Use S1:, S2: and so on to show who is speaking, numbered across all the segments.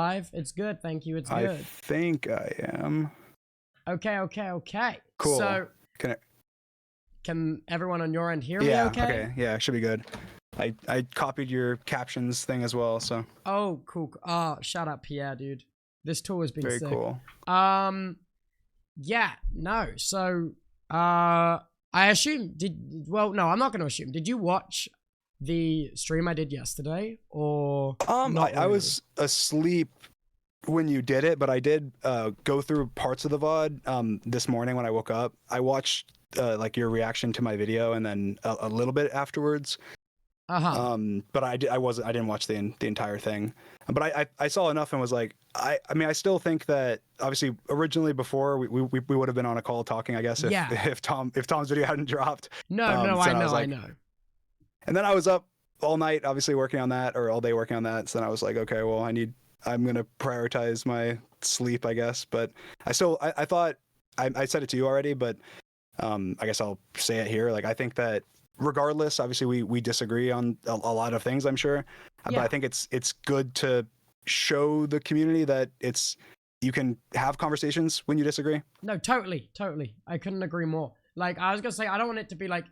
S1: Live. It's good. Thank you. It's
S2: I
S1: good.
S2: think I am.
S1: Okay.
S2: Cool.
S1: So,
S2: Can
S1: can everyone on your end hear me
S2: yeah,
S1: okay?
S2: yeah, should be good. I copied your captions thing as well, so
S1: Oh, cool. Shout out Pierre, dude. This tour has been
S2: very
S1: sick.
S2: cool.
S1: Yeah, no. So, I assume no, I'm not going to assume. Did you watch the stream I did yesterday or not
S2: I
S1: really?
S2: was asleep when you did it, but I did go through parts of the VOD this morning when I woke up. I watched like your reaction to my video and then a little bit afterwards. But I didn't watch the entire thing. But I saw enough and was like, I mean, I still think that obviously originally before we would have been on a call talking, I guess, if Tom's video hadn't dropped.
S1: No,
S2: so
S1: I know.
S2: And then I was up all night, obviously working on that, or all day working on that. So then I was like, okay, well, I'm gonna prioritize my sleep, I guess. But I thought I said it to you already, but I guess I'll say it here. Like, I think that regardless, obviously we disagree on a lot of things, I'm sure. But I think it's good to show the community that you can have conversations when you disagree.
S1: No, totally. I couldn't agree more. Like, I was gonna say, I don't want it to be like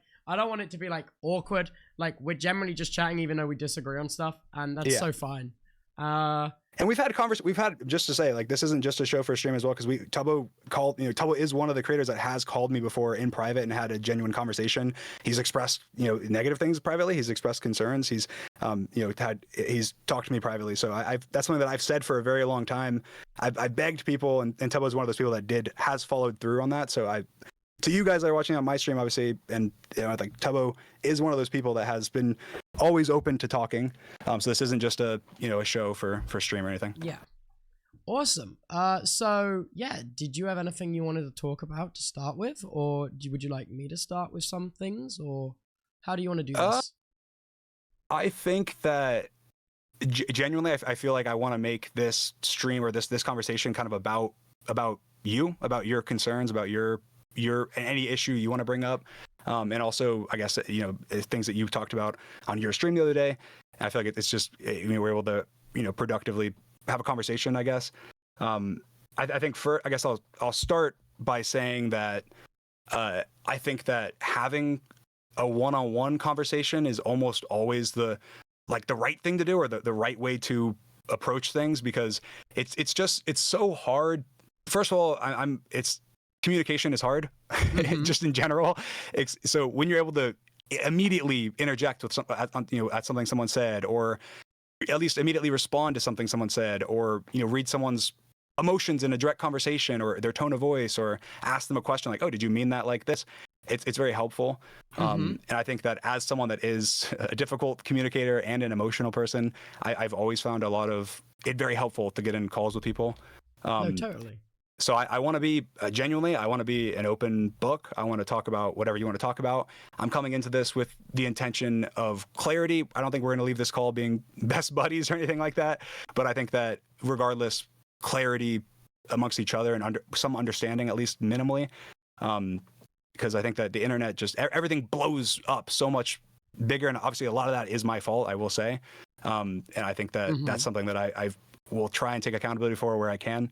S1: awkward. Like, we're generally just chatting, even though we disagree on stuff, and that's so fine.
S2: And we've had just to say, like, this isn't just a show for a stream as well, because Tubbo is one of the creators that has called me before in private and had a genuine conversation. He's expressed, negative things privately. He's expressed concerns. He's, he's talked to me privately. So that's something that I've said for a very long time. I've begged people, and Tubbo is one of those people that has followed through on that. So to you guys that are watching on my stream, obviously, and like Tubbo is one of those people that has been always open to talking. So this isn't just a show for stream or anything.
S1: Yeah. Awesome. So yeah, did you have anything you wanted to talk about to start with, or would you like me to start with some things, or how do you want to do this?
S2: I think that genuinely, I feel like I want to make this stream or this conversation kind of about you, about your concerns, about your any issue you want to bring up, and also I guess things that you talked about on your stream the other day. And I feel like it's just we're able to productively have a conversation, I guess. I think I guess I'll start by saying that I think that having a one-on-one conversation is almost always the right thing to do, or the right way to approach things, because it's so hard. First of all, communication is hard, just in general. So when you're able to immediately interject with at something someone said, or at least immediately respond to something someone said, or read someone's emotions in a direct conversation or their tone of voice, or ask them a question like, "Oh, did you mean that like this?" It's very helpful. And I think that as someone that is a difficult communicator and an emotional person, I've always found a lot of it very helpful to get in calls with people.
S1: No, totally.
S2: So I want to be genuinely, I want to be an open book. I want to talk about whatever you want to talk about. I'm coming into this with the intention of clarity. I don't think we're going to leave this call being best buddies or anything like that. But I think that regardless, clarity amongst each other and some understanding, at least minimally. Because I think that the internet everything blows up so much bigger. And obviously a lot of that is my fault, I will say. And I think that that's something that I will try and take accountability for where I can.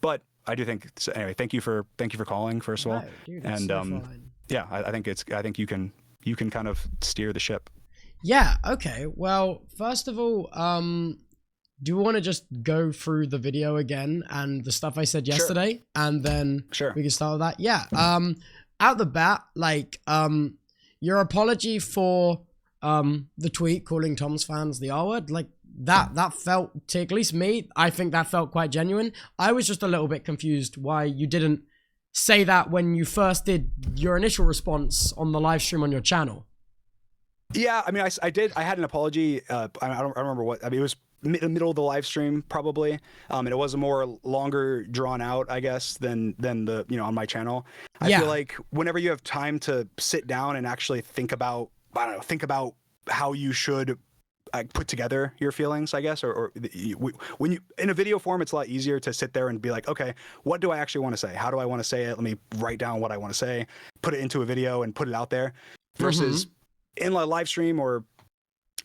S2: But I do think so. Anyway, thank you for calling, first of all.
S1: Dude,
S2: and
S1: so fine.
S2: Yeah, I think you can kind of steer the ship.
S1: Yeah. Okay. Well, first of all, do you want to just go through the video again and the stuff I said yesterday, and then we can start with that? Yeah. Out the bat, like, your apology for the tweet calling Tom's fans the R word, like, that felt, to at least me, I think that felt quite genuine. I was just a little bit confused why you didn't say that when you first did your initial response on the live stream on your channel.
S2: Yeah, I mean, I did. I had an apology. I don't remember what. I mean, it was middle of the live stream probably, and it was a more longer drawn out, I guess, than the on my channel. I feel like whenever you have time to sit down and actually think about how you should put together your feelings, I guess, or when you in a video form, it's a lot easier to sit there and be like, okay, what do I actually want to say? How do I want to say it? Let me write down what I want to say, put it into a video and put it out there, versus in a live stream or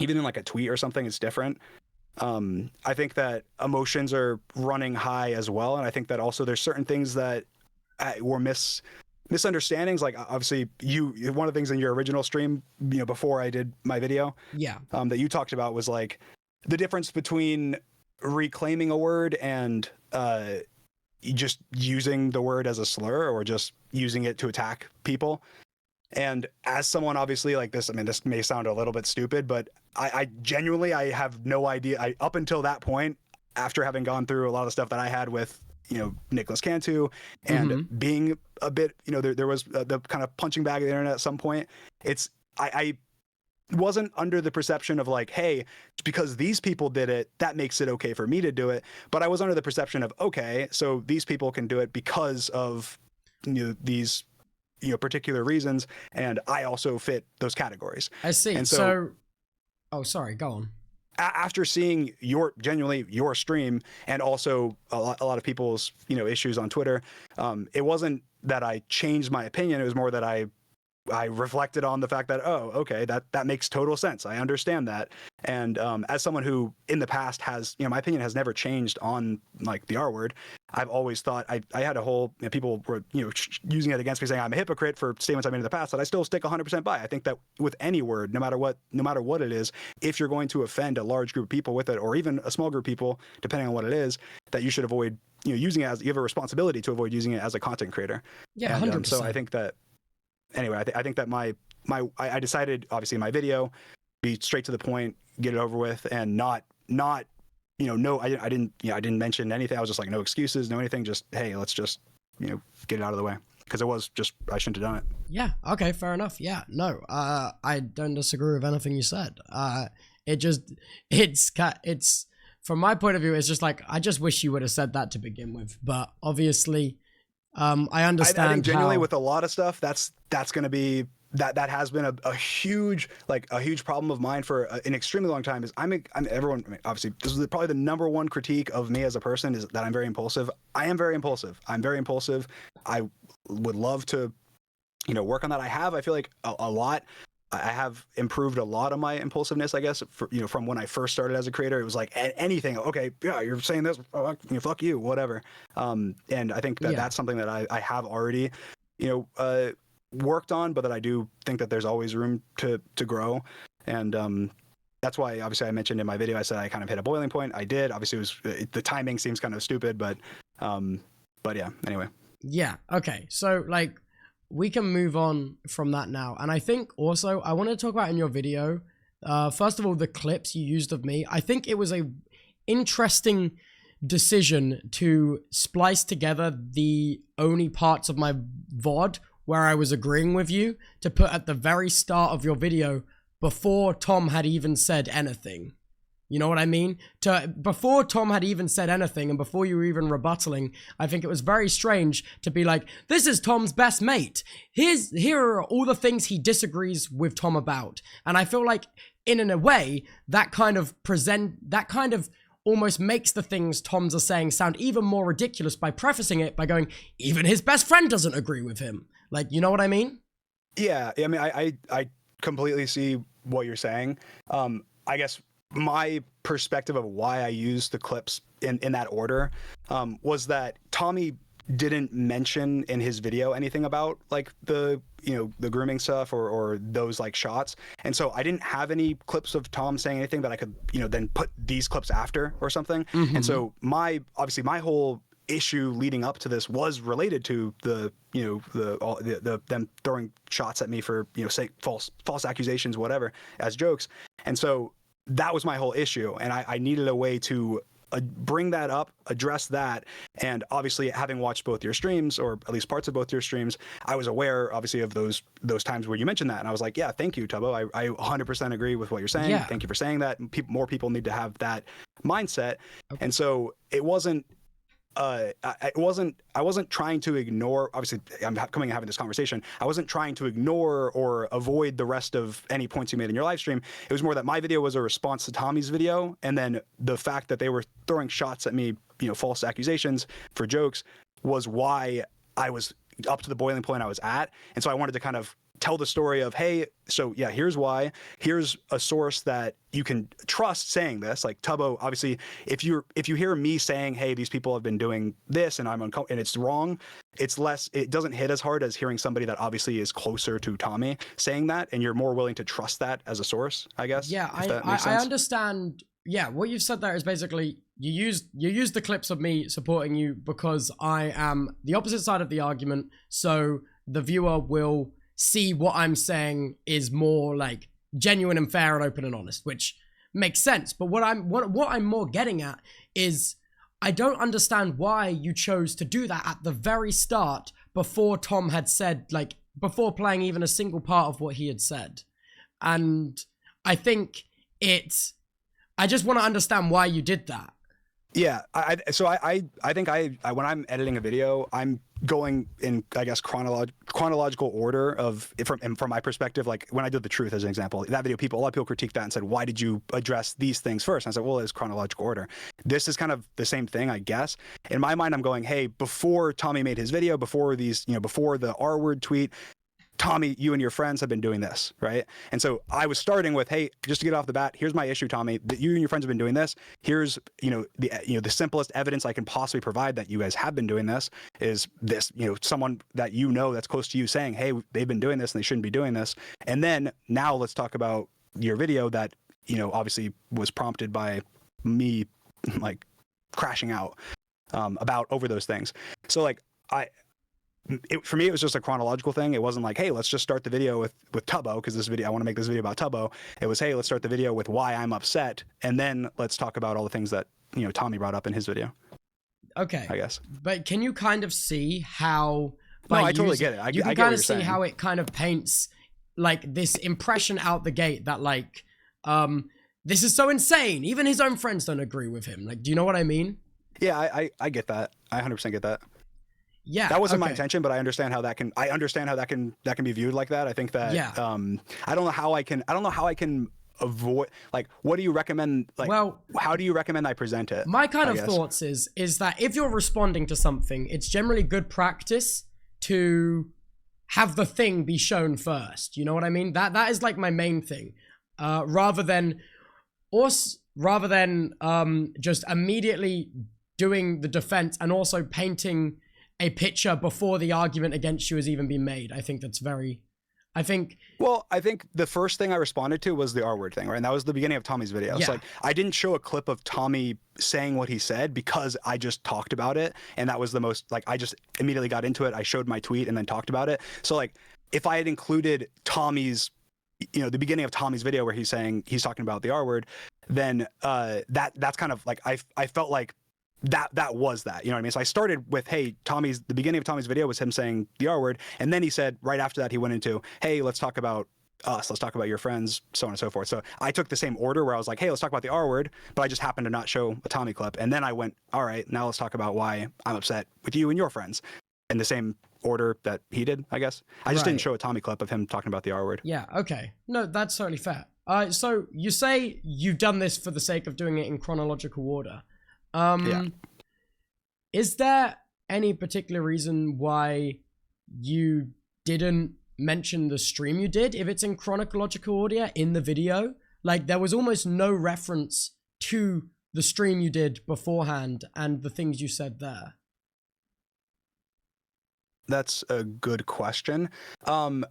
S2: even in like a tweet or something, it's different. I think that emotions are running high as well, and I think that also there's certain things that were misunderstandings. Like obviously, one of the things in your original stream, before I did my video, that you talked about was like the difference between reclaiming a word and just using the word as a slur or just using it to attack people. And as someone obviously like this, I mean, this may sound a little bit stupid, but I genuinely, I have no idea. Up until that point, after having gone through a lot of the stuff that I had with, Nicholas Cantu and being a bit, there was the kind of punching bag of the internet at some point. I wasn't under the perception of like, hey, because these people did it, that makes it okay for me to do it. But I was under the perception of, okay, so these people can do it because of these particular reasons, and I also fit those categories.
S1: I see. And so oh, sorry, go on.
S2: After seeing your stream and also a lot of people's issues on Twitter, it wasn't that I changed my opinion. It was more that I reflected on the fact that, oh, okay, that makes total sense. I understand that. And as someone who in the past has, my opinion has never changed on like the R word. I've always thought I had a whole, people were, using it against me saying I'm a hypocrite for statements I made in the past that I still stick 100% by. I think that with any word, no matter what it is, if you're going to offend a large group of people with it, or even a small group of people, depending on what it is, that you should avoid, using it as, you have a responsibility to avoid using it as a content creator.
S1: Yeah, 100%.
S2: So I think that, anyway, I think that I decided, obviously, in my video, be straight to the point, get it over with, and not I didn't mention anything. I was just like, no excuses, no anything. Just, hey, let's just get it out of the way, because it was just, I shouldn't have done it.
S1: Yeah. Okay. Fair enough. Yeah. No. I don't disagree with anything you said. It's from my point of view, it's just like, I just wish you would have said that to begin with. But obviously, I understand.
S2: I think genuinely with a lot of stuff, that's going to be that has been a huge problem of mine for an extremely long time. Is everyone, I mean, obviously this is probably the number one critique of me as a person, is that I'm very impulsive. I am very impulsive. I'm very impulsive. I would love to, work on that. I feel like a lot. I have improved a lot of my impulsiveness, I guess, from when I first started as a creator. It was like anything. Okay, yeah, you're saying this, fuck you, whatever. And I think that that's something that I have already, worked on, but that I do think that there's always room to grow. And that's why, obviously, I mentioned in my video, I said I kind of hit a boiling point. I did. Obviously, the timing seems kind of stupid, but yeah. Anyway.
S1: Yeah. Okay. So like, we can move on from that now. And I think also I want to talk about in your video, first of all, the clips you used of me. I think it was a interesting decision to splice together the only parts of my VOD where I was agreeing with you to put at the very start of your video before Tom had even said anything. You know what I mean? Before Tom had even said anything and before you were even rebuttaling, I think it was very strange to be like, this is Tom's best mate. Here are all the things he disagrees with Tom about. And I feel like in a way, that kind of almost makes the things Tom's are saying sound even more ridiculous by prefacing it by going, even his best friend doesn't agree with him. Like, you know what I mean?
S2: Yeah. I mean, I completely see what you're saying. I guess my perspective of why I used the clips in that order was that Tommy didn't mention in his video anything about like the grooming stuff or those like shots, and so I didn't have any clips of Tom saying anything that I could then put these clips after or something. And so my whole issue leading up to this was related to the them throwing shots at me for say false accusations, whatever, as jokes. And so that was my whole issue, and I needed a way to bring that up, address that. And obviously, having watched both your streams, or at least parts of both your streams, I was aware, obviously, of those times where you mentioned that, and I was like, yeah, thank you, Tubbo. I 100% agree with what you're saying.
S1: Yeah.
S2: Thank you for saying that. More people need to have that mindset. Okay. And so it wasn't. I wasn't trying to ignore, obviously I'm coming and having this conversation. I wasn't trying to ignore or avoid the rest of any points you made in your live stream. It was more that my video was a response to Tommy's video. And then the fact that they were throwing shots at me, false accusations for jokes, was why I was up to the boiling point I was at. And so I wanted to kind of tell the story of, hey, so yeah, here's why. Here's a source that you can trust saying this. Like Tubbo, obviously, if you hear me saying, hey, these people have been doing this and and it's wrong, it doesn't hit as hard as hearing somebody that obviously is closer to Tommy saying that, and you're more willing to trust that as a source, I guess.
S1: Yeah, I understand. Yeah, what you've said there is basically you use the clips of me supporting you because I am the opposite side of the argument, so the viewer will see what I'm saying is more like genuine and fair and open and honest, which makes sense. But what I'm more getting at is I don't understand why you chose to do that at the very start before Tom had said, like, before playing even a single part of what he had said. And I think I just want to understand why you did that.
S2: Yeah, so I think when I'm editing a video, I'm going in, I guess, chronological order of from my perspective. Like when I did The Truth as an example, that video, a lot of people critiqued that and said, why did you address these things first? And I said, well, it's chronological order. This is kind of the same thing, I guess. In my mind, I'm going, hey, before Tommy made his video, before before the R-word tweet, Tommy, you and your friends have been doing this, right? And so I was starting with, hey, just to get off the bat, here's my issue, Tommy. That you and your friends have been doing this. Here's, the simplest evidence I can possibly provide that you guys have been doing this is this, someone that that's close to you saying, hey, they've been doing this and they shouldn't be doing this. And then now let's talk about your video that, obviously was prompted by me like crashing out about over those things. So like for me, it was just a chronological thing. It wasn't like, hey, let's just start the video with Tubbo because I want to make this video about Tubbo. It was, hey, let's start the video with why I'm upset, and then let's talk about all the things that Tommy brought up in his video.
S1: Okay,
S2: I guess.
S1: But can you kind of see how?
S2: No, I totally get it.
S1: You can kind of see how it kind of paints like this impression out the gate that like, this is so insane. Even his own friends don't agree with him. Like, do you know what I mean?
S2: Yeah, I get that. I 100% get that.
S1: Yeah,
S2: that wasn't my intention, but I understand how that can be viewed like that. I think that I don't know how I can avoid, like, what do you recommend? Like, well, how do you recommend I present it?
S1: My kind of thoughts is that if you're responding to something, it's generally good practice to have the thing be shown first. You know what I mean? That is like my main thing, rather than just immediately doing the defense and also painting a picture before the argument against you has even been made. I think that's very, I think the first thing I responded to was the R-word thing, right? And that was the beginning of Tommy's video. Yeah. So like, I didn't show a clip of Tommy saying what he said because I just talked about it. And that was the most, like, I just immediately got into it. I showed my tweet and then talked about it. So like, if I had included Tommy's, the beginning of Tommy's video where he's talking about the R-word, then that's kind of like, I felt like that was that, you know what I mean? So I started with, hey, the beginning of Tommy's video was him saying the R-word, and then he said, right after that, he went into, hey, let's talk about us, let's talk about your friends, so on and so forth. So I took the same order where I was like, hey, let's talk about the R-word, but I just happened to not show a Tommy clip, and then I went, all right, now let's talk about why I'm upset with you and your friends, in the same order that he did, I guess. I just didn't show a Tommy clip of him talking about the R-word. Yeah, okay. No, that's totally fair. So you say you've done this for the sake of doing it in chronological order. Yeah. Is there any particular reason why you didn't mention the stream you did if it's in chronological order in the video? Like, there was almost no reference to the stream you did beforehand and the things you said there.
S2: That's a good question. I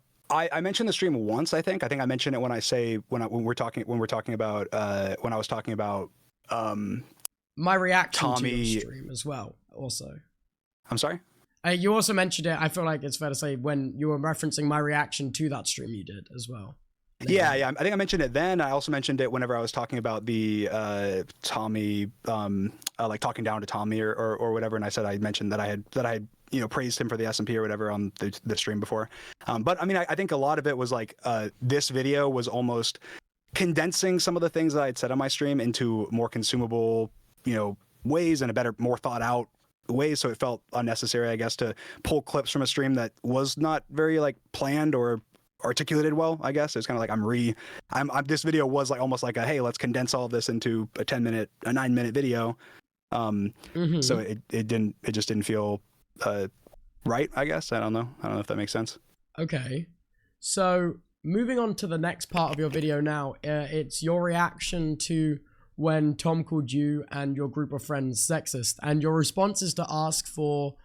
S2: mentioned the stream once, I think. I mentioned it when I was talking about
S1: my reaction
S2: Tommy...
S1: to your stream as well, also.
S2: I'm sorry?
S1: You also mentioned it, I feel like it's fair to say, when you were referencing my reaction to that stream you did as well.
S2: Yeah. I think I mentioned it then. I also mentioned it whenever I was talking about the Tommy, like talking down to Tommy or whatever, and I mentioned that I had praised him for the SMP or whatever on the stream before. But I mean, I think a lot of it was like this video was almost condensing some of the things that I had said on my stream into more consumable ways and a better, more thought out ways. So it felt unnecessary, I guess, to pull clips from a stream that was not very like planned or articulated well, I guess. It's kind of like this video was like almost like a, hey, let's condense all of this into a 9-minute video. So it just didn't feel right, I guess. I don't know if that makes sense.
S1: Okay. So moving on to the next part of your video now, it's your reaction to when Tom called you and your group of friends sexist, and your response is to ask for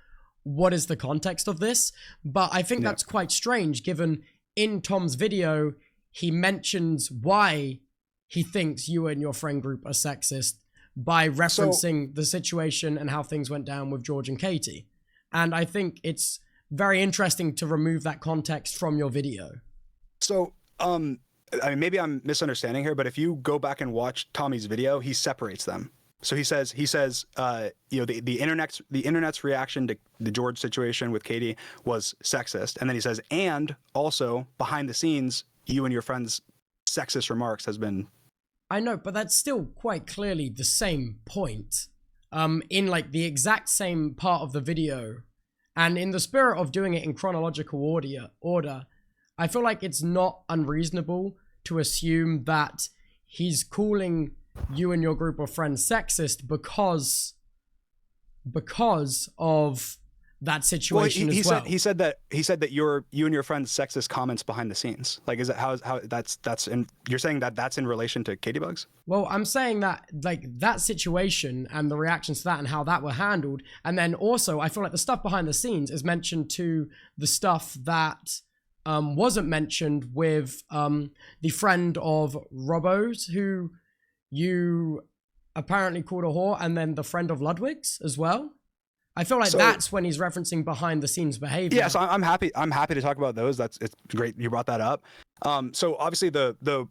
S1: what is the context of this. But I think that's quite strange, given in Tom's video, he mentions why he thinks you and your friend group are sexist by referencing the situation and how things went down with George and Katie. And I think it's very interesting to remove that context from your video. So,
S2: I mean, maybe I'm misunderstanding here, but if you go back and watch Tommy's video, he separates them. So he says, you know, the internet's reaction to the George situation with Katie was sexist, and then he says, and also behind the scenes, you and your friend's sexist remarks has been.
S1: I know, but that's still quite clearly the same point. In like the exact same part of the video, and in the spirit of doing it in chronological order, I feel like it's not unreasonable to assume that he's calling you and your group of friends sexist because of that situation as well.
S2: He said that you and your friends sexist comments behind the scenes. Like, is it how that's in, you're saying that that's in relation to Katie Bugs?
S1: Well, I'm saying that like that situation and the reactions to that and how that were handled, and then also I feel like the stuff behind the scenes is mentioned to the stuff that wasn't mentioned with the friend of Robbo's who you apparently called a whore, and then the friend of Ludwig's as well. I feel like that's when he's referencing behind the scenes behavior.
S2: Yeah, so I'm happy to talk about those. It's great you brought that up. So obviously the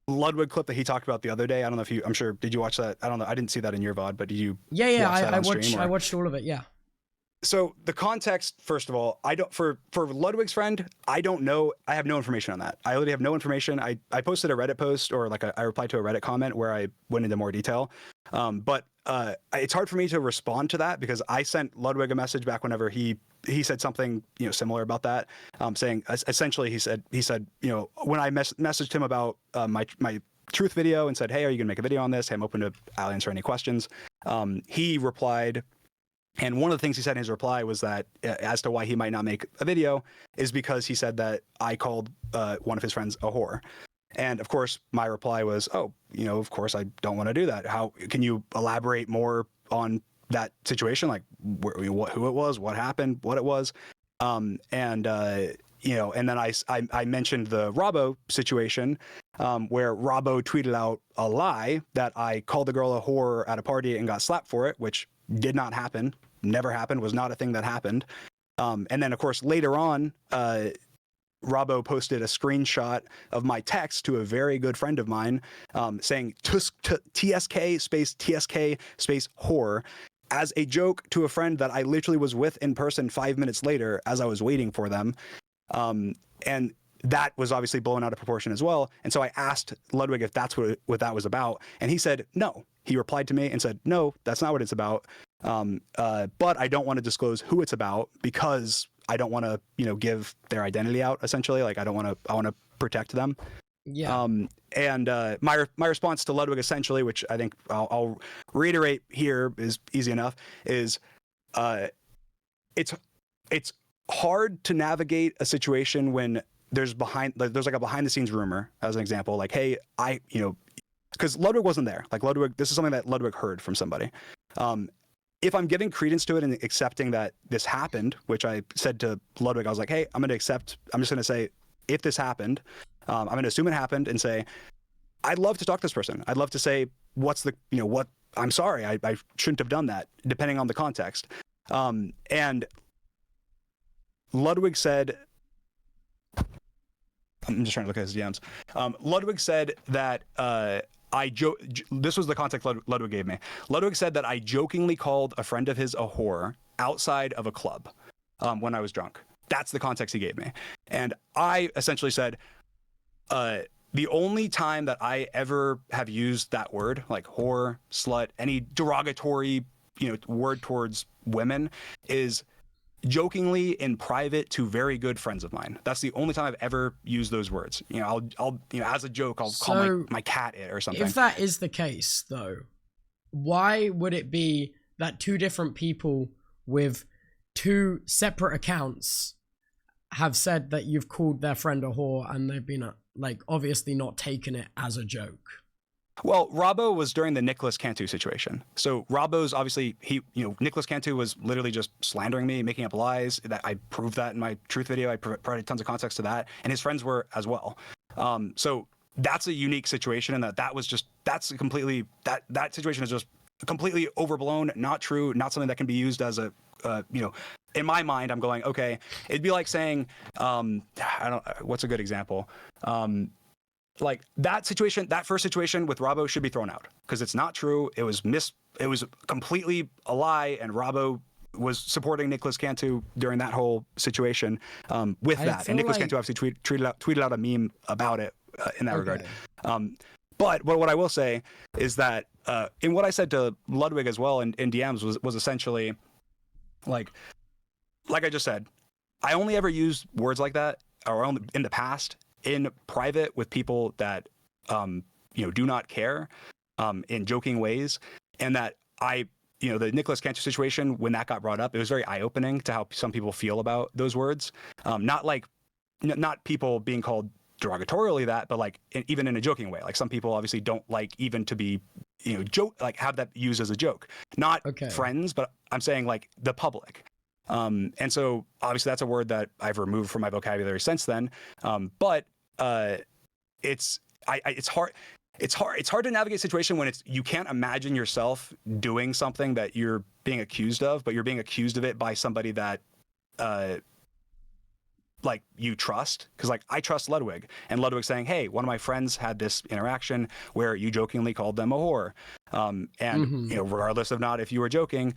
S2: Ludwig clip that he talked about the other day, I don't know if I'm sure, did you watch that? I don't know. I didn't see that in your VOD, but did you?
S1: Yeah, I watched all of it. Yeah.
S2: So the context, first of all, for Ludwig's friend, I don't know. I have no information on that. I literally have no information. I posted a Reddit post, or like I replied to a Reddit comment where I went into more detail. But it's hard for me to respond to that because I sent Ludwig a message back whenever he said something, you know, similar about that, saying essentially he said, you know, when I messaged him about my truth video and said, hey, are you gonna make a video on this? Hey, I'm open to answer any questions. He replied. And one of the things he said in his reply was that as to why he might not make a video is because he said that I called one of his friends a whore. And of course, my reply was, oh, you know, of course, I don't want to do that. How can you elaborate more on that situation? Like who it was, what happened, what it was. You know, and then I mentioned the Robbo situation where Robbo tweeted out a lie that I called the girl a whore at a party and got slapped for it, which did not happen, never happened, was not a thing that happened. And then, of course, later on, Robbo posted a screenshot of my text to a very good friend of mine saying TSK space whore as a joke to a friend that I literally was with in person 5 minutes later as I was waiting for them. And that was obviously blown out of proportion as well. And so I asked Ludwig if that's what that was about. And he said, no. He replied to me and said, no, that's not what it's about. But I don't want to disclose who it's about because I don't want to, you know, give their identity out, essentially. Like I want to protect them.
S1: Yeah.
S2: And my response to Ludwig, essentially, which I think I'll reiterate here is easy enough, is it's hard to navigate a situation when there's like a behind the scenes rumor, as an example, like, hey, you know, because Ludwig wasn't there. Like Ludwig, this is something that Ludwig heard from somebody. If I'm giving credence to it and accepting that this happened, which I said to Ludwig, I was like, hey, I'm just going to say, if this happened, I'm going to assume it happened and say, I'd love to talk to this person. I'd love to say, I'm sorry, I shouldn't have done that, depending on the context. And Ludwig said, I'm just trying to look at his DMs. Ludwig said that this was the context Ludwig gave me. Ludwig said that I jokingly called a friend of his a whore outside of a club when I was drunk. That's the context he gave me. And I essentially said, the only time that I ever have used that word, like whore, slut, any derogatory, you know, word towards women, is jokingly in private to very good friends of mine. That's the only time I've ever used those words. You know, I'll you know, as a joke, I'll call my cat it or something.
S1: If that is the case, though, why would it be that two different people with two separate accounts have said that you've called their friend a whore, and they've been like obviously not taken it as a joke.
S2: Well, Robbo was during the Nicholas Cantu situation. So Robbo's obviously Nicholas Cantu was literally just slandering me, making up lies. That I proved that in my truth video. I provided tons of context to that, and his friends were as well. So that's a unique situation, and that situation is just completely overblown, not true, not something that can be used as a in my mind. I'm going, okay, it'd be like saying what's a good example. Like that situation, that first situation with Robbo should be thrown out because it's not true. It was completely a lie, and Robbo was supporting Nicholas Cantu during that whole situation with that. And Nicholas Cantu obviously tweeted out a meme about it in that regard. But what I will say is that in what I said to Ludwig as well in DMs was essentially like I just said, I only ever use words like that, or only in the past, in private with people that do not care in joking ways. And that the Nicholas Cantu situation, when that got brought up, it was very eye-opening to how some people feel about those words. Not people being called derogatorily that, but like even in a joking way. Like some people obviously don't like even to be have that used as a joke. Not friends, but I'm saying like the public. And so obviously that's a word that I've removed from my vocabulary since then. But it's hard to navigate a situation when you can't imagine yourself doing something that you're being accused of, but you're being accused of it by somebody that like you trust. Because like I trust Ludwig, and Ludwig saying, hey, one of my friends had this interaction where you jokingly called them a whore, and regardless of not if you were joking,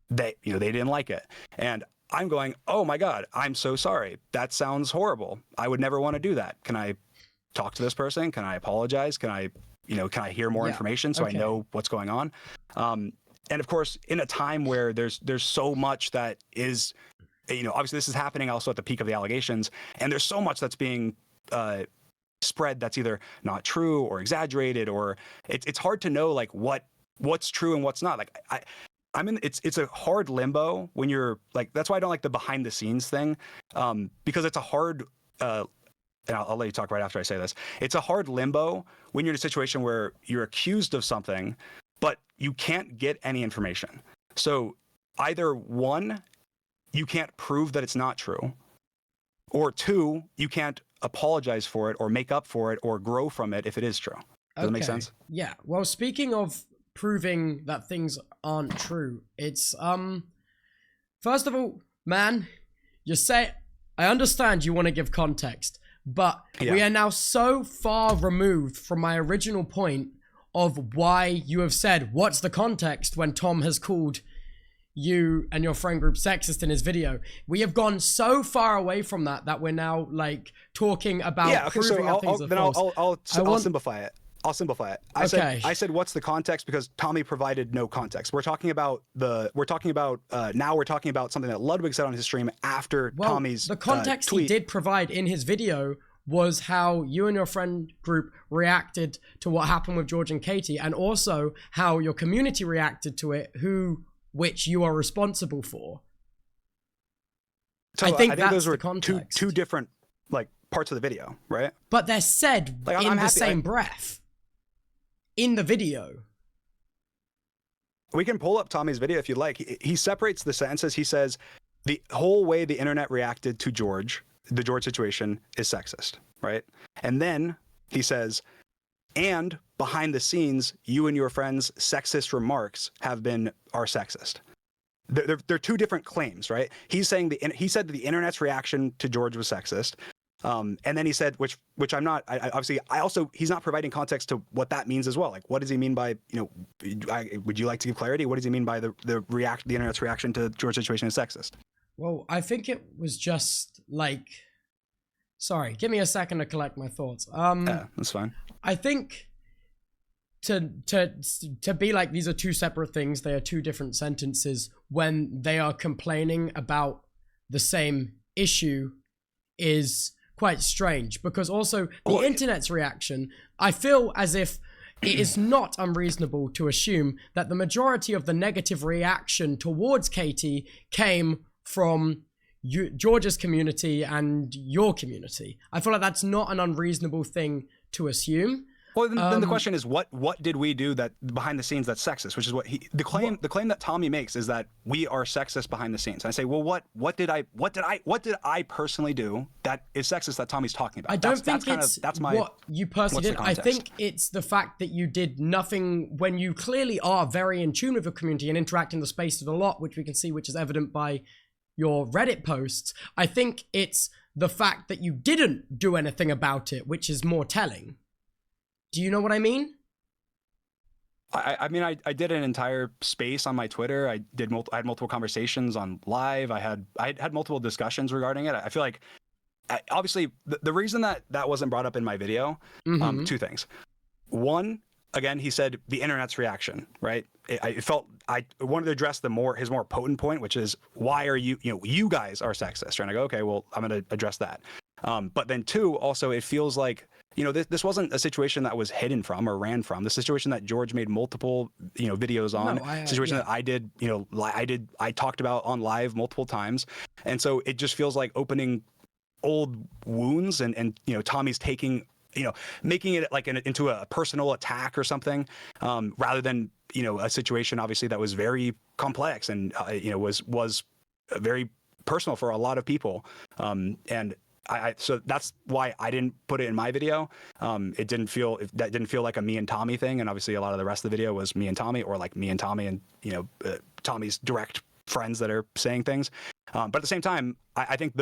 S2: they didn't like it. And I'm going, oh my God, I'm so sorry. That sounds horrible. I would never want to do that. Can I talk to this person? Can I apologize? Can I hear more information so I know what's going on? And of course, in a time where there's so much that is, obviously this is happening also at the peak of the allegations, and there's so much that's being spread that's either not true or exaggerated, or it's hard to know like what's true and what's not. Like it's a hard limbo when you're like, that's why I don't like the behind the scenes thing, because it's a hard, and I'll let you talk right after I say this. It's a hard limbo when you're in a situation where you're accused of something, but you can't get any information. So either one, you can't prove that it's not true, or two, you can't apologize for it or make up for it or grow from it if it is true. Does that make sense?
S1: Yeah. Well, speaking of proving that things aren't true, it's first of all, man, I understand you want to give context, but we are now so far removed from my original point of why you have said what's the context when Tom has called you and your friend group sexist in his video. We have gone so far away from that we're now like talking about proving that things are false.
S2: I'll simplify it. I said, what's the context? Because Tommy provided no context. We're talking about something that Ludwig said on his stream after Tommy's
S1: the context
S2: tweet.
S1: He did provide in his video was how you and your friend group reacted to what happened with George and Katie, and also how your community reacted to it, which you are responsible for.
S2: So I think those were two different like parts of the video, right?
S1: But they're said in the same breath. In the video.
S2: We can pull up Tommy's video if you like. He separates the sentences. He says the whole way the internet reacted to the George situation is sexist, right? And then he says, and behind the scenes, you and your friends' sexist remarks are sexist. They're two different claims, right? He's saying he said that the internet's reaction to George was sexist. And then he said, which I'm not, he's not providing context to what that means as well. Like, what does he mean by, would you like to give clarity? What does he mean by the internet's reaction to George's situation is sexist?
S1: Well, I think it was just like, sorry, give me a second to collect my thoughts.
S2: Yeah, that's fine.
S1: I think to be like, these are two separate things. They are two different sentences when they are complaining about the same issue is quite strange, because also the internet's reaction, I feel as if it is not unreasonable to assume that the majority of the negative reaction towards Katie came from George's community and your community. I feel like that's not an unreasonable thing to assume.
S2: Well, then the question is, what did we do that behind the scenes that's sexist? Which is what the claim that Tommy makes is that we are sexist behind the scenes. And I say, well, what did I personally do that is sexist that Tommy's talking about?
S1: I don't think that's what you personally did. I think it's the fact that you did nothing when you clearly are very in tune with your community and interact in the spaces a lot, which we can see, which is evident by your Reddit posts. I think it's the fact that you didn't do anything about it, which is more telling. Do you know what I mean?
S2: I mean, I did an entire space on my Twitter. I had multiple conversations on live. I had multiple discussions regarding it. I feel like, obviously, the reason that wasn't brought up in my video, two things. One, again, he said the internet's reaction, right? I felt I wanted to address his more potent point, which is, why are you guys are sexist? And I go, okay, well, I'm going to address that. But then two, also, it feels like, this wasn't a situation that was hidden from or ran from. The situation that George made multiple, videos on, that I did, I talked about on live multiple times. And so it just feels like opening old wounds and Tommy's taking, making it like into a personal attack or something, rather than, a situation obviously that was very complex and, was very personal for a lot of people. So that's why I didn't put it in my video. That didn't feel like a me and Tommy thing. And obviously a lot of the rest of the video was me and Tommy, or like me and Tommy and, Tommy's direct friends that are saying things. But at the same time, I think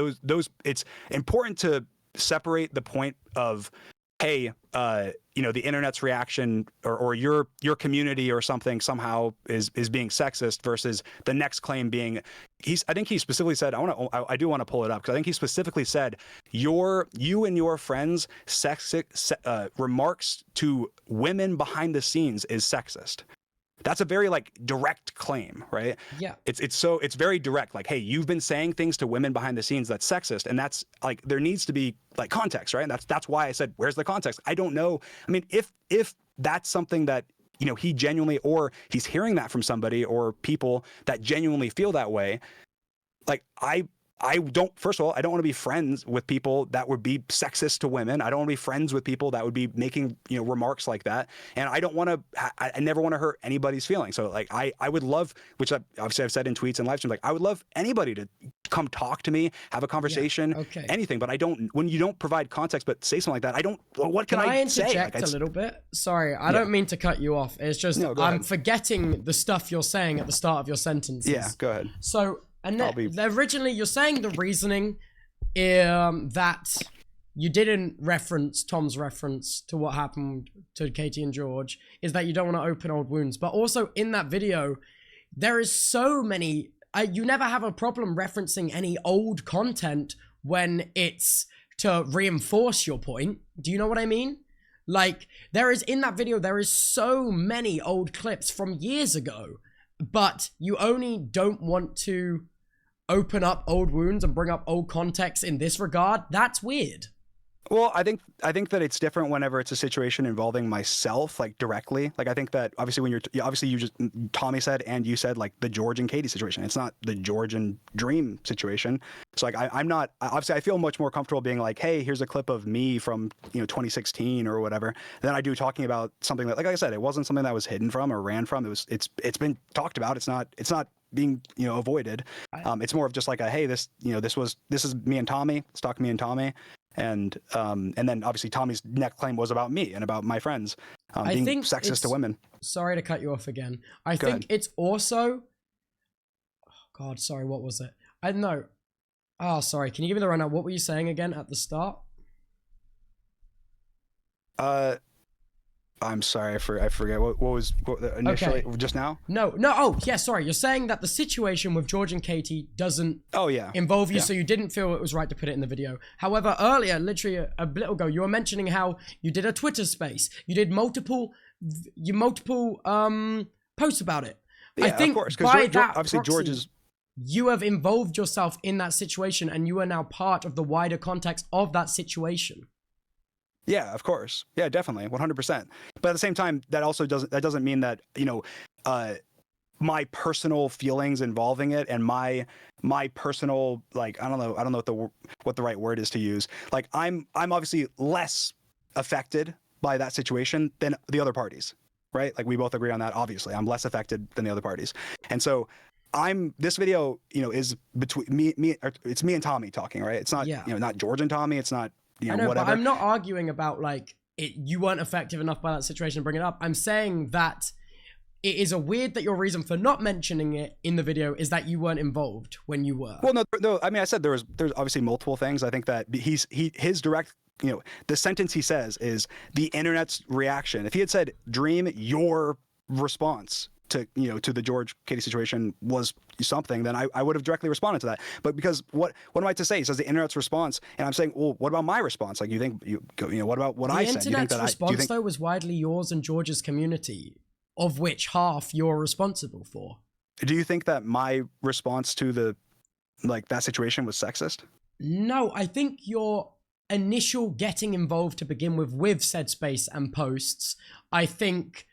S2: it's important to separate the point of, hey, the internet's reaction or your community or something somehow is being sexist, versus the next claim being, I think he specifically said, I do want to pull it up, because I think he specifically said you and your friends remarks to women behind the scenes is sexist. That's a very direct claim, right?
S1: Yeah.
S2: It's very direct. Like, hey, you've been saying things to women behind the scenes that's sexist, and that's there needs to be context, right? And that's why I said, where's the context? I don't know. I mean, if that's something that he genuinely, or he's hearing that from somebody or people that genuinely feel that way, I don't want to be friends with people that would be sexist to women. I don't want to be friends with people that would be making, remarks like that. And I never want to hurt anybody's feelings. So I would love, which obviously I've said in tweets and live streams, I would love anybody to come talk to me, have a conversation, anything. But when you don't provide context, but say something like that, what can I say?
S1: Can I interject a little bit? Sorry, I don't mean to cut you off. It's just, I'm forgetting the stuff you're saying at the start of your sentences.
S2: Yeah, go ahead.
S1: So, and originally you're saying the reasoning that you didn't reference Tom's reference to what happened to Katie and George is that you don't want to open old wounds. But also in that video, there is so many, you never have a problem referencing any old content when it's to reinforce your point. Do you know what I mean? In that video, there is so many old clips from years ago, but you only don't want to open up old wounds and bring up old context in this regard. That's weird.
S2: Well, I think that it's different whenever it's a situation involving myself, directly. I think that obviously Tommy said and you said the George and Katie situation. It's not the George and Dream situation. So I'm not, obviously I feel much more comfortable being hey, here's a clip of me from 2016 or whatever, than I do talking about something that, like I said, it wasn't something that was hidden from or ran from. It's been talked about. It's not being avoided. It's more of just hey, this is me and Tommy. Let's talk me and Tommy. And then obviously Tommy's next claim was about me and about my friends being sexist to women.
S1: Sorry to cut you off again. I think it's also, oh God, sorry, what was it? I don't know. Oh, sorry. Can you give me the rundown? What were you saying again at the start?
S2: I'm sorry, I forget what was initially just now.
S1: No. Oh, yeah. Sorry, you're saying that the situation with George and Katie doesn't. Involve you, so you didn't feel it was right to put it in the video. However, earlier, literally a little ago, you were mentioning how you did a Twitter space. You did multiple posts about it.
S2: Yeah, I think of course, by that obviously proxy, George is.
S1: You have involved yourself in that situation, and you are now part of the wider context of that situation.
S2: Yeah, of course. Yeah, definitely. 100%. But at the same time, that doesn't mean that, my personal feelings involving it and my personal, like, I don't know what the right word is to use. Like, I'm obviously less affected by that situation than the other parties, right? Like, we both agree on that. Obviously, I'm less affected than the other parties. And so this video, is between me, it's me and Tommy talking, right? It's not, not George and Tommy. It's not,
S1: I know,
S2: whatever.
S1: But I'm not arguing about like you weren't effective enough by that situation to bring it up. I'm saying that it is a weird that your reason for not mentioning it in the video is that you weren't involved when you were.
S2: Well, no. I mean, I said there's obviously multiple things. I think that his direct, the sentence he says is the internet's reaction. If he had said, Dream, your response to the George Katie situation was something, then I would have directly responded to that. But because what am I to say? He says the internet's response, and I'm saying, well, what about my response? Like, you think what about what I said?
S1: The internet's response though was widely yours and George's community, of which half you're responsible for.
S2: Do you think that my response to that situation was sexist?
S1: No, I think your initial getting involved to begin with said space and posts, I think,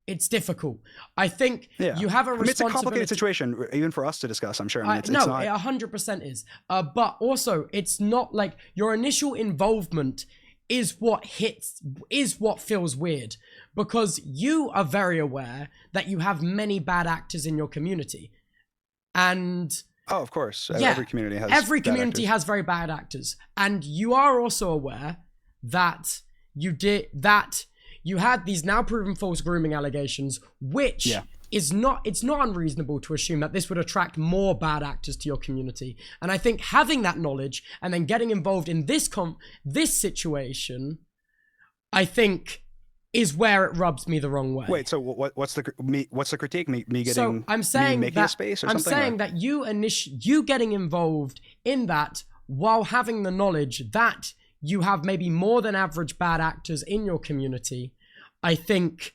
S1: it's difficult. I think you have a responsibility. I mean, it's a complicated situation,
S2: even for us to discuss, I'm sure.
S1: It 100% is. But also, it's not like your initial involvement is what feels weird, because you are very aware that you have many bad actors in your community. And
S2: of course, every community
S1: has very bad actors. And you are also aware that you had these now proven false grooming allegations, which it's not unreasonable to assume that this would attract more bad actors to your community. And I think having that knowledge and then getting involved in this situation, I think, is where it rubs me the wrong way.
S2: Wait, so what's the critique? Me getting
S1: so I'm saying
S2: me making
S1: that,
S2: a space or
S1: I'm
S2: something?
S1: saying that you getting involved in that while having the knowledge that you have maybe more than average bad actors in your community, I think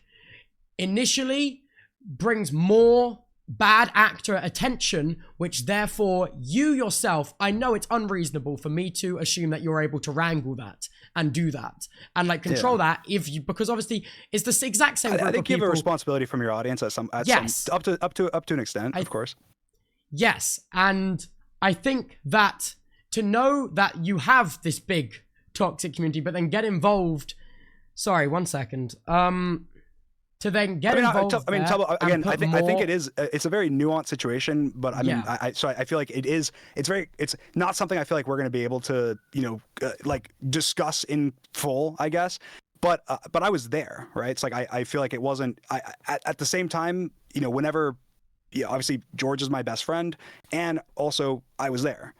S1: initially brings more bad actor attention, which therefore you yourself, I know it's unreasonable for me to assume that you're able to wrangle that and do that and like control that because obviously it's the exact same group
S2: I think
S1: of people.
S2: You have a responsibility from your audience up to an extent, of course.
S1: Yes, and I think that to know that you have this big toxic community, but then get involved. Sorry, 1 second. To then get involved.
S2: Tubbo, again, I think it is. It's a very nuanced situation, but I mean, I feel like it's not something I feel like we're going to be able to, like discuss in full, I guess. But I was there, right? It's like I feel like it wasn't. At the same time, whenever, obviously George is my best friend, and also I was there.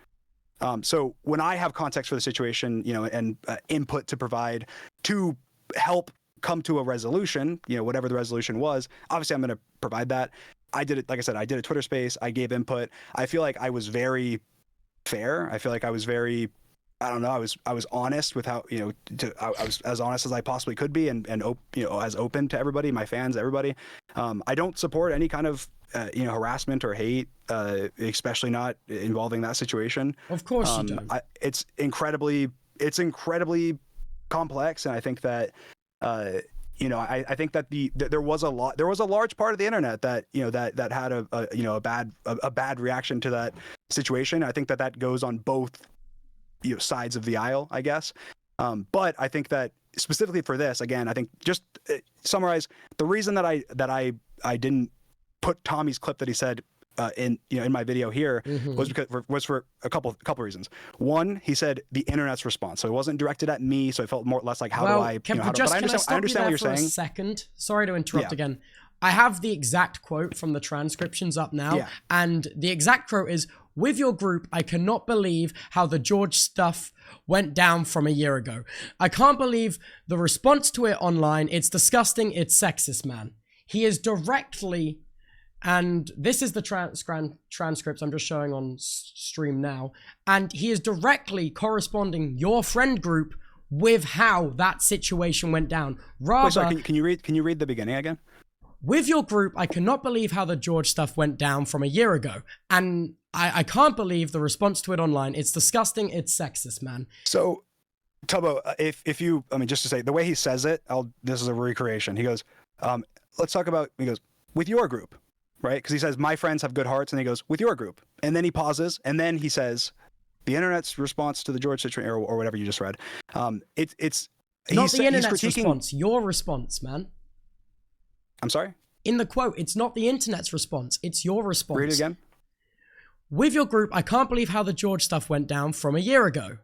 S2: So when I have context for the situation, and input to provide to help come to a resolution, whatever the resolution was, obviously I'm going to provide that. I did it, like I said, I did a Twitter space, I gave input. I feel like I was very fair. I feel like I was very, I don't know, I was honest with how, I was as honest as I possibly could be and as open to everybody, my fans, everybody. I don't support any kind of, harassment or hate, especially not involving that situation.
S1: Of course you don't.
S2: It's incredibly complex, and I think that, I think that there was a large part of the internet that that had a bad reaction to that situation. I think that goes on both sides of the aisle, I guess. But I think that specifically for this, again, I think just summarize the reason that I didn't put Tommy's clip that he said in my video here was for a couple reasons. One, he said the internet's response, so it wasn't directed at me, so it felt more or less like I understand what you're saying.
S1: A second, sorry to interrupt again. I have the exact quote from the transcriptions up now, and the exact quote is, "With your group, I cannot believe how the George stuff went down from a year ago. I can't believe the response to it online. It's disgusting. It's sexist, man." He is directly. And this is the transcripts I'm just showing on stream now. And he is directly corresponding your friend group with how that situation went down.
S2: Wait, sorry, can you read the beginning again?
S1: With your group, I cannot believe how the George stuff went down from a year ago. And I can't believe the response to it online. It's disgusting. It's sexist, man.
S2: So, Tubbo, if you, just to say, the way he says it, this is a recreation. He goes, let's talk about, he goes, with your group, right? Because he says, my friends have good hearts, and he goes, with your group. And then he pauses, and then he says, the internet's response to the George situation, or whatever you just read. It's
S1: not the internet's response, your response, man.
S2: I'm sorry?
S1: In the quote, it's not the internet's response, it's your response.
S2: Read it again.
S1: With your group, I can't believe how the George stuff went down from a year ago.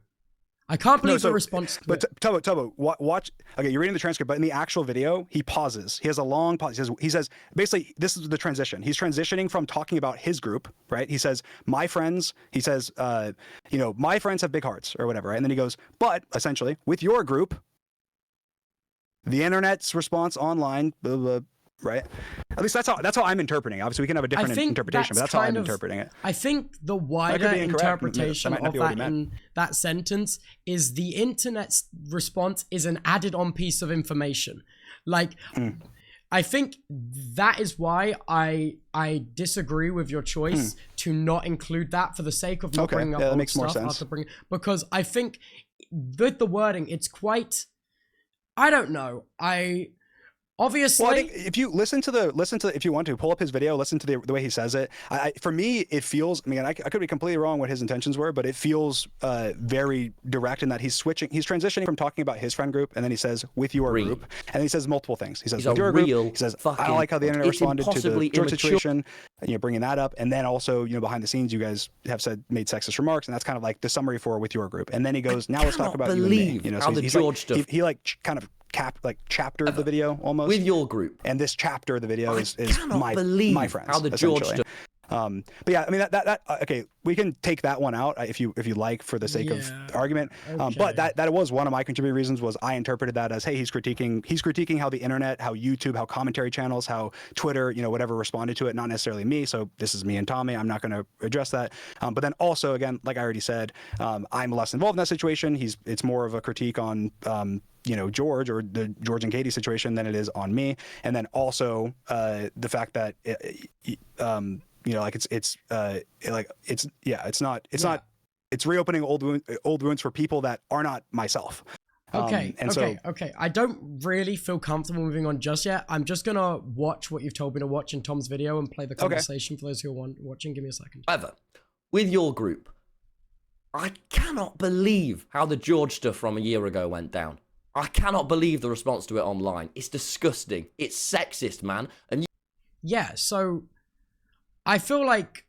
S1: I can't believe the response.
S2: But Tubbo, watch. Okay, you're reading the transcript, but in the actual video, he pauses. He has a long pause. He says, basically, this is the transition. He's transitioning from talking about his group, right? He says, my friends. He says, my friends have big hearts or whatever, right? And then he goes, but essentially, with your group, the internet's response online, blah, blah, right? At least that's how I'm interpreting it. Obviously, we can have a different interpretation, but that's how I'm interpreting it.
S1: I think the wider interpretation of that in that sentence is the internet's response is an added-on piece of information. Like, I think that is why I disagree with your choice to not include that for the sake of not bringing up
S2: that
S1: old
S2: makes more
S1: stuff.
S2: sense.
S1: Because I think with the wording, it's quite. I don't know. Obviously,
S2: well, I think if you listen to if you want to pull up his video, listen to the way he says it. For me, it feels. I mean, I could be completely wrong what his intentions were, but it feels very direct in that he's transitioning from talking about his friend group, and then he says with your group, and then he says multiple things. He says with your group. He says I like how the internet responded to the George situation, and bringing that up, and then also behind the scenes, you guys have made sexist remarks, and that's kind of like the summary for with your group, and then he goes, now let's talk about you and me.
S1: How the George stuff.
S2: He kind of chaptered the video almost
S3: with your group,
S2: and this chapter of the video is my friends.
S3: How the George
S2: but yeah, I mean that okay, we can take that one out if you like for the sake of argument. But that was one of my contributing reasons. Was I interpreted that as, hey, he's critiquing how the internet, how YouTube, how commentary channels, how Twitter, whatever responded to it, not necessarily me. So this is me and Tommy. I'm not going to address that. But then also, again, like I already said, I'm less involved in that situation. It's more of a critique on George or the George and Katie situation than it is on me. And then also the fact that it's reopening old wounds for people that are not myself.
S1: Okay. I don't really feel comfortable moving on just yet. I'm just gonna watch what you've told me to watch in Tom's video and play the conversation for those who are watching. Give me a second.
S3: However, with your group, I cannot believe how the George stuff from a year ago went down. I cannot believe the response to it online. It's disgusting. It's sexist, man. And
S1: yeah, so I feel like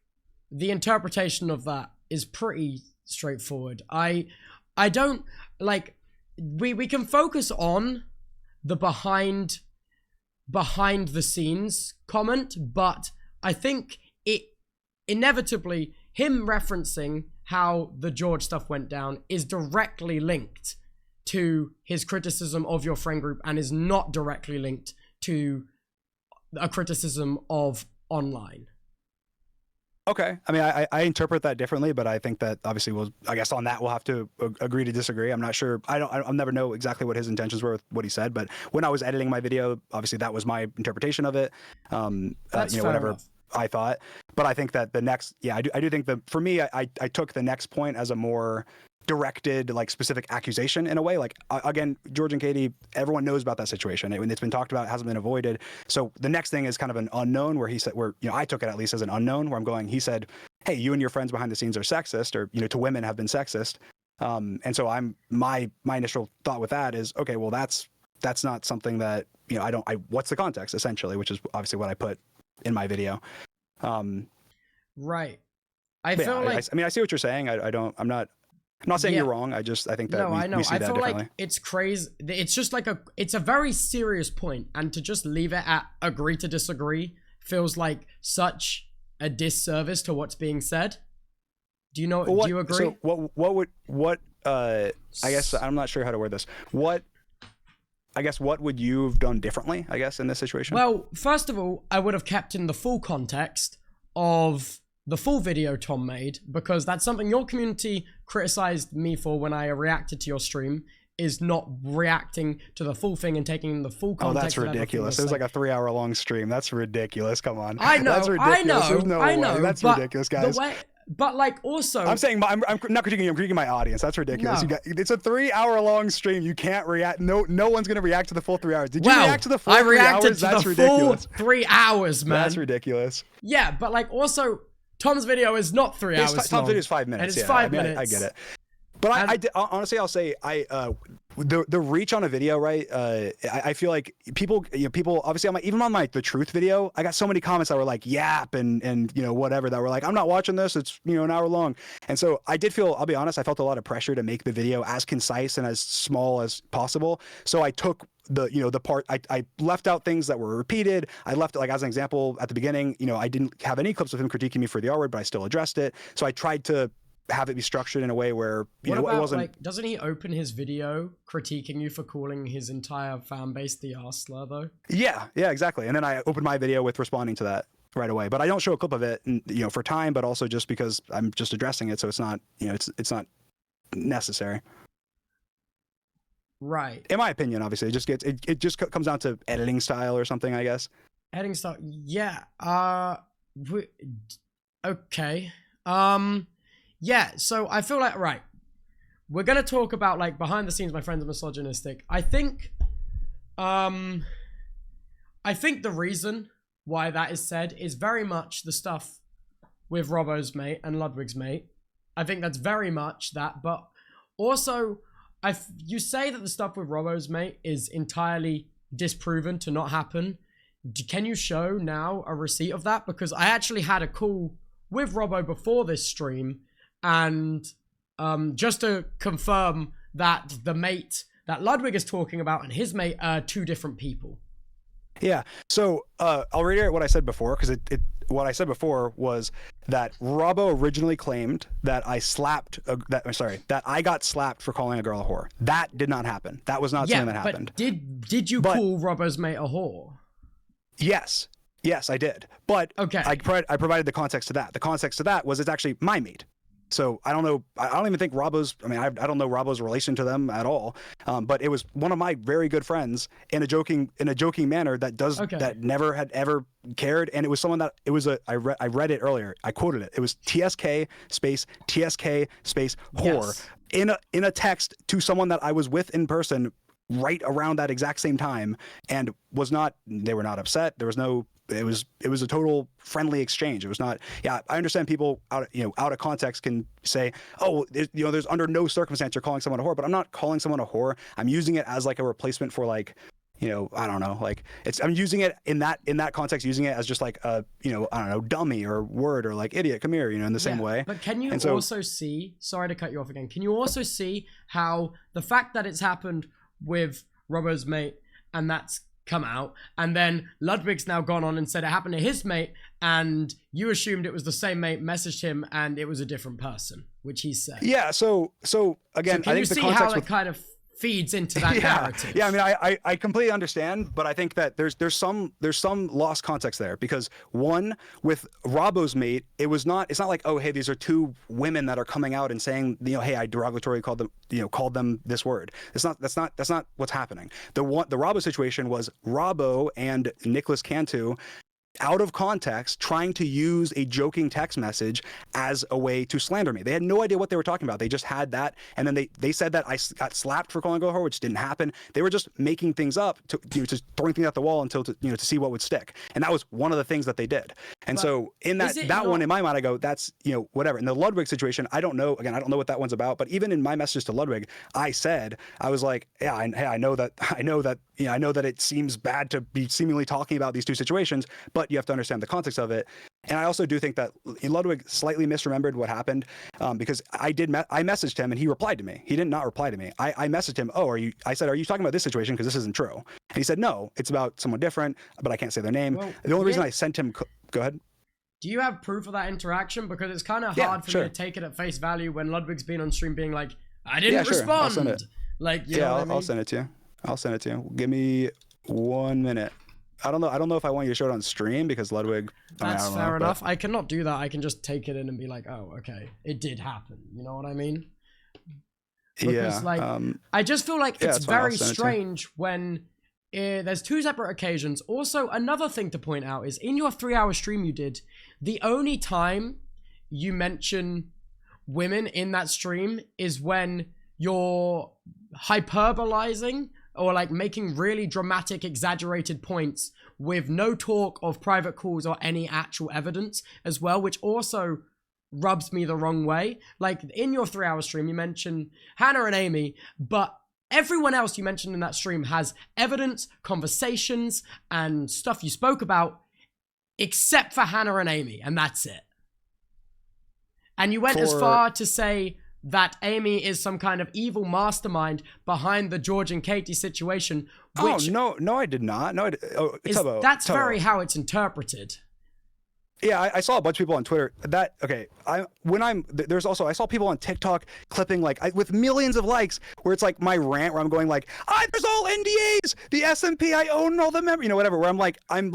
S1: the interpretation of that is pretty straightforward. I don't like we can focus on the behind the scenes comment, but I think it inevitably him referencing how the George stuff went down is directly linked to his criticism of your friend group and is not directly linked to a criticism of online.
S2: Okay. I mean, I interpret that differently, but I think that obviously I guess on that we'll have to agree to disagree. I'm not sure. I'll never know exactly what his intentions were with what he said, but when I was editing my video, obviously that was my interpretation of it.
S1: That's
S2: whatever
S1: enough.
S2: I thought, but I think that the next, I do think that for me, I took the next point as a more directed, like specific accusation in a way. Like again, George and Katie, everyone knows about that situation. It's been talked about, it hasn't been avoided. So the next thing is kind of an unknown where he said, I took it at least as an unknown where I'm going, he said, hey, you and your friends behind the scenes are sexist, or, to women have been sexist. And so my initial thought with that is, okay, well, that's not something that, what's the context essentially, which is obviously what I put in my video.
S1: Right. I feel like,
S2: I see what you're saying. I'm not saying you're wrong. I think that
S1: I know.
S2: We see
S1: I
S2: that
S1: feel
S2: differently.
S1: like it's crazy. It's just like it's a very serious point, and to just leave it at agree to disagree feels like such a disservice to what's being said. Do you know? Do you agree?
S2: So I guess I'm not sure how to word this. What would you have done differently, I guess, in this situation?
S1: Well, first of all, I would have kept in the full context of the full video Tom made, because that's something your community criticized me for when I reacted to your stream, is not reacting to the full thing and taking the full context.
S2: Oh, that's ridiculous. It was like a 3-hour long stream. That's ridiculous. Come on.
S1: I know.
S2: That's ridiculous.
S1: I know.
S2: There's no way. That's ridiculous, guys.
S1: but like also
S2: I'm saying I'm not critiquing you, I'm critiquing my audience. That's ridiculous.
S1: No.
S2: It's a 3-hour long stream. You can't react. No one's gonna react to the full 3 hours. Did you react to the full 3 hours?
S1: I reacted to
S2: That's
S1: the
S2: ridiculous.
S1: full 3 hours, man.
S2: That's ridiculous.
S1: Yeah, but like also Tom's video is not 3 hours long.
S2: Tom's video is 5 minutes.
S1: And it's 5 minutes.
S2: I get it. But honestly, I'll say the reach on a video, right? I feel like people obviously even on the truth video, I got so many comments that were like yap and whatever that were like, I'm not watching this. It's an hour long. And so I did feel, I'll be honest, I felt a lot of pressure to make the video as concise and as small as possible. So I took the part, I left out things that were repeated. I left it, like, as an example at the beginning, I didn't have any clips of him critiquing me for the R word, but I still addressed it. So I tried to have it be structured in a way where it wasn't
S1: like, doesn't he open his video critiquing you for calling his entire fan base the arse slur though? Yeah,
S2: exactly. And then I opened my video with responding to that right away, but I don't show a clip of it, for time, but also just because I'm just addressing it, so it's not it's not necessary,
S1: right?
S2: In my opinion. Obviously it just comes down to editing style or something, I guess.
S1: Editing style, yeah. Okay. Yeah, so I feel like, right, we're gonna talk about, like, behind the scenes my friends are misogynistic. I think the reason why that is said is very much the stuff with Robbo's mate and Ludwig's mate. I think that's very much that, but also you say that the stuff with Robbo's mate is entirely disproven to not happen. Can you show now a receipt of that? Because I actually had a call with Robbo before this stream, and just to confirm that the mate that Ludwig is talking about and his mate are two different people.
S2: Yeah. So I'll reiterate what I said before, because what I said before was that Robbo originally claimed that that I got slapped for calling a girl a whore. That did not happen. That was not something that happened.
S1: Did you call Robbo's mate a whore?
S2: Yes, I did. But
S1: okay,
S2: I provided the context to that. The context to that was it's actually my mate. So I don't know. I don't even think Robbo's. I mean, I don't know Robbo's relation to them at all. But it was one of my very good friends in a joking manner that never had ever cared. And it was someone that I read it earlier. I quoted it. It was TSK space whore, yes, in a text to someone that I was with in person right around that exact same time, and they were not upset. There was no. It was a total friendly exchange. It was not. Yeah, I understand people out of context can say, oh, there's under no circumstance you're calling someone a whore, but I'm not calling someone a whore. I'm using it as like a replacement for, like, I don't know, like I'm using it in that context, using it as just like a, I don't know, dummy or word or like idiot, come here, in the same way.
S1: But can you also see, sorry to cut you off again, can you also see how the fact that it's happened with Robbo's mate and that's come out, and then Ludwig's now gone on and said it happened to his mate, and you assumed it was the same mate, messaged him, and it was a different person, which he said.
S2: Yeah. So again,
S1: can
S2: I think
S1: you see how it kind of feeds into that narrative?
S2: Yeah. I mean, I completely understand, but I think that there's some lost context there, because one, with Robbo's mate, it's not like, oh, hey, these are two women that are coming out and saying, hey, I derogatorily called them this word. That's not what's happening. The Robbo situation was Robbo and Nicholas Cantu, out of context, trying to use a joking text message as a way to slander me. They had no idea what they were talking about. They just had that, and then they said that I got slapped for calling a whore, which didn't happen. They were just making things up, just throwing things at the wall until to see what would stick. And that was one of the things that they did. And so in one, in my mind, I go, that's whatever. In the Ludwig situation, I don't know. Again, I don't know what that one's about. But even in my message to Ludwig, I was like, yeah, I know that it seems bad to be seemingly talking about these two situations, but you have to understand the context of it. And I also do think that Ludwig slightly misremembered what happened, because I messaged him and he replied to me. He did not reply to me. I messaged him, I said, are you talking about this situation? Because this isn't true. And he said, no, it's about someone different, but I can't say their name. Well, the only reason I sent him, go ahead.
S1: Do you have proof of that interaction? Because it's kind of hard for me to take it at face value when Ludwig's been on stream being like, I didn't respond. I'll send it.
S2: I'll send it to you. Give me 1 minute. I don't know if I want you to show it on stream, because Ludwig.
S1: That's fair enough. I cannot do that. I can just take it in and be like, oh, okay, it did happen. You know what I mean? Because, I just feel like it's very strange when there's two separate occasions. Also, another thing to point out is in your 3-hour stream you did, the only time you mention women in that stream is when you're hyperbolizing or like making really dramatic, exaggerated points with no talk of private calls or any actual evidence as well, which also rubs me the wrong way. Like in your 3-hour stream, you mentioned Hannah and Amy, but everyone else you mentioned in that stream has evidence, conversations, and stuff you spoke about, except for Hannah and Amy, and that's it. And you went as far to say that Amy is some kind of evil mastermind behind the George and Katie situation. Which
S2: no, I did not. No, Tubbo,
S1: that's very how it's interpreted.
S2: Yeah, I saw a bunch of people on Twitter that, okay, I saw people on TikTok clipping like with millions of likes where it's like my rant where I'm going like, there's all NDAs, the SMP, I own all the members, you know, whatever, where I'm like, I'm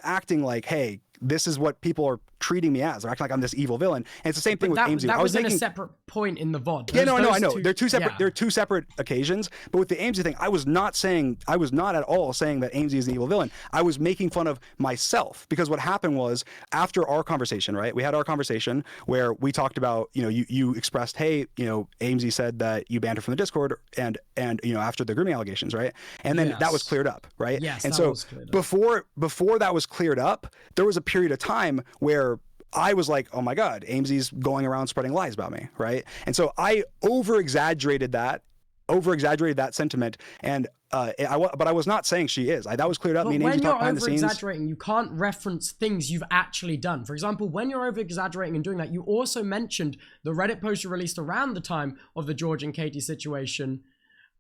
S2: acting like, hey, this is what people are treating me as. They're acting like I'm this evil villain. And it's the same thing with Amesy.
S1: That was in a separate point in the VOD.
S2: Yeah, I know. They're two separate. Yeah. They're two separate occasions. But with the Amesy thing, I was not at all saying that Amesy is an evil villain. I was making fun of myself because what happened was after our conversation, right? We had our conversation where we talked about, you know, you expressed, hey, you know, Amesy said that you banned her from the Discord, and you know, after the grooming allegations, right? And then that was cleared up, right?
S1: Yes.
S2: And so before that was cleared up, there was a period of time where I was like, oh my God, Amesy's going around spreading lies about me, right? And so I over-exaggerated that sentiment, and but I was not saying she is. That was cleared up.
S1: But when you're over-exaggerating, you can't reference things you've actually done. For example, when you're over-exaggerating and doing that, you also mentioned the Reddit post you released around the time of the George and Katie situation,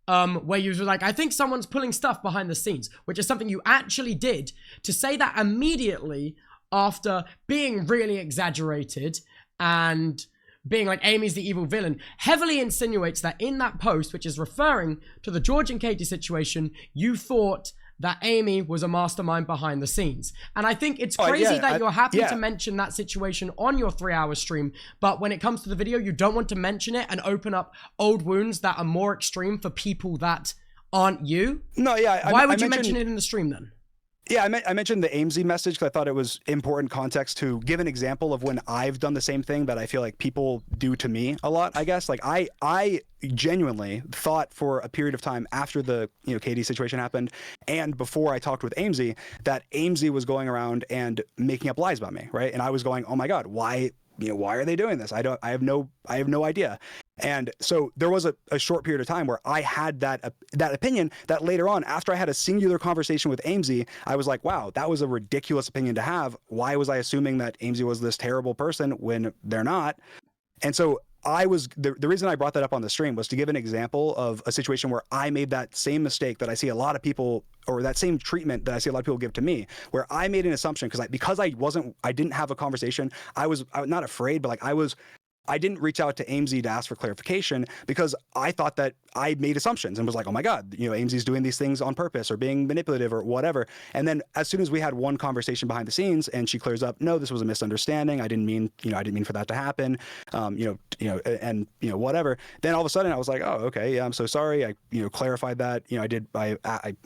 S1: where you were like, I think someone's pulling stuff behind the scenes, which is something you actually did. To say that immediately after being really exaggerated and being like Amy's the evil villain heavily insinuates that in that post, which is referring to the George and Katie situation, you thought that Amy was a mastermind behind the scenes. And I think it's crazy that you're happy to mention that situation on your 3-hour stream, but when it comes to the video, you don't want to mention it and open up old wounds that are more extreme for people that aren't you.
S2: No, yeah.
S1: Why would you mention it in the stream then?
S2: Yeah, I mentioned the Amesy message because I thought it was important context to give an example of when I've done the same thing that I feel like people do to me a lot, I guess. Like I genuinely thought for a period of time after the Katie situation happened and before I talked with Amesy that Amesy was going around and making up lies about me, right? And I was going, oh my God, why are they doing this? I have no idea. And so there was a short period of time where I had that opinion that later on, after I had a singular conversation with Amesy, I was like, wow, that was a ridiculous opinion to have. Why was I assuming that Amesy was this terrible person when they're not? And so the reason I brought that up on the stream was to give an example of a situation where I made that same mistake that I see a lot of people, or that same treatment that I see a lot of people give to me, where I made an assumption because I didn't have a conversation. I was not afraid, but like I didn't reach out to Amesy to ask for clarification because I thought that I made assumptions and was like, oh my God, Amesy's doing these things on purpose or being manipulative or whatever. And then as soon as we had one conversation behind the scenes and she clears up, no, this was a misunderstanding. I didn't mean for that to happen. And whatever. Then all of a sudden I was like, oh, okay, yeah, I'm so sorry. I clarified that.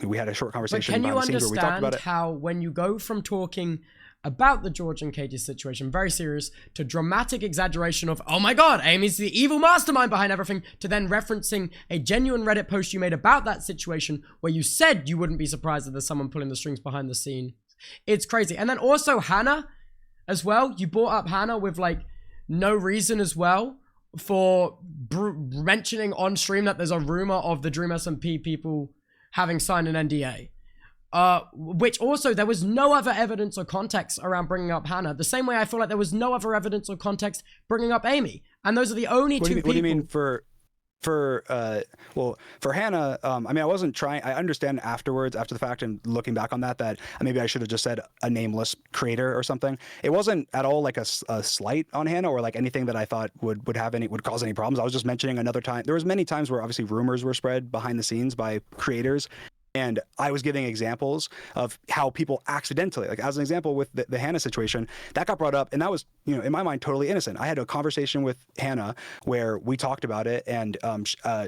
S2: We had a short conversation behind the scenes where we talked about it.
S1: Can you understand how when you go from talking about the George and Katie situation, very serious, to dramatic exaggeration of, oh my God, Amy's the evil mastermind behind everything, to then referencing a genuine Reddit post you made about that situation where you said you wouldn't be surprised if there's someone pulling the strings behind the scene. It's crazy. And then also Hannah as well. You brought up Hannah with like no reason as well for mentioning on stream that there's a rumor of the Dream SMP people having signed an NDA. Which also, there was no other evidence or context around bringing up Hannah. The same way I feel like there was no other evidence or context bringing up Amy. And those are the only two people.
S2: What do you mean for Hannah? I mean, I wasn't trying. I understand afterwards, after the fact, and looking back on that maybe I should have just said a nameless creator or something. It wasn't at all like a slight on Hannah or like anything that I thought would cause any problems. I was just mentioning another time. There was many times where obviously rumors were spread behind the scenes by creators. And I was giving examples of how people accidentally, like as an example with the Hannah situation, that got brought up, and that was, in my mind, totally innocent. I had a conversation with Hannah where we talked about it, and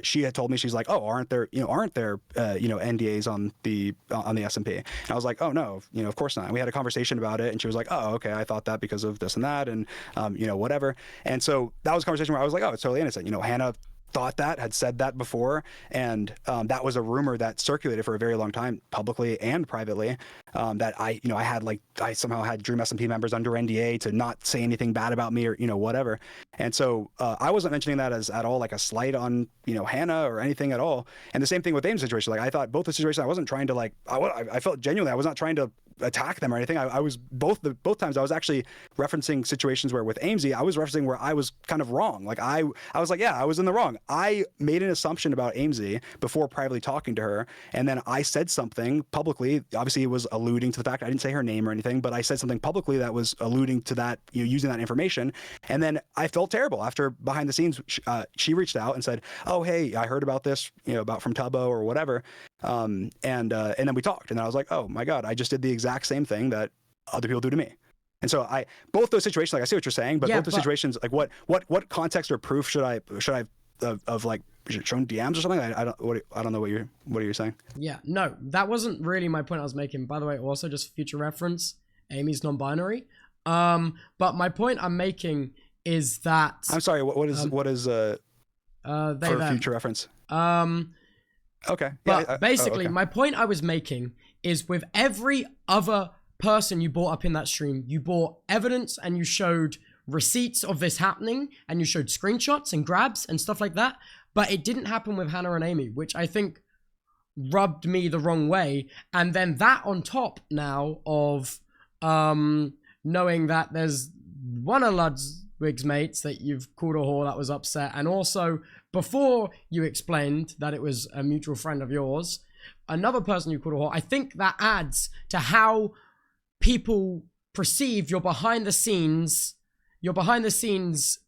S2: she had told me, she's like, oh, aren't there NDAs on the SMP? And I was like, oh no, of course not. And we had a conversation about it, and she was like, oh, okay, I thought that because of this and that, and whatever. And so that was a conversation where I was like, oh, it's totally innocent. Hannah thought that, had said that before, and that was a rumor that circulated for a very long time, publicly and privately, that I somehow had Dream SMP members under NDA to not say anything bad about me or whatever. And so I wasn't mentioning that as at all like a slight on Hannah or anything at all. And the same thing with Aim's situation. Like I thought both the situations, I wasn't trying to I felt genuinely I was not trying to attack them or anything. I was both times I was actually referencing situations where with Aimsy I was referencing where I was kind of wrong. Like I was like, yeah, I was in the wrong. I made an assumption about Aimsy before privately talking to her, and then I said something publicly. Obviously it was alluding to the fact I didn't say her name or anything, but I said something publicly that was alluding to that, using that information. And then I felt terrible after behind the scenes she reached out and said, oh hey, I heard about this, about from Tubbo or whatever. And then we talked, and then I was like, oh my God, I just did the exact same thing that other people do to me. And so both those situations, like I see what you're saying, but both those situations, like what context or proof should I of like shown DMs or something? I don't know what are you saying?
S1: Yeah, no, that wasn't really my point I was making. By the way, also just future reference, Amy's non-binary. But my point I'm making is that
S2: I'm sorry, what is for future reference? Okay.
S1: But basically, my point I was making is with every other person you brought up in that stream, you brought evidence and you showed receipts of this happening and you showed screenshots and grabs and stuff like that. But it didn't happen with Hannah and Amy, which I think rubbed me the wrong way. And then that on top now of knowing that there's one of Ludwig's mates that you've called a whore that was upset, and also before you explained that it was a mutual friend of yours, another person you called a whore, I think that adds to how people perceive your behind the scenes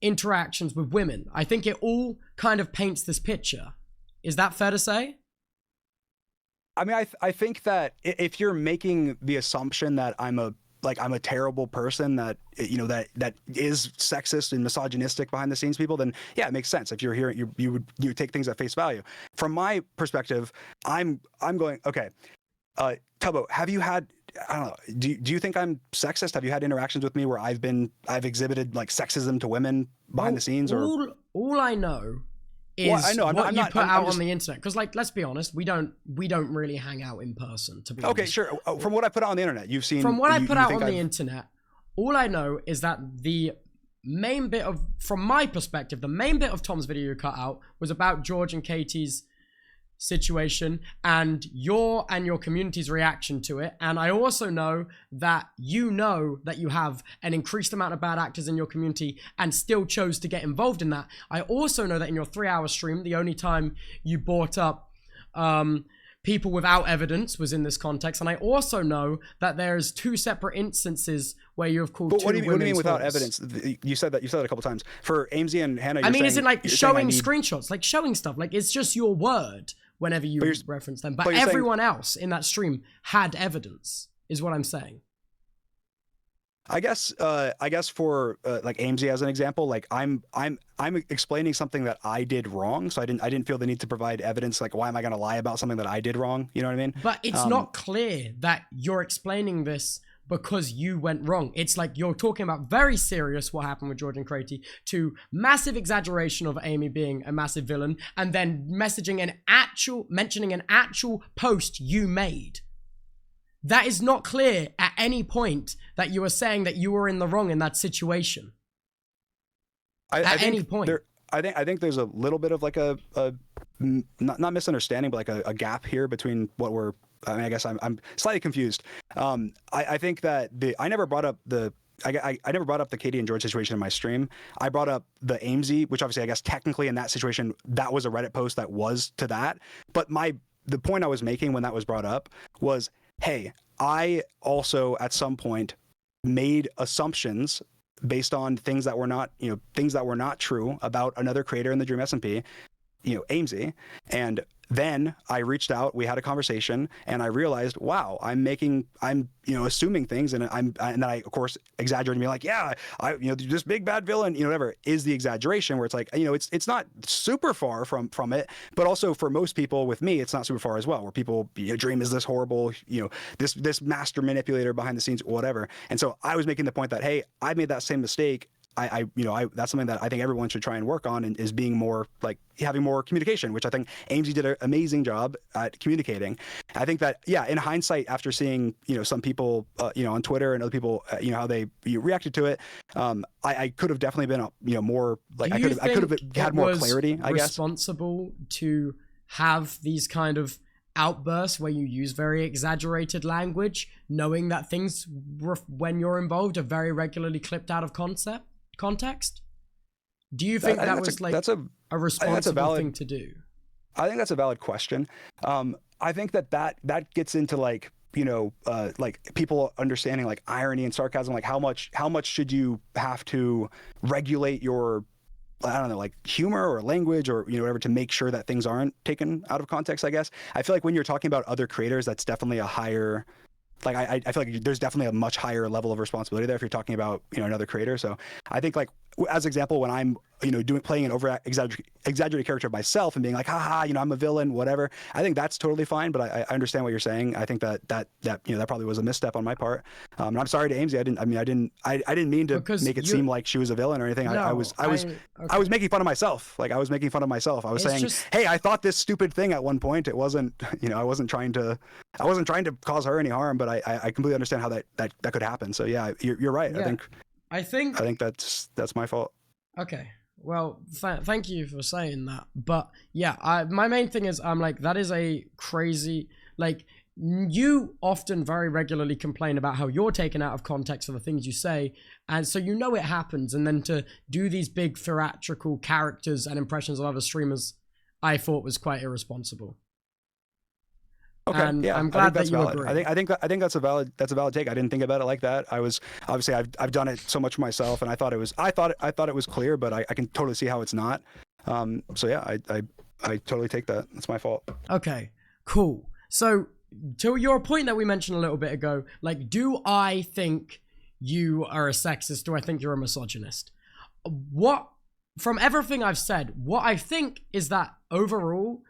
S1: interactions with women. I think it all kind of paints this picture. Is that fair to say?
S2: I mean, I think that if you're making the assumption that I'm a terrible person that that is sexist and misogynistic behind the scenes people, then yeah, it makes sense. If you're hearing, you would take things at face value. From my perspective, I'm going, okay, Tubbo, have you had, I don't know, do you think I'm sexist? Have you had interactions with me where I've exhibited like sexism to women behind the scenes? Or
S1: all I know is what you put out on the internet. Because, like, let's be honest, we don't really hang out in person, to be honest.
S2: Okay, sure. From what I put out on the internet, you've seen.
S1: From what I put out on the internet, all I know is that the main bit of, from my perspective, the main bit of Tom's video you cut out was about George and Katie's situation and your community's reaction to it. And I also know that you have an increased amount of bad actors in your community and still chose to get involved in that. I also know that in your 3-hour stream, the only time you brought up people without evidence was in this context. And I also know that there's 2 separate instances where you have called
S2: but
S1: two
S2: what do you mean without
S1: false.
S2: evidence? You said that a couple times. For Amesy and Hannah,
S1: I mean, is it like showing screenshots, like showing stuff? Like, it's just your word whenever you reference them. But everyone else in that stream had evidence, is what I'm saying.
S2: I guess for like Amesy as an example, like I'm explaining something that I did wrong, so I didn't feel the need to provide evidence. Like, why am I going to lie about something that I did wrong? You know what I mean?
S1: But it's not clear that you're explaining this because you went wrong. It's like you're talking about very serious what happened with George and Katie to massive exaggeration of Amy being a massive villain, and then mentioning an actual post you made. That is not clear at any point that you are saying that you were in the wrong in that situation. At any point.
S2: I think there's a little bit of like a not misunderstanding, but like a gap here between what we're. I mean, I guess I'm slightly confused. I think that I never brought up the Katie and George situation in my stream. I brought up the Amesy, which obviously I guess technically in that situation that was a Reddit post that was to that. But the point I was making when that was brought up was, hey, I also at some point made assumptions based on things that were not true about another creator in the Dream SMP. Amesy. And then I reached out, we had a conversation, and I realized, wow, I'm assuming things, and then I of course exaggerated, being like, yeah, this big bad villain, whatever, is the exaggeration, where it's like, it's not super far from it, but also for most people, with me, it's not super far as well, where people, Dream is this horrible, this master manipulator behind the scenes, whatever. And so I was making the point that, hey, I made that same mistake. That's something that I think everyone should try and work on, and is being more like having more communication, which I think Amesy did an amazing job at communicating. I think that, yeah, in hindsight, after seeing, some people, on Twitter and other people, how they reacted to it, I could have definitely been, more like, I could have had more clarity, I guess.
S1: Responsible to have these kind of outbursts where you use very exaggerated language, knowing that things, when you're involved, are very regularly clipped out of context? Do you think that was a responsible thing to do?
S2: I think that's a valid question. I think that gets into like people understanding like irony and sarcasm, like how much should you have to regulate your, I don't know, like humor or language or whatever, to make sure that things aren't taken out of context, I guess. I feel like when you're talking about other creators, that's definitely a higher, like I feel like there's definitely a much higher level of responsibility there if you're talking about another creator. So I think, like, as an example, when I'm playing an over exaggerated character myself and being like, haha, I'm a villain, whatever, I think that's totally fine. But I understand what you're saying. I think that probably was a misstep on my part. And I'm sorry to Amesy. I didn't mean to make it seem like she was a villain or anything. No, I was making fun of myself. Like, I was making fun of myself. I was saying, hey, I thought this stupid thing at one point. It wasn't, I wasn't trying to cause her any harm, but I completely understand how that could happen. So yeah, you're right. Yeah. I think that's my fault.
S1: Okay. Well, thank you for saying that. But yeah, my main thing is, I'm like, that is a crazy, like, you often very regularly complain about how you're taken out of context for the things you say. And so it happens. And then to do these big theatrical characters and impressions of other streamers, I thought was quite irresponsible.
S2: Okay,
S1: and
S2: yeah,
S1: I'm glad that you
S2: valid.
S1: agree.
S2: I think that's a valid take. I didn't think about it like that. I was obviously I've done it so much myself, and I thought it was clear, but I can totally see how it's not. So yeah, I totally take that. It's my fault.
S1: Okay, cool. So to your point that we mentioned a little bit ago, like, do I think you are a sexist? Do I think you're a misogynist? From everything I've said, what I think is that overall,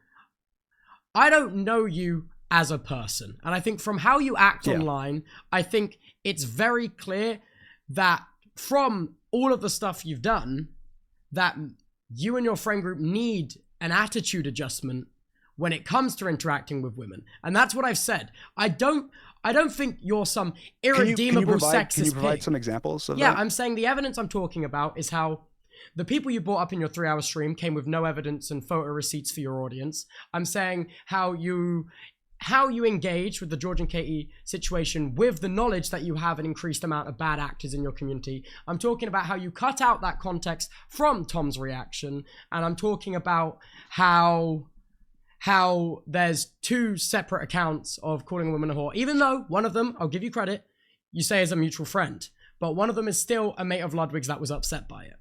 S1: I don't know you as a person. And I think from how you act online, I think it's very clear that from all of the stuff you've done, that you and your friend group need an attitude adjustment when it comes to interacting with women. And that's what I've said. I don't think you're some irredeemable sexist
S2: Can you provide
S1: pig.
S2: some examples of that?
S1: Yeah, I'm saying the evidence I'm talking about is how the people you brought up in your 3-hour stream came with no evidence and photo receipts for your audience. I'm saying how you engage with the George and Katie situation with the knowledge that you have an increased amount of bad actors in your community. I'm talking about how you cut out that context from Tom's reaction. And I'm talking about how there's 2 separate accounts of calling a woman a whore, even though one of them, I'll give you credit, you say is a mutual friend, but one of them is still a mate of Ludwig's that was upset by it.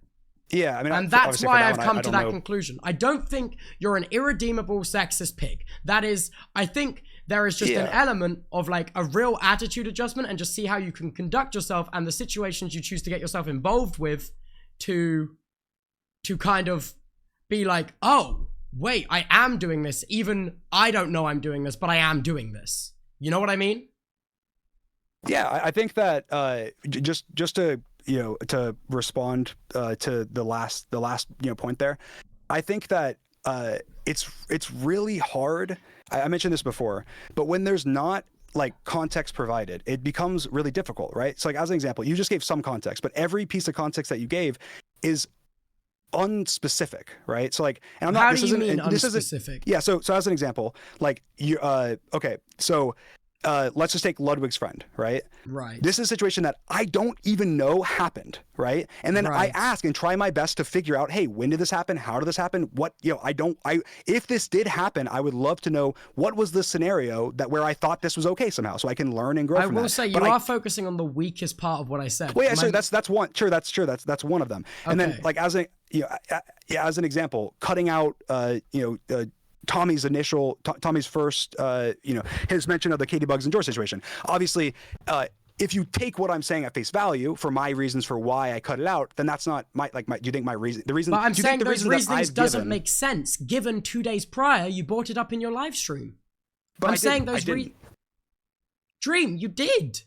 S2: Yeah, I mean,
S1: and that's why I've come to that conclusion. I don't think you're an irredeemable sexist pig. That is, I think there is just an element of like a real attitude adjustment and just see how you can conduct yourself and the situations you choose to get yourself involved with to kind of be like, oh, wait, I am doing this. Even I don't know I'm doing this, but I am doing this. You know what I mean?
S2: Yeah, I think that just to to respond to the last point there, I think that it's really hard. I mentioned this before, but when there's not like context provided, it becomes really difficult, right? So like, as an example, you just gave some context, but every piece of context that you gave is unspecific, right? So like, and I'm not.
S1: How do you mean unspecific?
S2: Yeah. So as an example, like you, okay, so let's just take Ludwig's friend, right?
S1: Right.
S2: This is a situation that I don't even know happened, right? And then I ask and try my best to figure out, hey, when did this happen? How did this happen? What, if this did happen, I would love to know what was the scenario where I thought this was okay somehow, so I can learn and grow from that.
S1: I will say, you are focusing on the weakest part of what I said.
S2: Well, yeah, so that's one. Sure, that's true. That's one of them. And then, like, as an example, cutting out, Tommy's first, his mention of the Katie Bugs and George situation. Obviously, if you take what I'm saying at face value for my reasons for why I cut it out, then that's not do you think my reason? The reason?
S1: But I'm saying those reasons doesn't
S2: given,
S1: make sense given 2 days prior you brought it up in your live stream.
S2: But
S1: I'm saying those Dream, you did.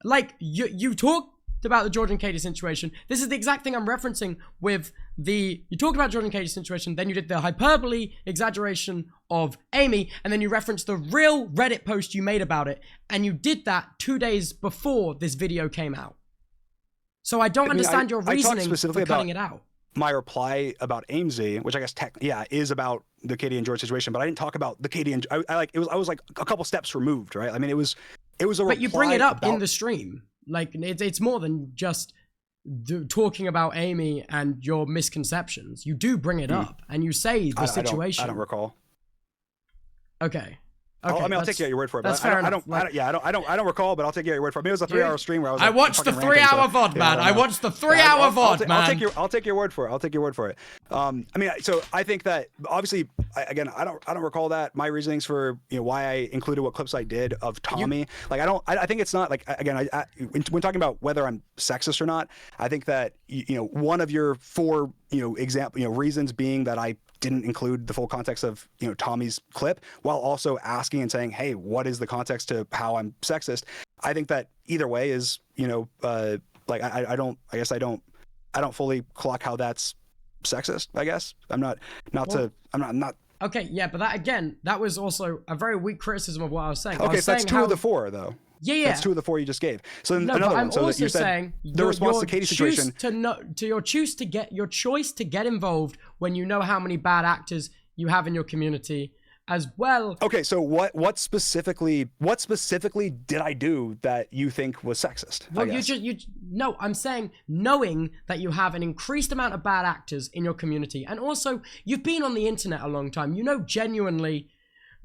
S1: Like you talked about the George and Katie situation. This is the exact thing I'm referencing with you talked about George and Katie's situation, then you did the hyperbole exaggeration of Amy, and then you referenced the real Reddit post you made about it, and you did that 2 days before this video came out. So I don't understand your reasoning for cutting it out.
S2: My reply about Amesy, which I guess is about the Katie and George situation, but I didn't talk about the Katie and I was like a couple steps removed, right? I mean, it was a reply.
S1: But you bring it up in the stream. Like, it's more than just talking about Amy and your misconceptions. You do bring it up, and you say the situation.
S2: I don't recall.
S1: Okay.
S2: I'll take you at your word for it.
S1: That's
S2: fair enough. I don't recall, but I'll take you at your word for it. Maybe it was a 3-hour stream where I watched
S1: the 3-hour VOD, man. I watched the 3-hour VOD, man.
S2: I'll take your word for it. I'll take your word for it. I mean, so I think that obviously, I don't recall that my reasonings for why I included what clips I did of Tommy. I think it's not like, again, when talking about whether I'm sexist or not, I think that one of your 4 reasons being that I didn't include the full context of Tommy's clip, while also asking and saying, hey, what is the context to how I'm sexist? I think that either way is I don't fully clock how that's sexist. I guess I'm not.
S1: Okay, yeah, but that was also a very weak criticism of what I was saying.
S2: Okay, so that's 2 of the 4 though.
S1: Yeah.
S2: That's 2 of the 4 you just gave. So then
S1: another one. So that you said
S2: the response to Katie's situation.
S1: Your choice to get involved when you know how many bad actors you have in your community, as well.
S2: Okay, so what specifically did I do that you think was sexist?
S1: Well, I'm saying knowing that you have an increased amount of bad actors in your community, and also you've been on the internet a long time. You know genuinely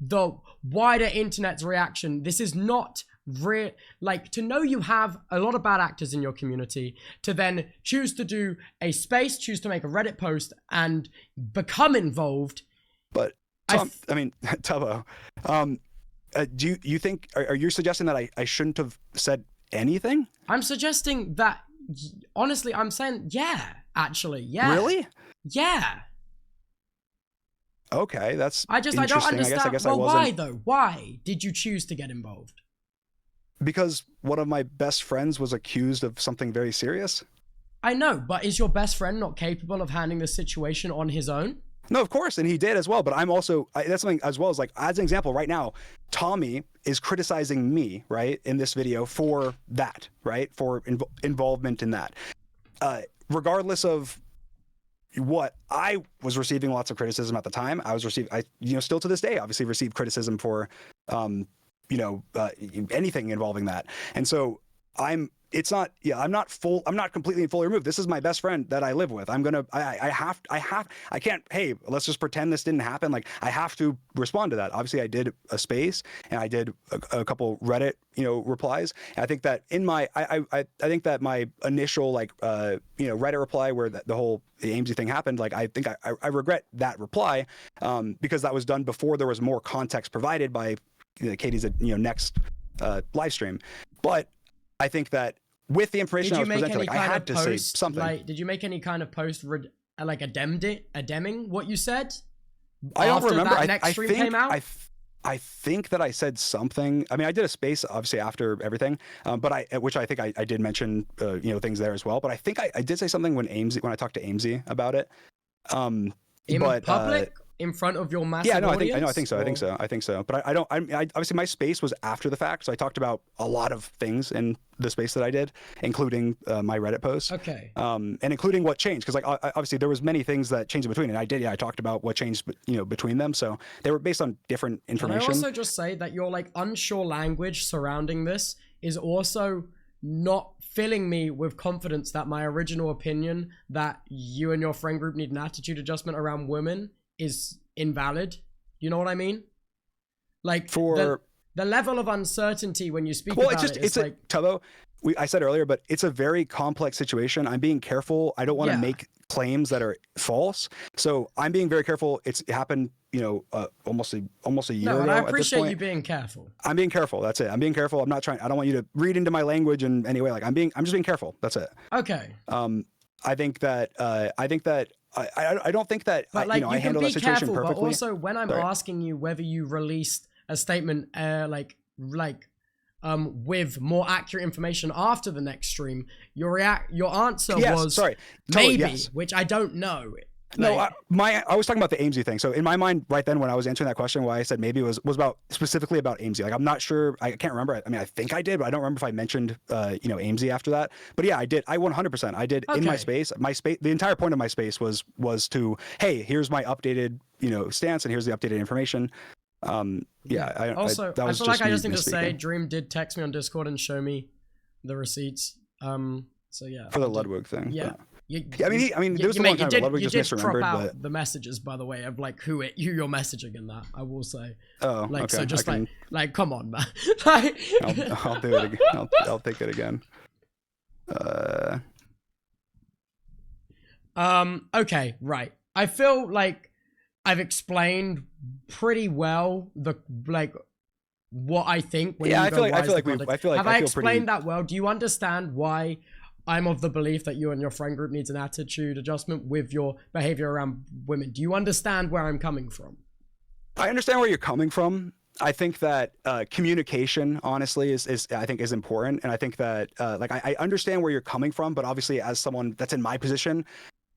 S1: the wider internet's reaction. This is not to know you have a lot of bad actors in your community, to then choose to do a space, choose to make a Reddit post and become involved.
S2: But Tubbo, do you think, are you suggesting that I shouldn't have said anything?
S1: I'm suggesting that, honestly, I'm saying, actually.
S2: Really?
S1: Yeah.
S2: Okay, that's
S1: I don't understand.
S2: I guess
S1: well,
S2: I wasn't.
S1: Why though? Why did you choose to get involved?
S2: Because one of my best friends was accused of something very serious.
S1: I know, but is your best friend not capable of handling the situation on his own?
S2: No, of course, and he did as well. But I'm also that's something as well as, like, as an example, right now, Tommy is criticizing me, right, in this video for that, right, for involvement in that. Regardless of what I was receiving, lots of criticism at the time. Still to this day, obviously receive criticism for, anything involving that. And so I'm not completely and fully removed. This is my best friend that I live with. I can't, hey, let's just pretend this didn't happen. Like, I have to respond to that. Obviously I did a space and I did a couple Reddit, replies. And I think that I think that my initial, Reddit reply where the Amesy thing happened, I think I regret that reply, because that was done before there was more context provided by Katie's, next live stream. But I think that with the information I was presented, I had to say something.
S1: Did you make any kind of post, addending what you said?
S2: I don't remember.
S1: I
S2: think that I said something. I mean, I did a space obviously after everything, which I think I did mention, things there as well. But I think I did say something when I talked to Amesy about it.
S1: In public in front of your massive audience?
S2: I think so. But I obviously my space was after the fact, so I talked about a lot of things in the space that I did, including my Reddit posts.
S1: Okay.
S2: And including what changed, because like obviously there was many things that changed in between, and I talked about what changed, between them. So they were based on different information.
S1: Can I also just say that your like unsure language surrounding this is also not filling me with confidence that my original opinion that you and your friend group need an attitude adjustment around women is invalid. You know what I mean? Like the level of uncertainty when you speak about it's like
S2: Tubbo, I said earlier, but it's a very complex situation. I'm being careful. I don't want to make claims that are false. So I'm being very careful. It happened, almost a year ago.
S1: And I
S2: at this
S1: appreciate
S2: point.
S1: you being careful.
S2: I'm being careful. That's it. I'm being careful. I don't want you to read into my language in any way. Like I'm just being careful. That's it.
S1: Okay.
S2: I don't think that
S1: but like,
S2: I handle that situation perfectly.
S1: But also when I'm asking you whether you released a statement with more accurate information after the next stream, your answer was maybe, which I don't know.
S2: No, I was talking about the Amesy thing. So in my mind, right then when I was answering that question, why I said maybe was specifically about Amesy. Like I'm not sure, I can't remember. I mean, I think I did, but I don't remember if I mentioned, Amesy after that. But yeah, I did. I 100%. I did in my space. The entire point of my space was to, hey, here's my updated, stance, and here's the updated information. I feel
S1: like I just need to say, Dream did text me on Discord and show me the receipts. So yeah.
S2: For the Ludwig thing.
S1: Yeah.
S2: But. There was a long time Ludwig just misremembered.
S1: Crop out the messages, by the way, of like who you're messaging in that. I will say.
S2: Oh,
S1: like
S2: okay.
S1: So just like come on, man. Like,
S2: I'll do it again. I'll take it again.
S1: Okay, right. I feel like I've explained pretty well what I think.
S2: I feel like
S1: have I explained that well? Do you understand why I'm of the belief that you and your friend group needs an attitude adjustment with your behavior around women? Do you understand where I'm coming from?
S2: I understand where you're coming from. I think that communication, honestly, is important, and I think that I understand where you're coming from, but obviously, as someone that's in my position,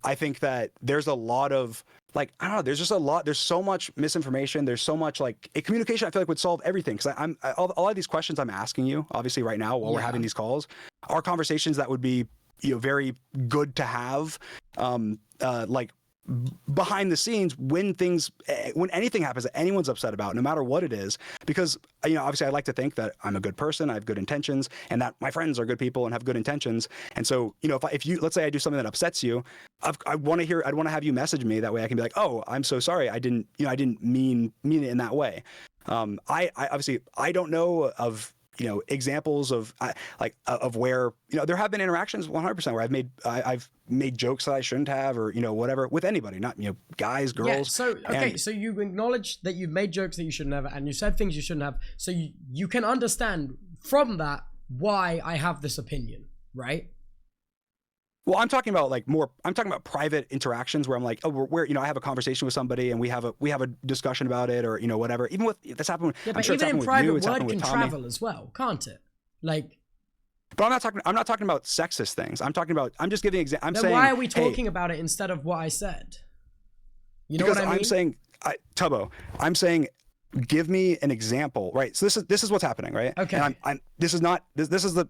S2: I think that there's a lot of there's so much misinformation. There's so much communication. I feel like would solve everything, because a lot of these questions I'm asking you, obviously right now while we're having these calls, are conversations that would be very good to have, behind the scenes when anything happens that anyone's upset about, no matter what it is, because obviously I like to think that I'm a good person, I have good intentions, and that my friends are good people and have good intentions. And so if you let's say I do something that upsets you, I'd want to have you message me. That way I can be like, oh, I'm so sorry, I didn't mean it in that way. I obviously I don't know of examples of where there have been interactions 100% where I've made jokes that I shouldn't have, or whatever, with anybody, not guys, girls.
S1: Yeah, so you acknowledge that you've made jokes that you shouldn't have, and you said things you shouldn't have, so you can understand from that why I have this opinion, right?
S2: Well, I'm talking about private interactions where I'm like, oh, where I have a conversation with somebody and we have a discussion about it, or whatever. Even with that's happened.
S1: Yeah,
S2: I'm sure
S1: even in
S2: private,
S1: word can travel as well, can't it?
S2: But I'm not talking about sexist things. I'm just giving examples.
S1: Then why are we talking about it instead of what I said? You know what I mean?
S2: I'm saying, Tubbo, I'm saying, give me an example, right? So this is what's happening, right?
S1: Okay.
S2: And this is the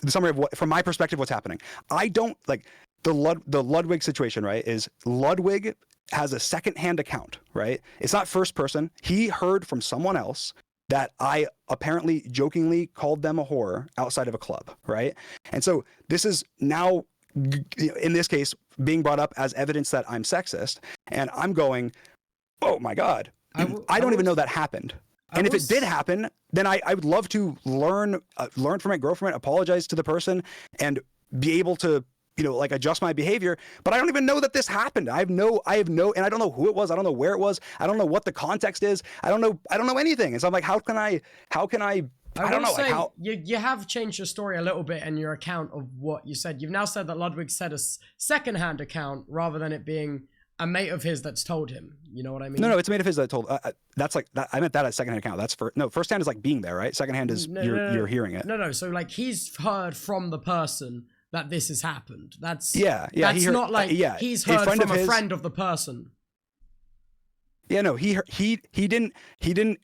S2: summary of what, from my perspective, what's happening. I don't like the Ludwig situation, right? Is Ludwig has a secondhand account, right? It's not first person. He heard from someone else that I apparently jokingly called them a whore outside of a club, right? And so this is now, in this case, being brought up as evidence that I'm sexist, and I'm going, oh my God, I don't even know that happened. And if it did happen, then I would love to learn from it, grow from it, apologize to the person, and be able to adjust my behavior. But I don't even know that this happened. I have no, and I don't know who it was. I don't know where it was. I don't know what the context is. I don't know anything. And so I'm like, how can I don't know.
S1: Say, you have changed your story a little bit in your account of what you said. You've now said that Ludwig said a secondhand account rather than it being a mate of his that's told him. You know what I mean?
S2: No, it's a mate of his that told. That's like that. I meant that as secondhand account. That's first hand is like being there, right? Secondhand is you're hearing it.
S1: No. So he's heard from the person that this has happened. That's
S2: yeah.
S1: That's not like he's heard from a friend of the person.
S2: Yeah, no, he didn't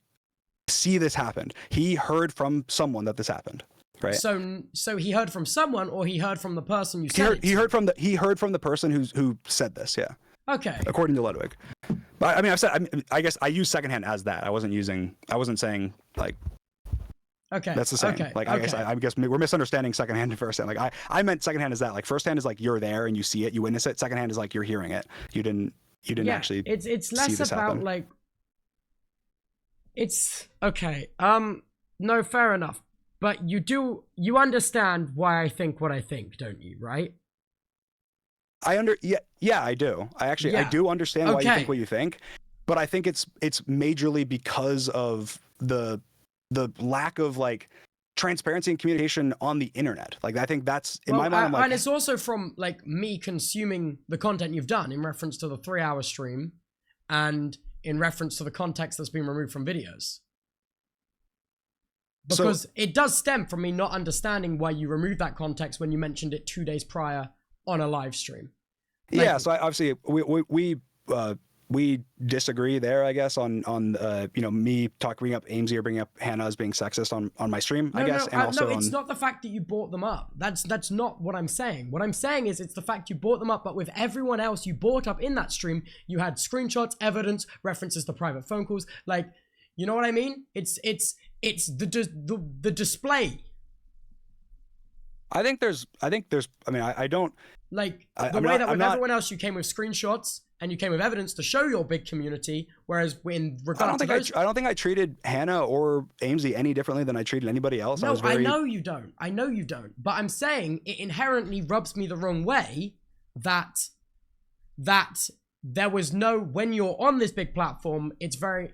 S2: see this happen. He heard from someone that this happened, right?
S1: So he heard from someone, or he heard from the person you
S2: He
S1: said
S2: heard,
S1: it
S2: he
S1: to?
S2: heard from the he heard from the person who said this. Yeah.
S1: Okay.
S2: According to Ludwig. But I mean, I guess I use secondhand as that. I wasn't saying like.
S1: Okay.
S2: That's the same.
S1: Okay.
S2: Like,
S1: okay.
S2: I guess we're misunderstanding secondhand and firsthand. Like, I meant secondhand is that. Like, firsthand is like you're there and you see it, you witness it. Secondhand is like you're hearing it. You didn't actually.
S1: It's less
S2: see this
S1: about
S2: happen.
S1: like. It's okay. No, fair enough. But you understand why I think what I think, don't you? Right?
S2: Yeah, I do. I do understand why you think what you think, but I think it's majorly because of the lack of like transparency and communication on the internet. Like, I think that's in my mind.
S1: And it's also from like me consuming the content you've done in reference to the 3-hour stream, and in reference to the context that's been removed from videos. Because it does stem from me not understanding why you removed that context when you mentioned it 2 days prior on a live stream. Like,
S2: yeah, so obviously we disagree there, I guess, on me bringing up Amesy or bringing up Hannah as being sexist on my stream, I guess, and also
S1: it's not the fact that you brought them up. That's not what I'm saying. What I'm saying is it's the fact you brought them up, but with everyone else you brought up in that stream, you had screenshots, evidence, references to private phone calls. Like, you know what I mean? It's the display.
S2: I think there's. I mean, I don't
S1: like the way that with everyone else you came with screenshots and you came with evidence to show your big community. Whereas in regard to those,
S2: I don't think I treated Hannah or Amesy any differently than I treated anybody else.
S1: No, I know you don't. I know you don't. But I'm saying it inherently rubs me the wrong way that there was no, when you're on this big platform,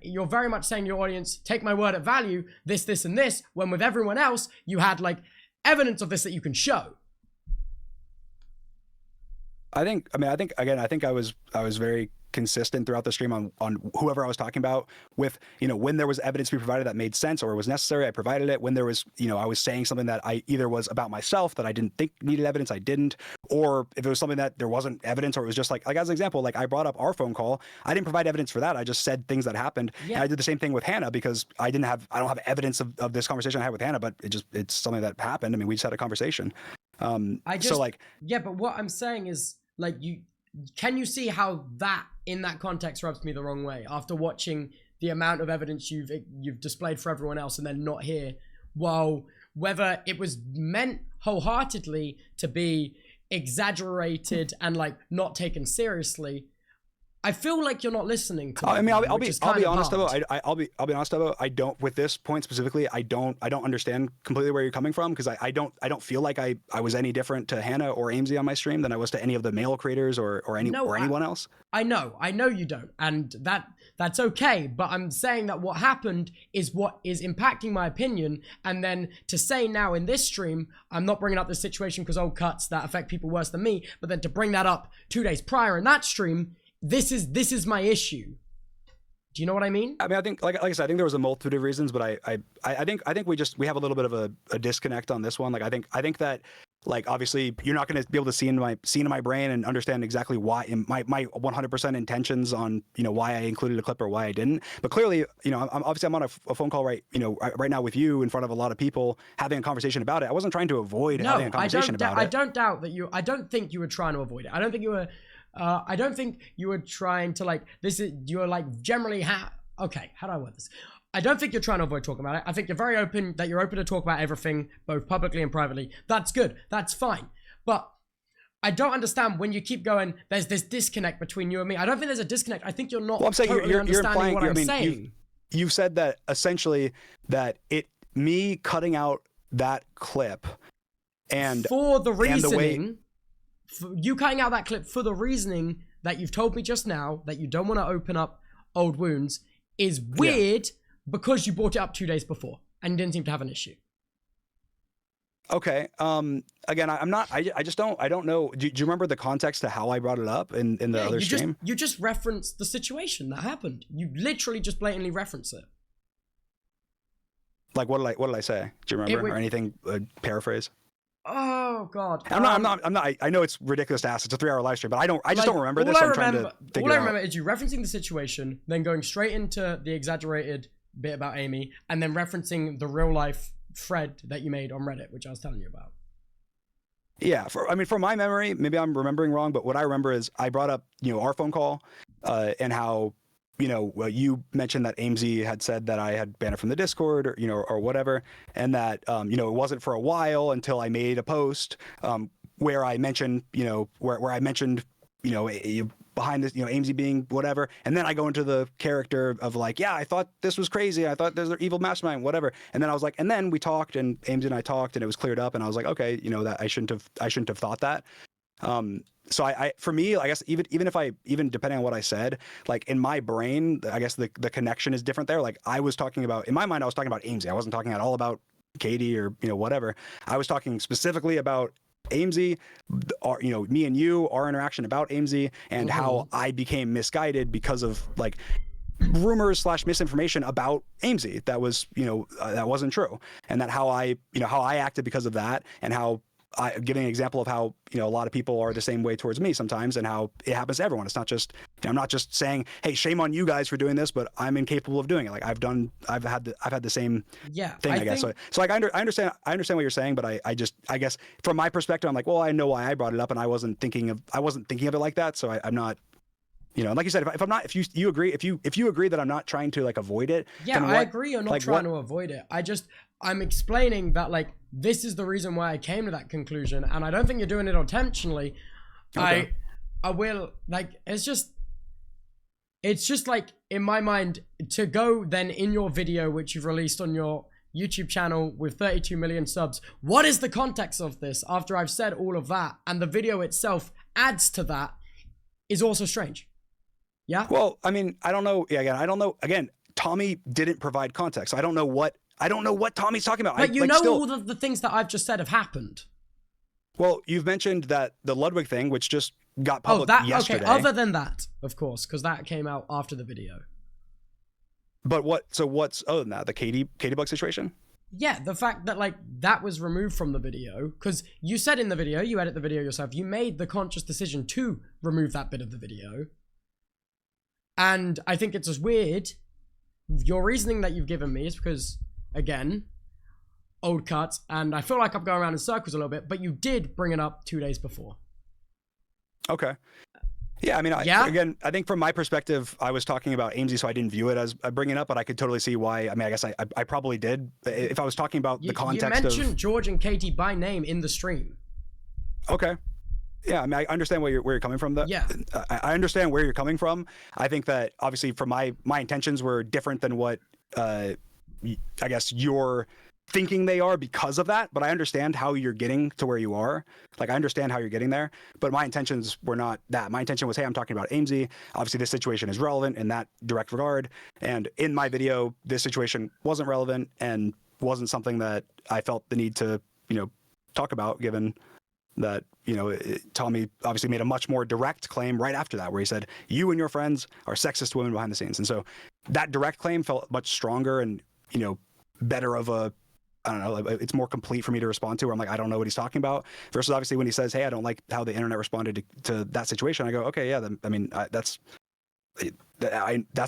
S1: you're very much saying to your audience, take my word at value, this, and this, when with everyone else, you had like evidence of this that you can show.
S2: I think I was very consistent throughout the stream on whoever I was talking about with, when there was evidence to be provided that made sense or was necessary, I provided it. When there was, I was saying something that I either was about myself that I didn't think needed evidence, I didn't, or if it was something that there wasn't evidence, or it was just like as an example, like I brought up our phone call, I didn't provide evidence for that. I just said things that happened. Yeah. And I did the same thing with Hannah because I don't have evidence of this conversation I had with Hannah, but it's something that happened. I mean, we just had a conversation.
S1: But what I'm saying is like can you see how that in that context rubs me the wrong way after watching the amount of evidence you've displayed for everyone else and then not here? Well, whether it was meant wholeheartedly to be exaggerated and like not taken seriously, I feel like you're not listening to me.
S2: I mean, I'll be honest though. I'll be honest though. I don't, with this point specifically, I don't understand completely where you're coming from, because I don't feel like I was any different to Hannah or Amesy on my stream than I was to any of the male creators or anyone else.
S1: I know you don't, and that's okay. But I'm saying that what happened is what is impacting my opinion, and then to say now in this stream, I'm not bringing up this situation because old cuts that affect people worse than me, but then to bring that up 2 days prior in that stream. This is my issue. Do you know what I mean?
S2: I mean, I think, like I said, I think there was a multitude of reasons, but I think we have a little bit of a disconnect on this one. Like, I think that, like, obviously you're not going to be able to see into my brain and understand exactly why my 100% intentions on, why I included a clip or why I didn't. But clearly, I'm on a phone call right now with you in front of a lot of people having a conversation about it. I wasn't trying to avoid having a conversation about it.
S1: I don't doubt that I don't think you were trying to avoid it. I don't think you were. I don't think you were trying to like, you're like generally okay, how do I word this? I don't think you're trying to avoid talking about it. I think you're very open, that you're open to talk about everything, both publicly and privately. That's good. That's fine. But I don't understand when you keep going, there's this disconnect between you and me. I don't think there's a disconnect. I think you're not totally understanding what I'm saying.
S2: You've said that essentially that me cutting out that clip and
S1: for the reasoning, you cutting out that clip for the reasoning that you've told me just now, that you don't want to open up old wounds, is weird because you brought it up 2 days before and you didn't seem to have an issue.
S2: Okay. Again, I don't know. Do you remember the context to how I brought it up in the other stream?
S1: You just referenced the situation that happened. You literally just blatantly reference it.
S2: Like, what did I say? Do you remember? Or anything, paraphrase?
S1: Oh God.
S2: I'm not. I know it's ridiculous to ask. It's a 3-hour live stream, but I just don't remember this. I'm trying to figure
S1: all I
S2: out.
S1: remember is you referencing the situation, then going straight into the exaggerated bit about Amy, and then referencing the real life thread that you made on Reddit, which I was telling you about.
S2: Yeah, from my memory, maybe I'm remembering wrong, but what I remember is I brought up, our phone call, and how, you mentioned that Amesy had said that I had banned it from the Discord, or whatever, and that, it wasn't for a while until I made a post, where I mentioned, where I mentioned, behind this, Amesy being whatever, and then I go into the character of like, yeah, I thought this was crazy, I thought there's an evil mastermind, whatever, and then I was like, and then we talked, and Amesy and I talked, and it was cleared up, and I was like, okay, that I shouldn't have thought that. So I for me, I guess even depending on what I said, like in my brain, I guess the connection is different there. Like I was talking about, in my mind, I was talking about Amesy. I wasn't talking at all about Katie or whatever. I was talking specifically about Amesy, me and you, our interaction about Amesy, and how I became misguided because of like rumors / misinformation about Amesy that was that wasn't true, and that how I acted because of that, and how giving an example of how a lot of people are the same way towards me sometimes, and how it happens to everyone. It's not just, I'm not just saying, hey, shame on you guys for doing this, but I'm incapable of doing it. Like I've had the same thing, I guess. So like I understand what you're saying, but I guess from my perspective, I'm like, well, I know why I brought it up, and I wasn't thinking of it like that. So I'm not, like you said, if you agree that I'm not trying to like avoid it.
S1: Yeah, I agree. You're not trying to avoid it. I'm explaining that like this is the reason why I came to that conclusion, and I don't think you're doing it intentionally. Okay. I will like it's just like in my mind to go then in your video which you've released on your YouTube channel with 32 million subs. What is the context of this after I've said all of that, and the video itself adds to that, is also strange. Yeah.
S2: Well, I mean, I don't know. Yeah, again, I don't know. Again, Tommy didn't provide context. I don't know what Tommy's talking about.
S1: But all of the things that I've just said have happened. Well,
S2: you've mentioned that the Ludwig thing, which just got public yesterday.
S1: Okay, other than that, of course, because that came out after the video.
S2: But what's other than that? The Katie Bug situation?
S1: Yeah, the fact that like that was removed from the video, because you said in the video, you edit the video yourself, you made the conscious decision to remove that bit of the video. And I think it's just weird. Your reasoning that you've given me is because, again, old cuts, and I feel like I'm going around in circles a little bit, but you did bring it up 2 days before.
S2: Okay. Yeah, I mean, again, I think from my perspective, I was talking about Amesy, so I didn't view it as bringing up, but I could totally see why. I mean, I guess I probably did. If I was talking about the context
S1: you mentioned George and Katie by name in the stream.
S2: Okay. Yeah, I mean, I understand where you're coming from.
S1: Yeah,
S2: I understand where you're coming from. I think that obviously, from my intentions were different than what I guess you're thinking they are because of that. But I understand how you're getting to where you are. Like, I understand how you're getting there. But my intentions were not that. My intention was, hey, I'm talking about Amesy. Obviously, this situation is relevant in that direct regard. And in my video, this situation wasn't relevant and wasn't something that I felt the need to, talk about, given that, Tommy obviously made a much more direct claim right after that, where he said, you and your friends are sexist women behind the scenes. And so that direct claim felt much stronger and, better of a, I don't know, it's more complete for me to respond to, where I'm like, I don't know what he's talking about, versus obviously when he says, hey, I don't like how the internet responded to that situation. I go, okay, yeah, that's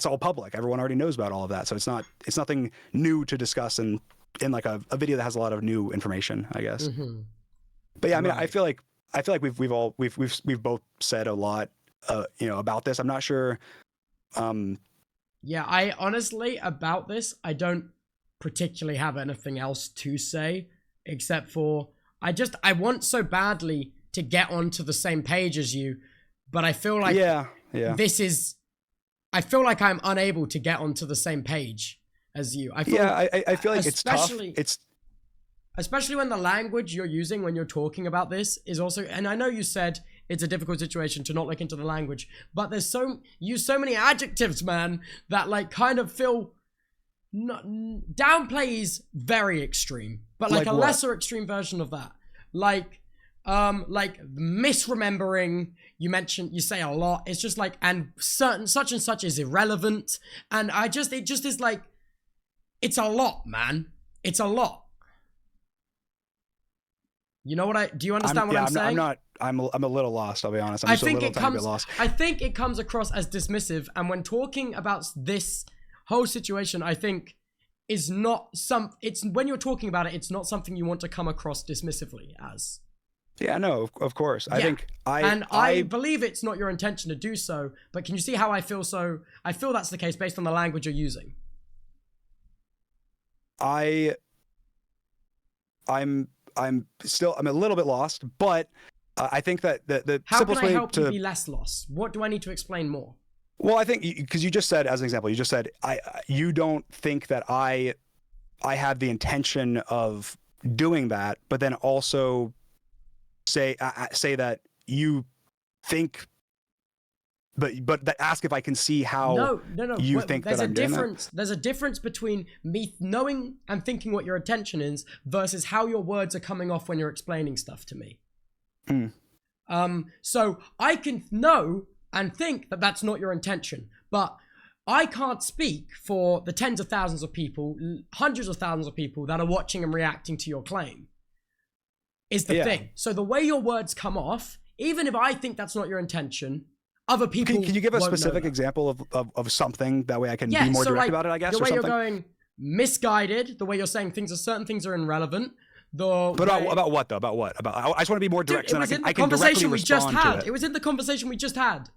S2: all public. Everyone already knows about all of that. So it's nothing new to discuss in like a video that has a lot of new information, I guess. Mm-hmm. But yeah, I mean, right. I feel like we've both said a lot, about this. I'm not sure.
S1: Yeah, I honestly, about this, I don't particularly have anything else to say, except for I want so badly to get onto the same page as you, but I feel like I feel like I'm unable to get onto the same page as you. I feel like it's tough. Especially when the language you're using when you're talking about this is also, and I know you said it's a difficult situation to not look into the language, but use so many adjectives, man, that like kind of feel downplay is very extreme, but like a lesser extreme version of that. Like misremembering, you say a lot. It's just like, and certain such and such is irrelevant. And it just is like, it's a lot, man. It's a lot. You know what do you understand what I'm saying?
S2: I'm a little lost, I'll be honest. I'm
S1: I
S2: just
S1: think
S2: a little tiny bit lost.
S1: I think it comes across as dismissive, and when talking about this whole situation, I think is not it's when you're talking about it, it's not something you want to come across dismissively as.
S2: Yeah, no, of course. Yeah. I think
S1: I believe it's not your intention to do so, but can you see how I feel that's the case based on the language you're using?
S2: I'm a little bit lost, but I think that the
S1: how
S2: simplest
S1: can I
S2: way
S1: help you be less lost? What do I need to explain more?
S2: Well, I think because you just said, as an example, you just said you don't think that I have the intention of doing that, but then also say that you think, but ask if I can see how you think that I'm doing that.
S1: There's a difference between me knowing and thinking what your intention is versus how your words are coming off when you're explaining stuff to me. So I can know and think that that's not your intention, but I can't speak for the tens of thousands of people, hundreds of thousands of people that are watching and reacting to your claim. Is the thing. So the way your words come off, even if I think that's not your intention, other people
S2: Can you give a specific example of something, that way I can be more direct about it, I guess,
S1: the way
S2: or
S1: you're
S2: something?
S1: going misguided, the way you're saying certain things are irrelevant.
S2: About what though? About what? I just want to be more direct, so I can directly respond to it.
S1: It was in the conversation we just had.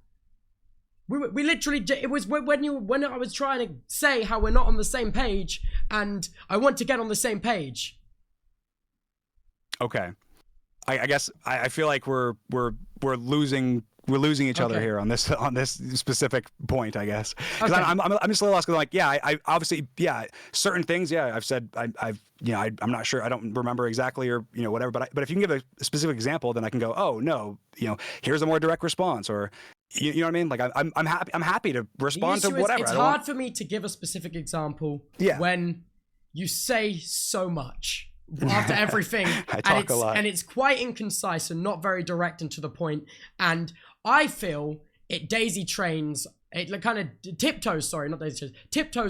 S1: We literally, it was when I was trying to say how we're not on the same page, and I want to get on the same page.
S2: Okay, I guess I feel like we're losing each other here on this specific point, I guess. Because I'm just a little lost. Because I obviously certain things I've said I'm not sure, I don't remember exactly, or whatever. But if you can give a specific example, then I can go, oh no, here's a more direct response, or you know what I mean? Like I'm happy to respond to whatever.
S1: It's hard for me to give a specific example when you say so much after everything.
S2: I talk a lot.
S1: And it's quite inconcise and not very direct and to the point. And I feel it daisy trains, it kind of tiptoes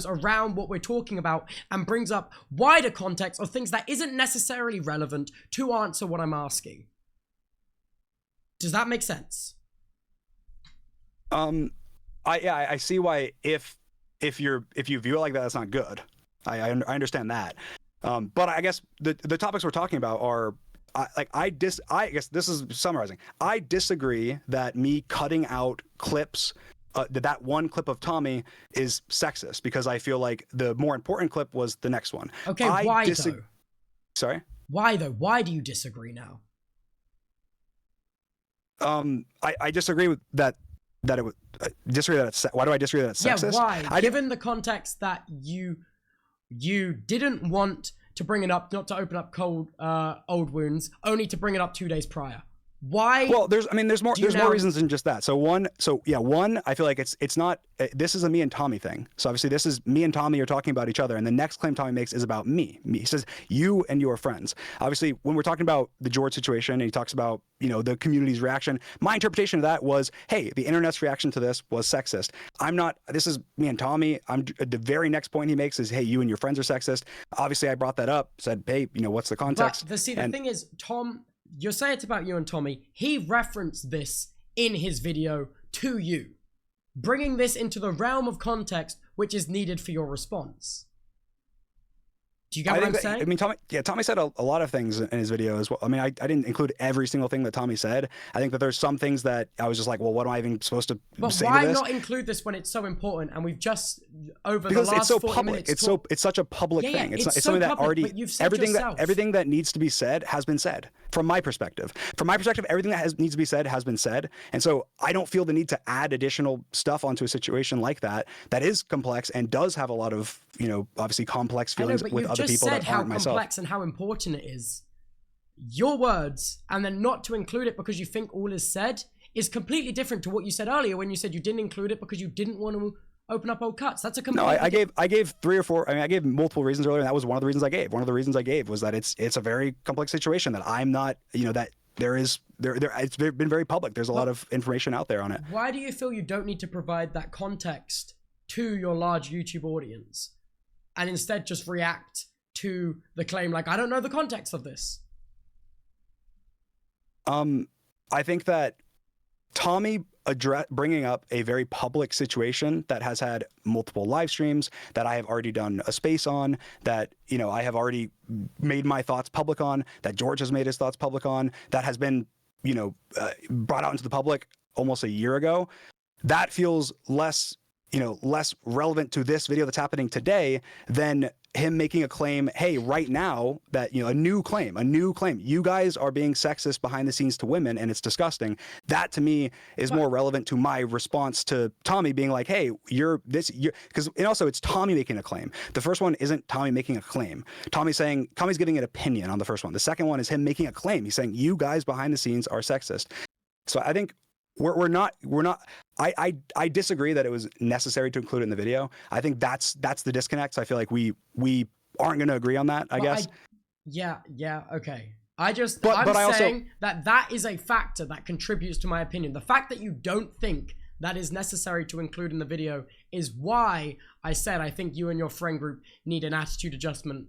S1: around what we're talking about and brings up wider context of things that isn't necessarily relevant to answer what I'm asking. Does that make sense?
S2: I see why if you view it like that, that's not good. I understand that. But I guess the topics we're talking about are, I guess this is summarizing. I disagree that me cutting out clips, that one clip of Tommy is sexist, because I feel like the more important clip was the next one.
S1: Okay, why though?
S2: Sorry?
S1: Why though? Why do you disagree now?
S2: I disagree with that. It would disagree that it's. Why do I disagree that it's sexist?
S1: Yeah, why? Given the context that you didn't want to bring it up, not to open up old wounds, only to bring it up 2 days prior. Why?
S2: Well, there's more reasons than just that. One, I feel like it's not, this is a me and Tommy thing. So obviously this is me and Tommy are talking about each other, and the next claim Tommy makes is about me. He says, you and your friends. Obviously, when we're talking about the George situation, and he talks about, the community's reaction, my interpretation of that was, hey, the internet's reaction to this was sexist. This is me and Tommy. The very next point he makes is, hey, you and your friends are sexist. Obviously, I brought that up, said, hey, what's the context?
S1: But the thing is, Tom, you say it's about you and Tommy. He referenced this in his video to you, bringing this into the realm of context which is needed for your response. Do you get what I'm saying?
S2: I mean, Tommy said a lot of things in his video as well. I mean, I didn't include every single thing that Tommy said. I think that there's some things that I was just like, well, what am I even supposed to say to this?
S1: But why not include this when it's so important? And we've just,
S2: because it's so public. It's such a public thing. It's something that already, everything that needs to be said has been said. From my perspective, everything that needs to be said has been said. And so I don't feel the need to add additional stuff onto a situation like that is complex and does have a lot of, obviously complex feelings with other people that aren't myself.
S1: How complex and how important it is. Your words, and then not to include it because you think all is said, is completely different to what you said earlier when you said you didn't include it because you didn't want to open up old cuts. That's a completely
S2: I gave 3 or 4. I mean, I gave multiple reasons earlier, and that was one of the reasons I gave. One of the reasons I gave was that it's a very complex situation, that I'm not, that it's been very public. There's a lot of information out there on it.
S1: Why do you feel you don't need to provide that context to your large YouTube audience and instead just react to the claim like, I don't know the context of this?
S2: I think that Tommy bringing up a very public situation that has had multiple live streams, that I have already done a space on, that, you know, I have already made my thoughts public on, that George has made his thoughts public on, that has been, you know, brought out into the public almost a year ago. That feels less, you know, less relevant to this video that's happening today than him making a claim, hey, right now, that, you know, a new claim, you guys are being sexist behind the scenes to women and it's disgusting. That to me is more relevant to my response to Tommy being like, hey, because, and also it's Tommy making a claim. The first one isn't Tommy making a claim. Tommy's giving an opinion on the first one. The second one is him making a claim. He's saying you guys behind the scenes are sexist. So I think we're not. I disagree that it was necessary to include it in the video. I think that's the disconnect. So I feel like we aren't going to agree on that, I guess.
S1: Yeah, okay. I'm saying that is a factor that contributes to my opinion. The fact that you don't think that is necessary to include in the video is why I said I think you and your friend group need an attitude adjustment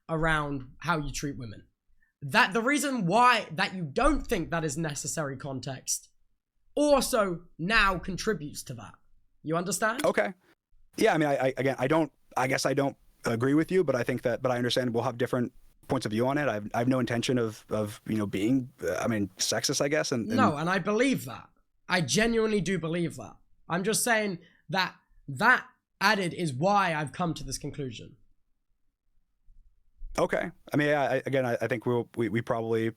S1: around how you treat women. That the reason why that you don't think that is necessary context also now contributes to that. You understand?
S2: Okay. Yeah, I mean, I guess I don't agree with you, but I think that, but I understand we'll have different points of view on it. I have no intention of you know, being, sexist, I guess. And
S1: no, and I believe that. I genuinely do believe that. I'm just saying that added is why I've come to this conclusion.
S2: Okay. I mean, I think we probably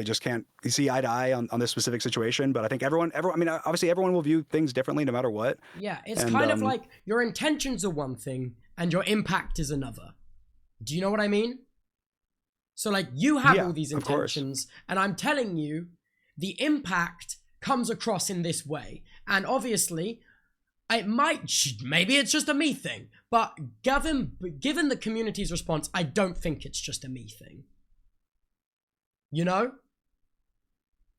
S2: just can't see eye to eye on this specific situation, but I think everyone, I mean, obviously everyone will view things differently no matter what.
S1: Yeah, it's kind of like your intentions are one thing and your impact is another. Do you know what I mean? So like you have all these intentions and I'm telling you the impact comes across in this way. And obviously maybe it's just a me thing, but given the community's response, I don't think it's just a me thing. You know?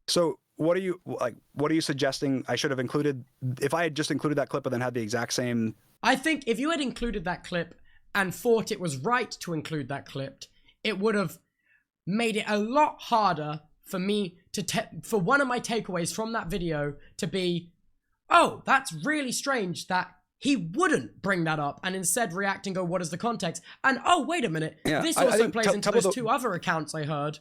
S1: So
S2: what are you suggesting I should have included? If I had just included that clip and then had the exact same...
S1: I think if you had included that clip and thought it was right to include that clip, it would have made it a lot harder for me for one of my takeaways from that video to be, oh, that's really strange that he wouldn't bring that up and instead react and go, what is the context? And oh, wait a minute, this also plays into those two other accounts I heard.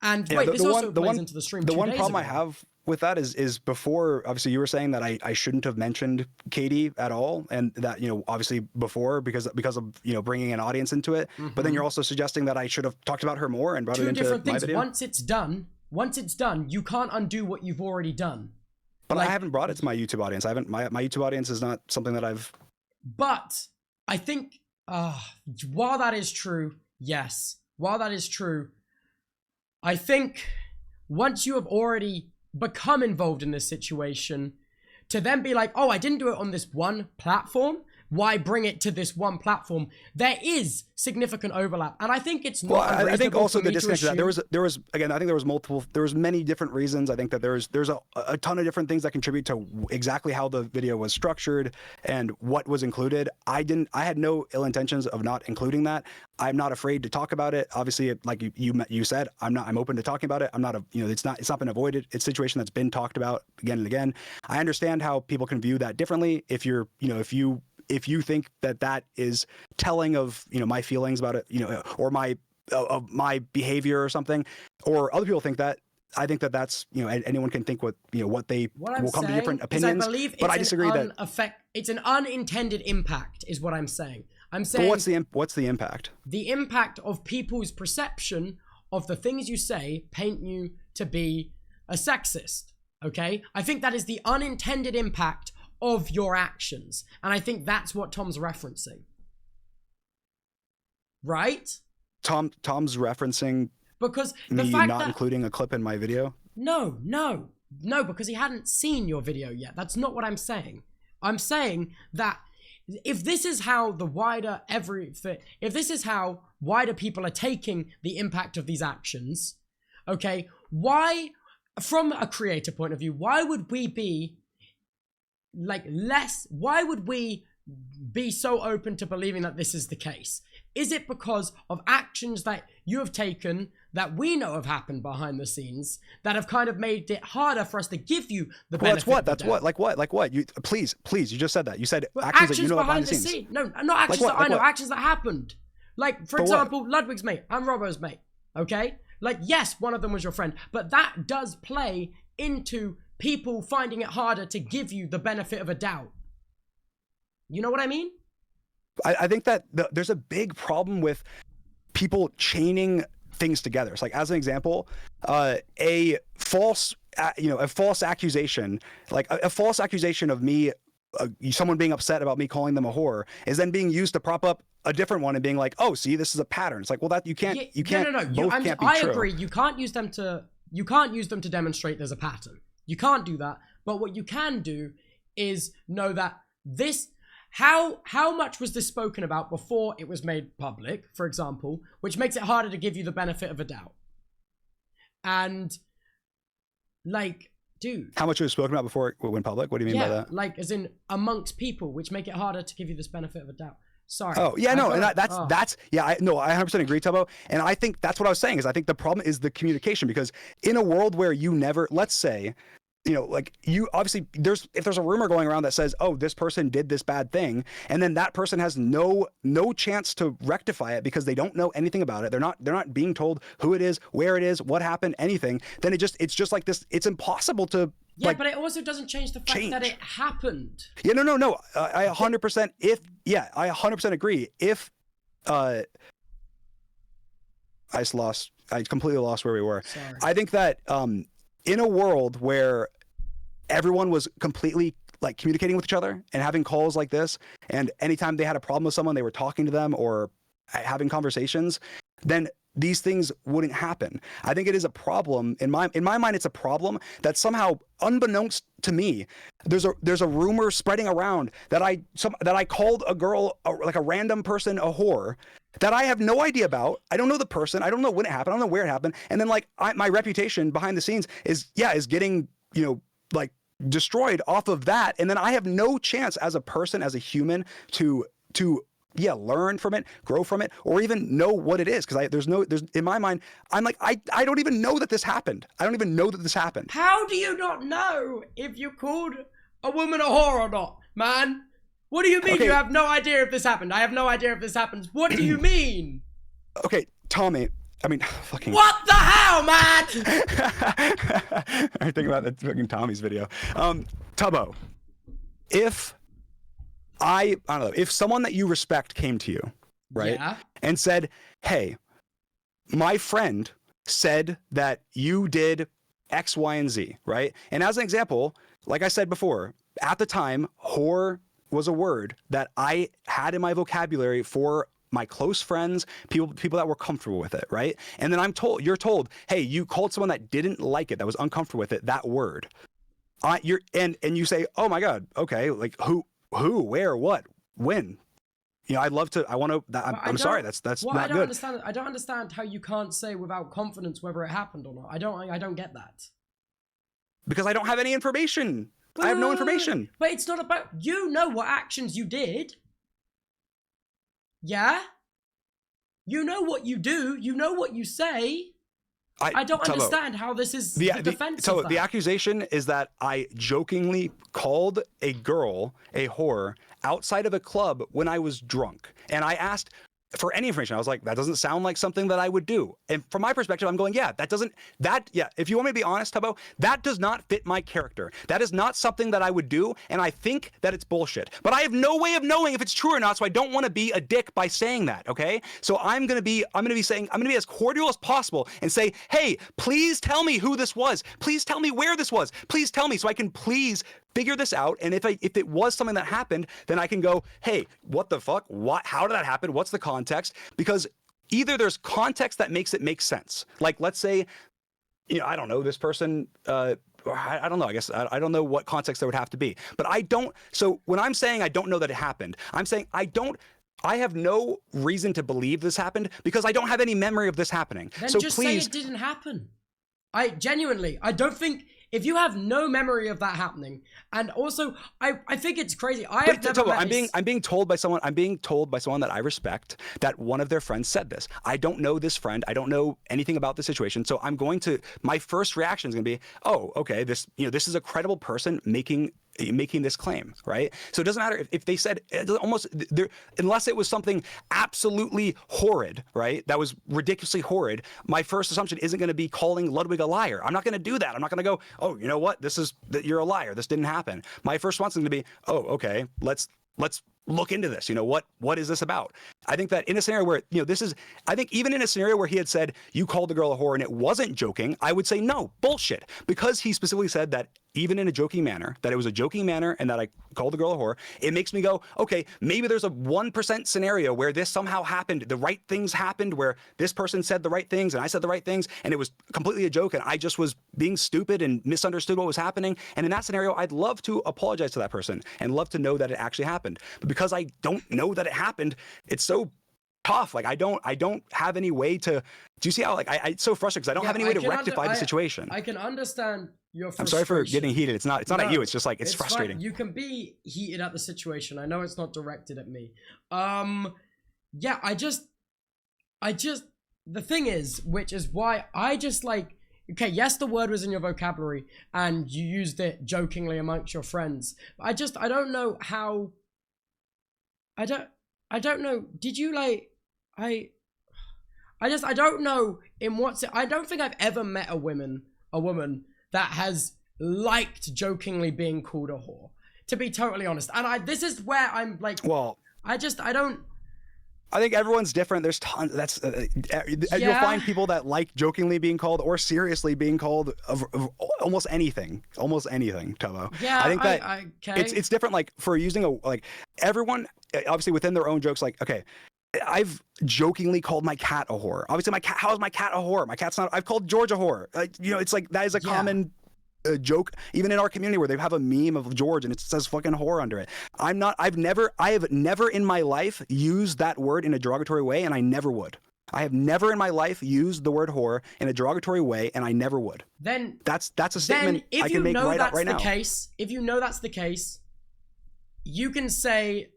S1: And wait, this also plays into the stream 2 days ago. The one problem I have with that is before, obviously you were saying that I shouldn't have mentioned Katie at all, and that, you know, obviously before because of, you know, bringing an audience into it, but then you're also suggesting that I should have talked about her more and brought it into my video. Once it's done, you can't undo what you've already done.
S2: But like, I haven't brought it to my YouTube audience. My YouTube audience is not something that I've...
S1: But I think, while that is true, yes, while that is true, I think once you have already become involved in this situation, to then be like, oh, I didn't do it on this one platform, why bring it to this one platform? There is significant overlap, and I think it's not.
S2: Well, I think also the disconnect that there was again. I think there was many different reasons. I think that there's a ton of different things that contribute to exactly how the video was structured and what was included. I had no ill intentions of not including that. I'm not afraid to talk about it. Obviously, like you said, I'm open to talking about it. I'm not it's not been avoided. It's a situation that's been talked about again and again. I understand how people can view that differently. If you think that is telling of, you know, my feelings about it, you know, or my behavior or something, or other people think that, I think that's, you know, anyone can think what they will come to different opinions. But I disagree
S1: it's an unintended impact is what I'm saying. I'm saying,
S2: but what's the impact?
S1: The impact of people's perception of the things you say paint you to be a sexist. Okay, I think that is the unintended impact of your actions, and I think that's what Tom's referencing, right?
S2: Tom's referencing
S1: because
S2: the fact not including a clip in my video. No,
S1: because he hadn't seen your video yet. That's not what I'm saying. I'm saying that if this is how if this is how wider people are taking the impact of these actions, okay, why, from a creator point of view, why would we be why would we be so open to believing that this is the case? Is it because of actions that you have taken that we know have happened behind the scenes that have kind of made it harder for us to give you the benefit.
S2: That's what? Like what? You please, you just said that. You said actions that you know behind the scenes.
S1: No, not actions that I know, actions that happened. Like, for example, Ludwig's mate, I'm Robbo's mate, okay? Like, yes, one of them was your friend, but that does play into people finding it harder to give you the benefit of a doubt. You know what I mean?
S2: I think that there's a big problem with people chaining things together. It's like, as an example, a false accusation, like a false accusation of me, someone being upset about me calling them a whore, is then being used to prop up a different one and being like, oh, see, this is a pattern. It's like, well, that you can't. No.
S1: I agree. You can't use them to demonstrate there's a pattern. You can't do that. But what you can do is know that this. How much was this spoken about before it was made public, for example, which makes it harder to give you the benefit of a doubt. And, like, dude.
S2: How much was spoken about before it went public? What do you mean by that?
S1: Like, as in amongst people, which make it harder to give you this benefit of a doubt. Sorry.
S2: Oh, yeah, no, and that's I 100% agree, Tubbo. And I think that's what I was saying, is I think the problem is the communication, because in a world where you never, let's say, you know, like, you obviously, if there's a rumor going around that says, oh, this person did this bad thing, and then that person has no chance to rectify it because they don't know anything about it. They're not being told who it is, where it is, what happened, anything. Then it's just like this. It's impossible to.
S1: Yeah, like, but it also doesn't change the fact that it happened.
S2: Yeah, no. I 100%. I 100% agree. If I completely lost where we were.
S1: Sorry.
S2: I think that in a world where everyone was completely like communicating with each other and having calls like this, and anytime they had a problem with someone, they were talking to them or having conversations, then these things wouldn't happen. I think it is a problem in my mind. It's a problem that somehow, unbeknownst to me, there's a rumor spreading around that I called a girl, like a random person, a whore, that I have no idea about. I don't know the person. I don't know when it happened. I don't know where it happened. And then, like, my reputation behind the scenes is getting, you know, like, destroyed off of that. And then I have no chance as a person, as a human, to learn from it, grow from it, or even know what it is. Because there's in my mind, I'm like, I don't even know that this happened. I don't even know that this happened.
S1: How do you not know if you called a woman a whore or not, man? What do you mean you have no idea if this happened? I have no idea if this happens. What do you mean? Okay,
S2: Tommy. I mean, fucking.
S1: What the hell, man?
S2: I think about that fucking Tommy's video. Tubbo, if I don't know, if someone that you respect came to you, right, and said, "Hey, my friend said that you did X, Y, and Z," right? And as an example, like I said before, at the time, whore was a word that I had in my vocabulary for my close friends, people that were comfortable with it, right? And then you're told, hey, you called someone that didn't like it, that was uncomfortable with it, that word. And you say, oh my God, okay, like who, where, what, when? You know, I'm sorry, that's not good.
S1: I don't understand how you can't say without confidence whether it happened or not. I don't get that.
S2: Because I don't have any information. I have no information.
S1: But it's not about, you know what actions you did. Yeah? You know what you do. You know what you say. I don't understand how this is the defense of that.
S2: The accusation is that I jokingly called a girl a whore outside of a club when I was drunk. And I asked for any information. I was like, that doesn't sound like something that I would do. And from my perspective, I'm going, if you want me to be honest, Tubbo, that does not fit my character. That is not something that I would do. And I think that it's bullshit. But I have no way of knowing if it's true or not. So I don't want to be a dick by saying that. Okay. So I'm going to be as cordial as possible and say, hey, please tell me who this was. Please tell me where this was. Please tell me so I can please figure this out. And if it was something that happened, then I can go, hey, what the fuck? How did that happen? What's the context? Because either there's context that makes it make sense. Like, let's say, you know, I don't know, this person, I don't know, I guess, I don't know what context there would have to be. But so when I'm saying I don't know that it happened, I'm saying I have no reason to believe this happened because I don't have any memory of this happening.
S1: Then
S2: so
S1: just
S2: please
S1: say it didn't happen. I don't think if you have no memory of that happening, and also I think it's crazy. I'm
S2: being told by someone that I respect that one of their friends said this. I don't know this friend. I don't know anything about the situation. So my first reaction is going to be, oh, okay, this is a credible person making this claim, right? So it doesn't matter if they said unless it was something absolutely horrid, right? That was ridiculously horrid. My first assumption isn't going to be calling Ludwig a liar. I'm not going to do that. I'm not going to go, oh, you know what? You're a liar. This didn't happen. My first response is going to be, oh, okay, let's look into this. What is this about? I think that in a scenario where, I think even in a scenario where he had said, you called the girl a whore and it wasn't joking, I would say, no, bullshit. Because he specifically said that even in a joking manner, that it was a joking manner and that I called the girl a whore, it makes me go, okay, maybe there's a 1% scenario where this somehow happened. The right things happened where this person said the right things and I said the right things and it was completely a joke and I just was being stupid and misunderstood what was happening. And in that scenario, I'd love to apologize to that person and love to know that it actually happened. But because I don't know that it happened, it's so tough. Like I don't have any way to. Do you see how it's so frustrating because I don't have any way to rectify the situation.
S1: I can understand your frustration.
S2: I'm sorry for getting heated. It's not at you. It's just it's frustrating.
S1: Fine. You can be heated at the situation. I know it's not directed at me. Yeah, I just the thing is, which is why I just okay, yes, the word was in your vocabulary and you used it jokingly amongst your friends. But I don't know how. I don't know. Did you I don't know in what's it. I don't think I've ever met a woman that has liked jokingly being called a whore, to be totally honest. And this is where I'm well, I don't.
S2: I think everyone's different. There's tons. You'll find people that like jokingly being called or seriously being called of almost anything, Tubbo.
S1: Yeah,
S2: I think that it's different. For using everyone obviously within their own jokes. Okay, I've jokingly called my cat a whore. Obviously, how is my cat a whore? My cat's not. I've called George a whore. It's that is a common joke, even in our community where they have a meme of George and it says fucking whore under it. I have never in my life used that word in a derogatory way, and I never would. I have never in my life used the word whore in a derogatory way, and I never would.
S1: Then
S2: that's a statement I can make right now.
S1: If you know that's the case, you can say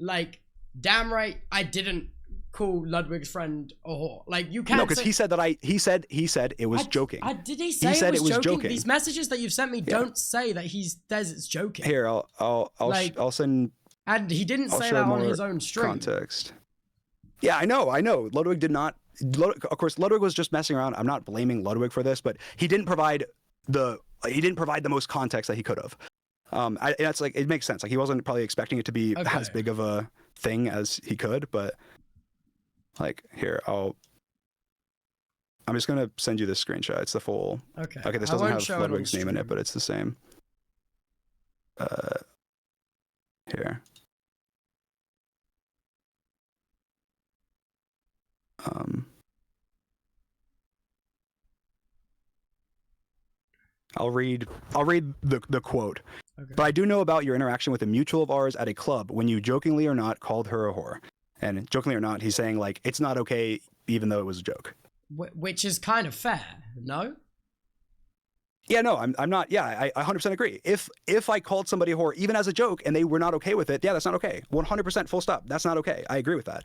S1: damn right, I didn't call Ludwig's friend a whore. You can't.
S2: No, because he said it was joking.
S1: Did he say it was joking? These messages that you've sent me don't say that he says it's joking.
S2: Here, I'll send.
S1: And he didn't say that on his own stream.
S2: Context. Yeah, I know. Ludwig did not. Of course, Ludwig was just messing around. I'm not blaming Ludwig for this, but he didn't provide the most context that he could have. That's it makes sense. He wasn't probably expecting it to be as big of a thing as he could, but here I'm just gonna send you this screenshot. It's the full. Okay. This doesn't have Ludwig's name in it, but it's the same. Here. I'll read the quote. Okay. But I do know about your interaction with a mutual of ours at a club when you jokingly or not called her a whore. And jokingly or not, he's saying it's not okay even though it was a joke.
S1: Which is kind of fair, no?
S2: Yeah, no, I'm not. Yeah, I 100% agree. If I called somebody a whore even as a joke and they were not okay with it, yeah, that's not okay. 100% full stop. That's not okay. I agree with that.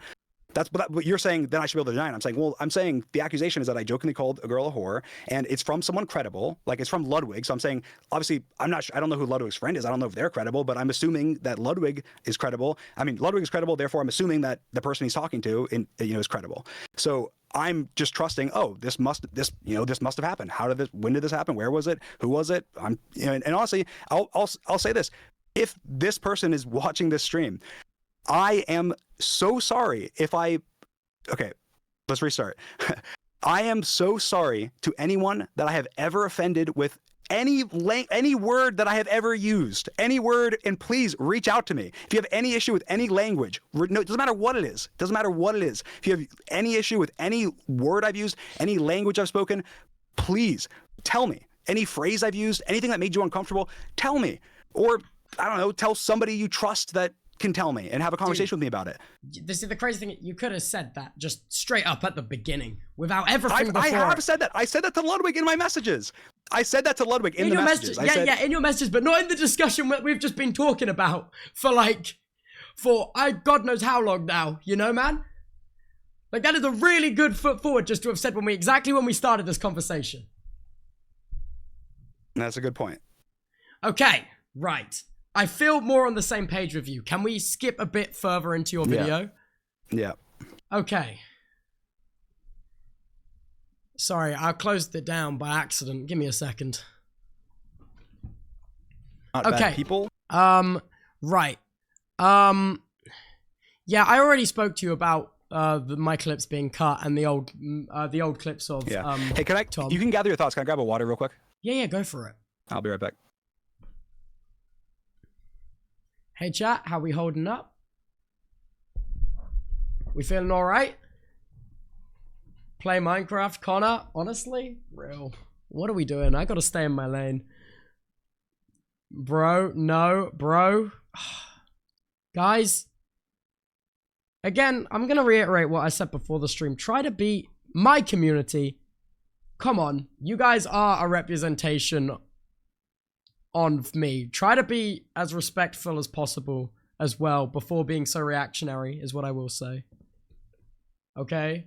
S2: But you're saying then I should be able to deny it. I'm saying the accusation is that I jokingly called a girl a whore, and it's from someone credible, it's from Ludwig. So I'm saying, obviously, I don't know who Ludwig's friend is. I don't know if they're credible, but I'm assuming that Ludwig is credible. I mean, Ludwig is credible, therefore I'm assuming that the person he's talking to, is credible. So I'm just trusting. Oh, this must have happened. When did this happen? Where was it? Who was it? And honestly, I'll say this: if this person is watching this stream, I am so sorry okay, let's restart. I am so sorry to anyone that I have ever offended with any word that I have ever used, any word, and please reach out to me. If you have any issue with any language, no, it doesn't matter what it is. If you have any issue with any word I've used, any language I've spoken, please tell me. Any phrase I've used, anything that made you uncomfortable, tell me. Or, I don't know, tell somebody you trust that can tell me and have a conversation with me about it.
S1: This is the crazy thing. You could have said that just straight up at the beginning without everything before.
S2: I have said that. I said that to Ludwig in my messages. I said that to Ludwig in the messages.
S1: Yeah, in your messages, but not in the discussion that we've just been talking about for God knows how long now, you know, man? Like, that is a really good foot forward just to have said exactly when we started this conversation.
S2: That's a good point.
S1: Okay, right. I feel more on the same page with you. Can we skip a bit further into your video?
S2: Yeah.
S1: Okay. Sorry, I closed it down by accident. Give me a second.
S2: Not bad people?
S1: Right. Yeah, I already spoke to you about my clips being cut and the old clips of
S2: Hey,
S1: Tom.
S2: You can gather your thoughts. Can I grab a water real quick?
S1: Yeah, go for it.
S2: I'll be right back.
S1: Hey chat, how we holding up? We feeling all right? Play Minecraft, Connor? Honestly? Real. What are we doing? I gotta stay in my lane. Bro, no, bro. Guys, again, I'm gonna reiterate what I said before the stream. Try to be my community. Come on, you guys are a representation on me. Try to be as respectful as possible as well before being so reactionary, is what I will say. Okay?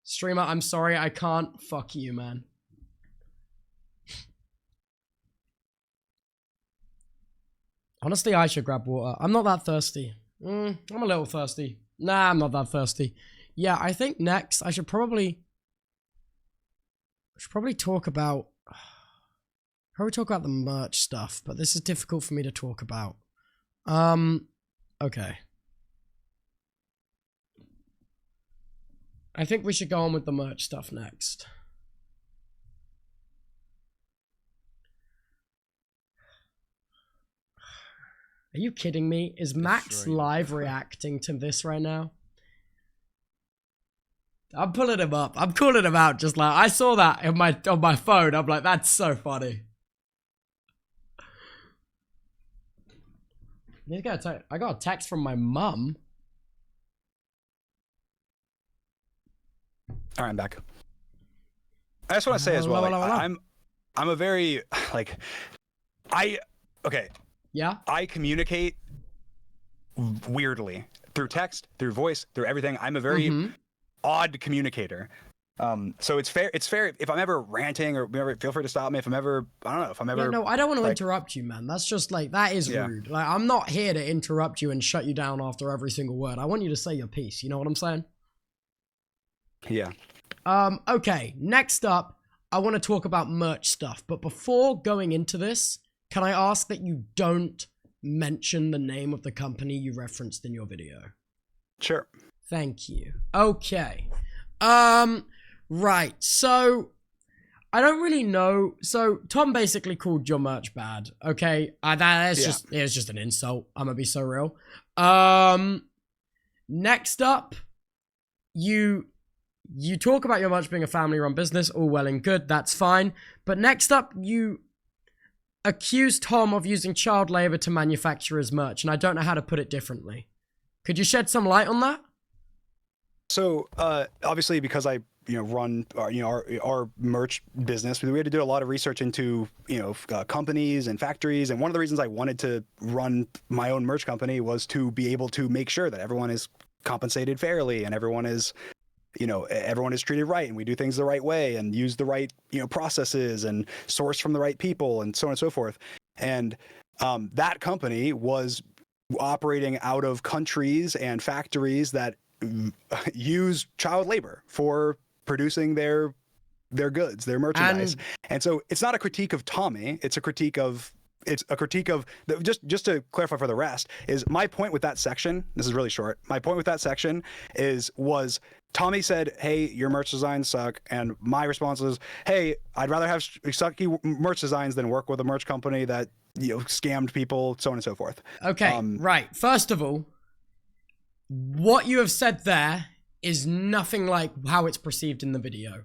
S1: Streamer, I'm sorry, I can't. Fuck you, man. Honestly, I should grab water. I'm not that thirsty. I'm a little thirsty. Nah, I'm not that thirsty. Yeah, I think next I should probably talk about the merch stuff, but this is difficult for me to talk about. Okay. I think we should go on with the merch stuff next. Are you kidding me? Is Max live reacting to this right now? I'm pulling him up. I'm calling him out just like, I saw that on my phone. I'm like, that's so funny. I got a text from my mum.
S2: All right, I'm back. I just want to say as well, I'm a very,
S1: Yeah?
S2: I communicate weirdly through text, through voice, through everything. I'm a very odd communicator. So it's fair if I'm ever ranting or whatever, feel free to stop me if I'm ever, I don't know, if I'm ever...
S1: Yeah, no, I don't want to interrupt you, man. That's just that is rude. Like, I'm not here to interrupt you and shut you down after every single word. I want you to say your piece. You know what I'm saying?
S2: Yeah.
S1: Okay, next up, I want to talk about merch stuff. But before going into this, can I ask that you don't mention the name of the company you referenced in your video?
S2: Sure.
S1: Thank you. Okay. Right. So, I don't really know. So, Tom basically called your merch bad. Okay. It's just an insult. I'm gonna be so real. Next up, you talk about your merch being a family-run business. All well and good. That's fine. But next up, you accuse Tom of using child labor to manufacture his merch, and I don't know how to put it differently. Could you shed some light on that?
S2: So, obviously, because I run our merch business, we had to do a lot of research into companies and factories, and one of the reasons I wanted to run my own merch company was to be able to make sure that everyone is compensated fairly and everyone is treated right, and we do things the right way and use the right processes and source from the right people and so on and so forth. And that company was operating out of countries and factories that use child labor for producing their goods, their merchandise. And so it's not a critique of Tommy, it's a critique of just to clarify for the rest, is my point with that section, this is really short, my point with that section was Tommy said, hey, your merch designs suck, and my response was, hey, I'd rather have sucky merch designs than work with a merch company that scammed people, so on and so forth.
S1: Okay, right. First of all, what you have said there is nothing like how it's perceived in the video.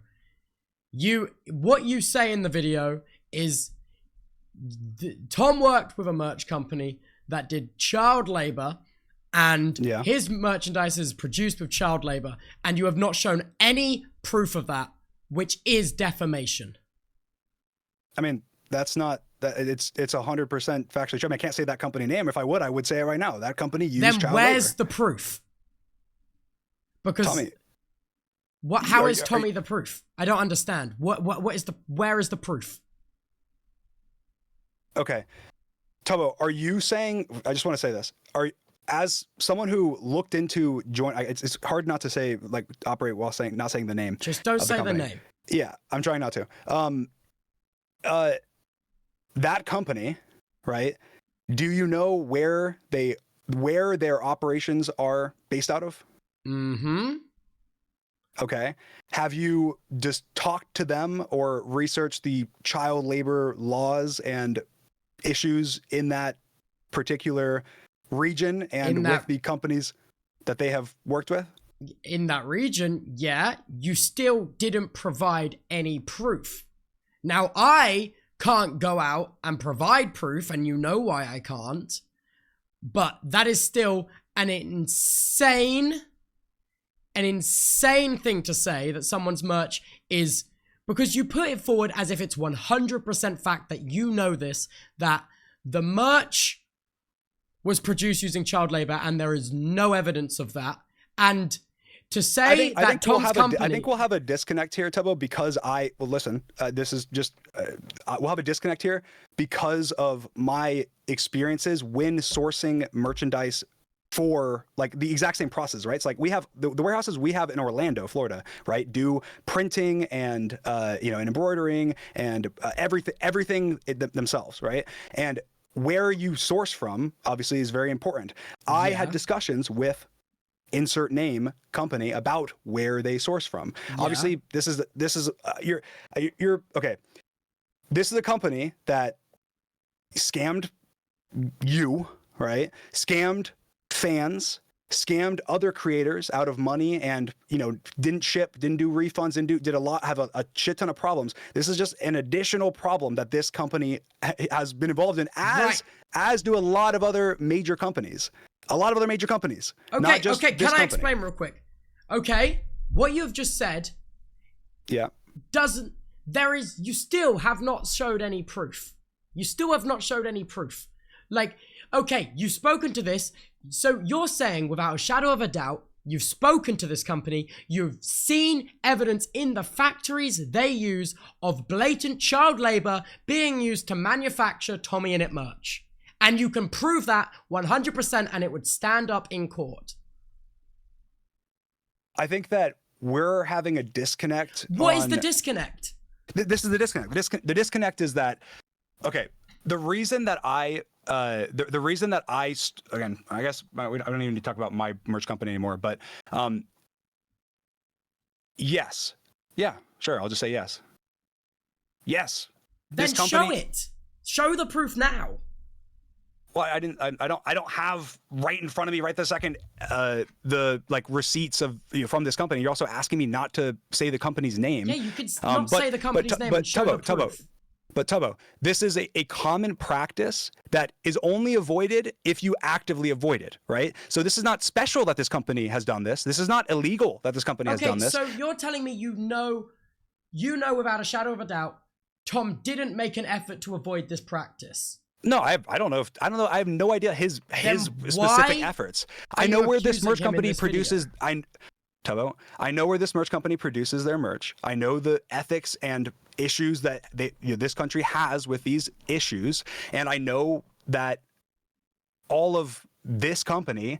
S1: What you say in the video is Tom worked with a merch company that did child labor, and his merchandise is produced with child labor, and you have not shown any proof of that, which is defamation.
S2: I mean, that's not that it's 100% factually true. I mean, I can't say that company name. If I would say it right now. That company used
S1: then
S2: child
S1: where's
S2: labor.
S1: the proof? Because
S2: Tommy,
S1: how is Tommy the proof? I don't understand. Where is the proof?
S2: Okay. Tubbo, are you saying, I just want to say this, as someone who looked into it's hard not to say, like, operate while not saying the name.
S1: Just don't say the name.
S2: Yeah, I'm trying not to. That company, right? Do you know where their operations are based out of?
S1: Mm-hmm.
S2: Okay. Have you just talked to them or researched the child labor laws and issues in that particular region and with the companies that they have worked with?
S1: In that region, yeah, you still didn't provide any proof. Now, I can't go out and provide proof, and you know why I can't, but that is still an insane thing to say, that someone's merch is, because you put it forward as if it's 100% fact that you know this, that the merch was produced using child labor, and there is no evidence of that. And to say
S2: I think
S1: Tom's company...
S2: I think we'll have a disconnect here, Tubbo, because listen, this is just, we'll have a disconnect here because of my experiences when sourcing merchandise for, like, the exact same process, right? It's like we have the warehouses we have in Orlando, Florida, right? Do printing and, and embroidering and everything themselves, right? And where you source from obviously is very important. I had discussions with insert name company about where they source from. Obviously, this is you're okay. This is a company that scammed you, right? Scammed fans, scammed other creators out of money, and didn't ship, didn't do refunds, did have a shit ton of problems. This is just an additional problem that this company has been involved in, as do a lot of other major companies. Okay, not just
S1: okay.
S2: This
S1: Can I
S2: company.
S1: explain real quick? Okay, what you have just said, you still have not showed any proof. You still have not showed any proof. Like, okay, you've spoken to this, so you're saying without a shadow of a doubt, you've spoken to this company, you've seen evidence in the factories they use of blatant child labor being used to manufacture TommyInnit merch. And you can prove that 100%, and it would stand up in court.
S2: I think that we're having a disconnect.
S1: What is the disconnect?
S2: This is the disconnect. The disconnect is that, okay, the reason that I again, I guess I don't even need to talk about my merch company anymore, but yes. Yeah, sure. I'll just say yes. Yes.
S1: Then show it. Show the proof now.
S2: Well, I don't have right in front of me right this second the receipts of from this company. You're also asking me not to say the company's name.
S1: Yeah, you could not say the company's name and show the proof.
S2: But Tubbo, this is a common practice that is only avoided if you actively avoid it, right? So this is not special that this company has done this. This is not illegal that this company has done this.
S1: So you're telling me you know without a shadow of a doubt, Tom didn't make an effort to avoid this practice.
S2: No, I don't know. I have no idea his specific efforts. I know where this merch company produces. Tubbo, I know where this merch company produces their merch. I know the ethics and issues that this country has with these issues, and I know that all of this company,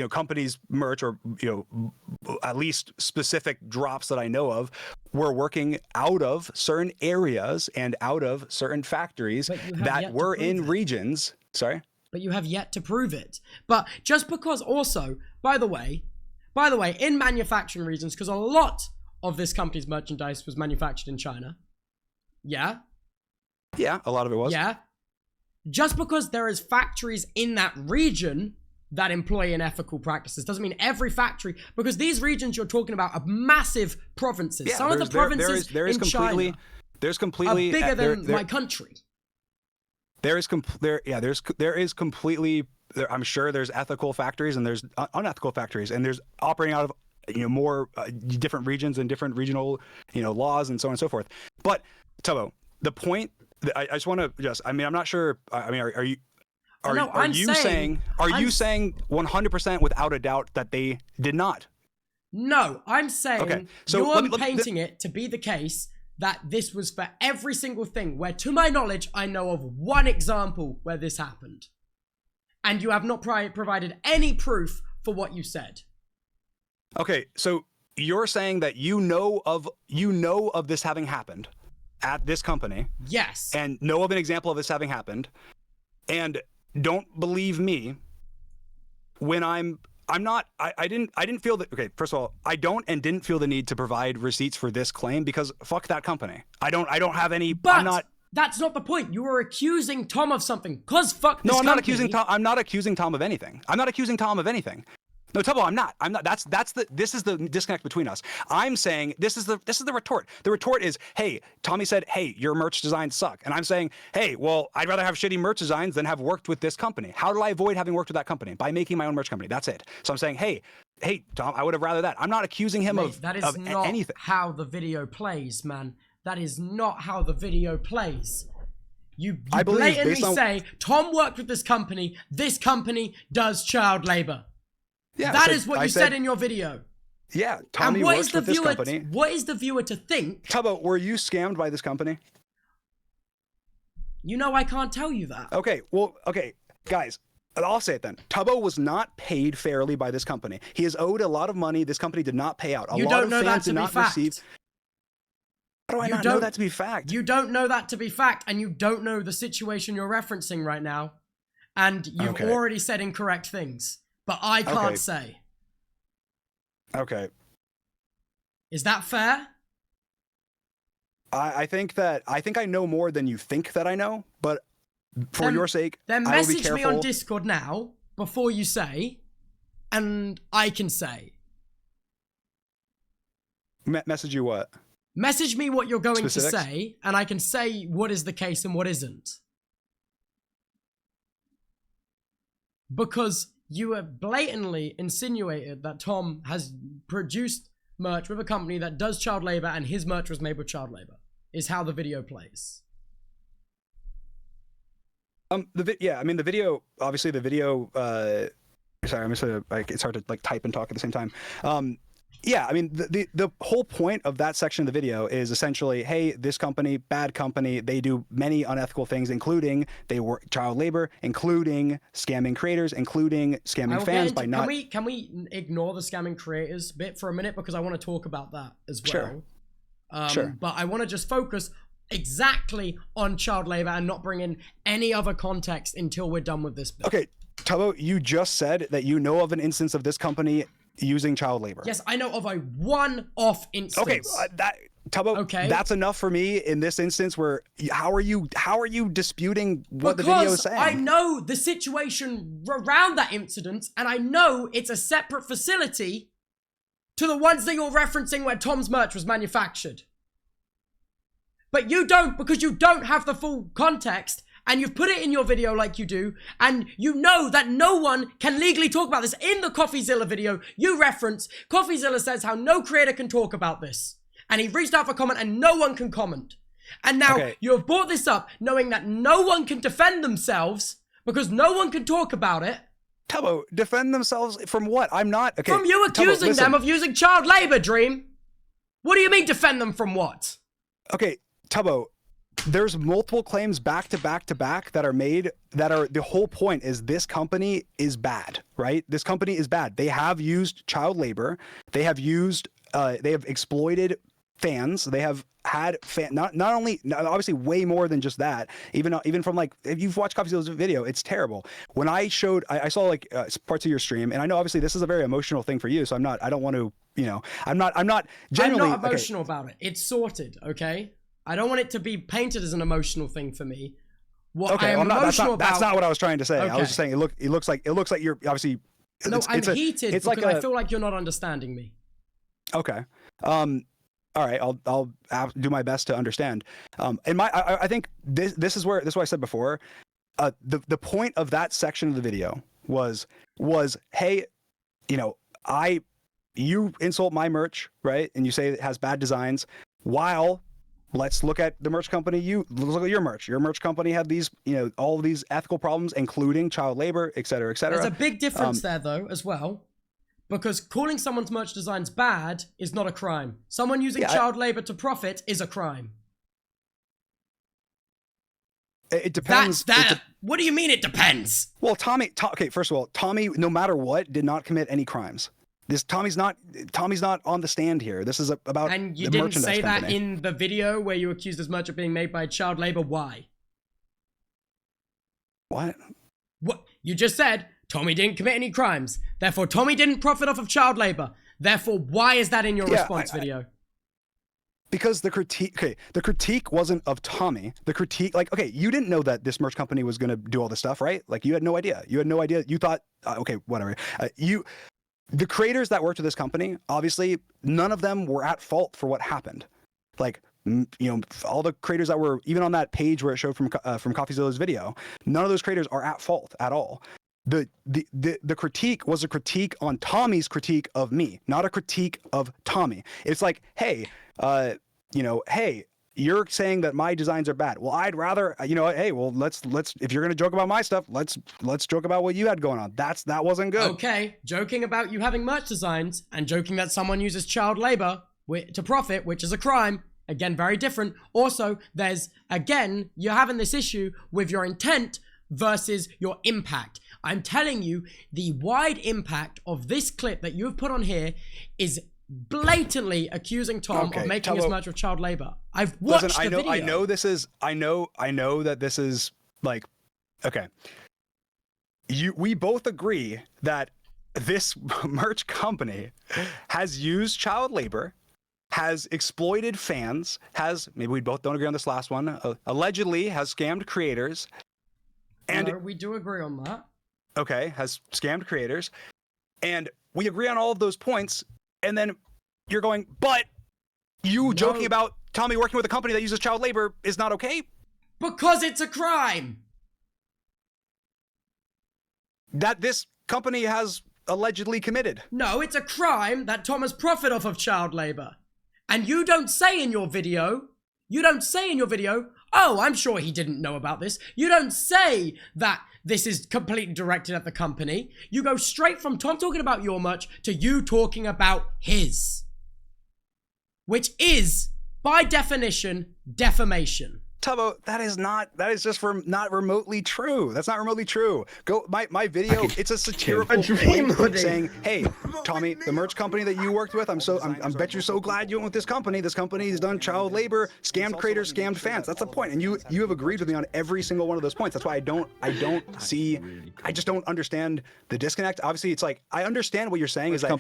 S2: company's merch, or at least specific drops that I know of, were working out of certain areas and out of certain factories that were in regions. Sorry,
S1: but you have yet to prove it. But just because, also, by the way, in manufacturing regions, because a lot of this company's merchandise was manufactured in China. Yeah?
S2: Yeah, a lot of it was.
S1: Yeah. Just because there is factories in that region that employ unethical practices doesn't mean every factory, because these regions you're talking about are massive provinces.
S2: Yeah,
S1: some of the provinces in China are bigger than my country.
S2: I'm sure there's ethical factories and there's unethical factories, and there's operating out of more different regions and different regional laws and so on and so forth. But Tubbo, the point. I just want to I mean, I'm not sure. I mean, are you? Are you saying 100% without a doubt that they did not?
S1: No, I'm saying you're painting it to be the case that this was for every single thing, where to my knowledge, I know of one example where this happened. And you have not provided any proof for what you said.
S2: Okay, so you're saying that you know of this having happened at this company.
S1: Yes.
S2: And know of an example of this having happened. And don't believe me when I didn't feel that. Okay, first of all, I don't and didn't feel the need to provide receipts for this claim because fuck that company. I don't have any.
S1: But that's not the point. You were accusing Tom of something. Cause fuck this company.
S2: I'm not accusing Tom. I'm not accusing Tom of anything. I'm not accusing Tom of anything. No, Tubbo, I'm not. This is the disconnect between us. I'm saying this is the retort. The retort is, hey, Tommy said, hey, your merch designs suck. And I'm saying, hey, well, I'd rather have shitty merch designs than have worked with this company. How do I avoid having worked with that company? By making my own merch company. That's it. So I'm saying, hey, Tom, I would have rather that. I'm not accusing him of anything.
S1: That is not how the video plays, man. That is not how the video plays. You blatantly say, Tom worked with this company does child labor.
S2: Yeah,
S1: that is what you said in your video.
S2: Yeah, Tommy works with this company.
S1: What is the viewer to think?
S2: Tubbo, were you scammed by this company?
S1: You know I can't tell you that.
S2: Okay, well, okay, guys, I'll say it then. Tubbo was not paid fairly by this company. He is owed a lot of money. This company did not pay out. A lot of fans did not receive. How do I not know that to be fact?
S1: You don't know that to be fact, and you don't know the situation you're referencing right now. And you've already said incorrect things. But I can't say.
S2: Okay.
S1: Is that fair?
S2: I think I know more than you think that I know, but for your sake,
S1: then
S2: I will be
S1: message
S2: careful.
S1: me on Discord now before you say, and I can say.
S2: Message you what?
S1: Message me what you're going to say, and I can say what is the case and what isn't. Because you have blatantly insinuated that Tom has produced merch with a company that does child labor and his merch was made with child labor, is how the video plays.
S2: Yeah, I mean, the video, obviously the video, sorry, I'm just it's hard to like type and talk at the same time. Yeah, I mean, the whole point of that section of the video is essentially, hey, this company, bad company, they do many unethical things, including they work child labor, including scamming creators, including scamming fans by not.
S1: Can we ignore the scamming creators bit for a minute, because I want to talk about that as well.
S2: Sure.
S1: But I want to just focus exactly on child labor and not bring in any other context until we're done with this bit.
S2: Okay, Tubbo, you just said that you know of an instance of this company using child labor.
S1: Yes, I know of a one-off instance.
S2: Okay, Tubbo, that's enough for me in this instance. Where how are you disputing what the video is saying?
S1: I know the situation around that incident, and I know it's a separate facility to the ones that you're referencing where Tom's merch was manufactured. But you don't, because you don't have the full context. And you've put it in your video like you do, and you know that no one can legally talk about this. In the CoffeeZilla video, you reference, CoffeeZilla says how no creator can talk about this. And he reached out for comment and no one can comment. And now you have brought this up knowing that no one can defend themselves because no one can talk about it.
S2: Tubbo, defend themselves from what? I'm not... Okay,
S1: from you accusing them of using child labor, Dream. What do you mean defend them from what?
S2: Okay, Tubbo, there's multiple claims back to back to back that are made that are, the whole point is this company is bad, right? This company is bad. They have used child labor. They have used, they have exploited fans. They have had not only, obviously way more than just that, even from like, if you've watched CoffeeZilla's video, it's terrible. When I showed, I saw like parts of your stream, and I know obviously this is a very emotional thing for you, so I don't want to, you know, I'm not generally.
S1: I'm not emotional about it. It's sorted, okay? I don't want it to be painted as an emotional thing for me. What I am emotional about.
S2: That's not what I was trying to say. I was just saying it looks like you're obviously.
S1: No, I'm heated because I feel like you're not understanding me.
S2: Okay. All right. I'll do my best to understand. And I think this is what I said before. The point of that section of the video was hey, you know, you insult my merch, right? And you say it has bad designs while let's look at the merch company. Let's look at your merch. Your merch company had these, all of these ethical problems, including child labor, et cetera, et cetera.
S1: There's a big difference there, though, as well. Because calling someone's merch designs bad is not a crime. Someone using child labor to profit is a crime.
S2: It depends.
S1: What do you mean it depends?
S2: Well, okay, first of all, Tommy, no matter what, did not commit any crimes. Tommy's not on the stand here. This is about
S1: and you
S2: the
S1: didn't say
S2: company.
S1: that in the video where you accused his merch of being made by child labor. Why?
S2: What?
S1: You just said Tommy didn't commit any crimes. Therefore, Tommy didn't profit off of child labor. Therefore, why is that in your response video?
S2: Because the critique wasn't of Tommy. The critique, you didn't know that this merch company was going to do all this stuff, right? Like, you had no idea. You thought, okay, whatever. The creators that worked with this company, obviously, none of them were at fault for what happened. Like, all the creators that were even on that page where it showed from CoffeeZilla's video, none of those creators are at fault at all. The critique was a critique on Tommy's critique of me, not a critique of Tommy. It's like, hey, hey, you're saying that my designs are bad. Well, I'd rather, hey, well, let's if you're gonna joke about my stuff, let's joke about what you had going on. That wasn't good.
S1: Okay, joking about you having merch designs and joking that someone uses child labor to profit, which is a crime. Again, very different. Also, you're having this issue with your intent versus your impact. I'm telling you, the wide impact of this clip that you have put on here is blatantly accusing Tom of making his merch with child labor. I've watched the video.
S2: I know that this is like, okay. We both agree that this merch company has used child labor, has exploited fans, maybe we both don't agree on this last one, allegedly has scammed creators. And
S1: no, we do agree on that.
S2: Okay, has scammed creators. And we agree on all of those points. And then you're going, but joking about Tommy working with a company that uses child labor is not okay?
S1: Because it's a crime.
S2: That this company has allegedly committed.
S1: No, it's a crime that Tom has profit off of child labor. And you don't say in your video, oh, I'm sure he didn't know about this. You don't say that this is completely directed at the company. You go straight from Tom talking about your merch to you talking about his. Which is, by definition, defamation.
S2: Tubbo, that is just not remotely true. That's not remotely true. My video, it's a satirical point saying, hey, Tommy, the merch company that you worked with, I bet you're so glad you went with this company. This company has done child labor, scammed creators, scammed fans. That's the point. And you have agreed with me on every single one of those points. That's why I just don't understand the disconnect. Obviously, it's like, I understand what you're saying is that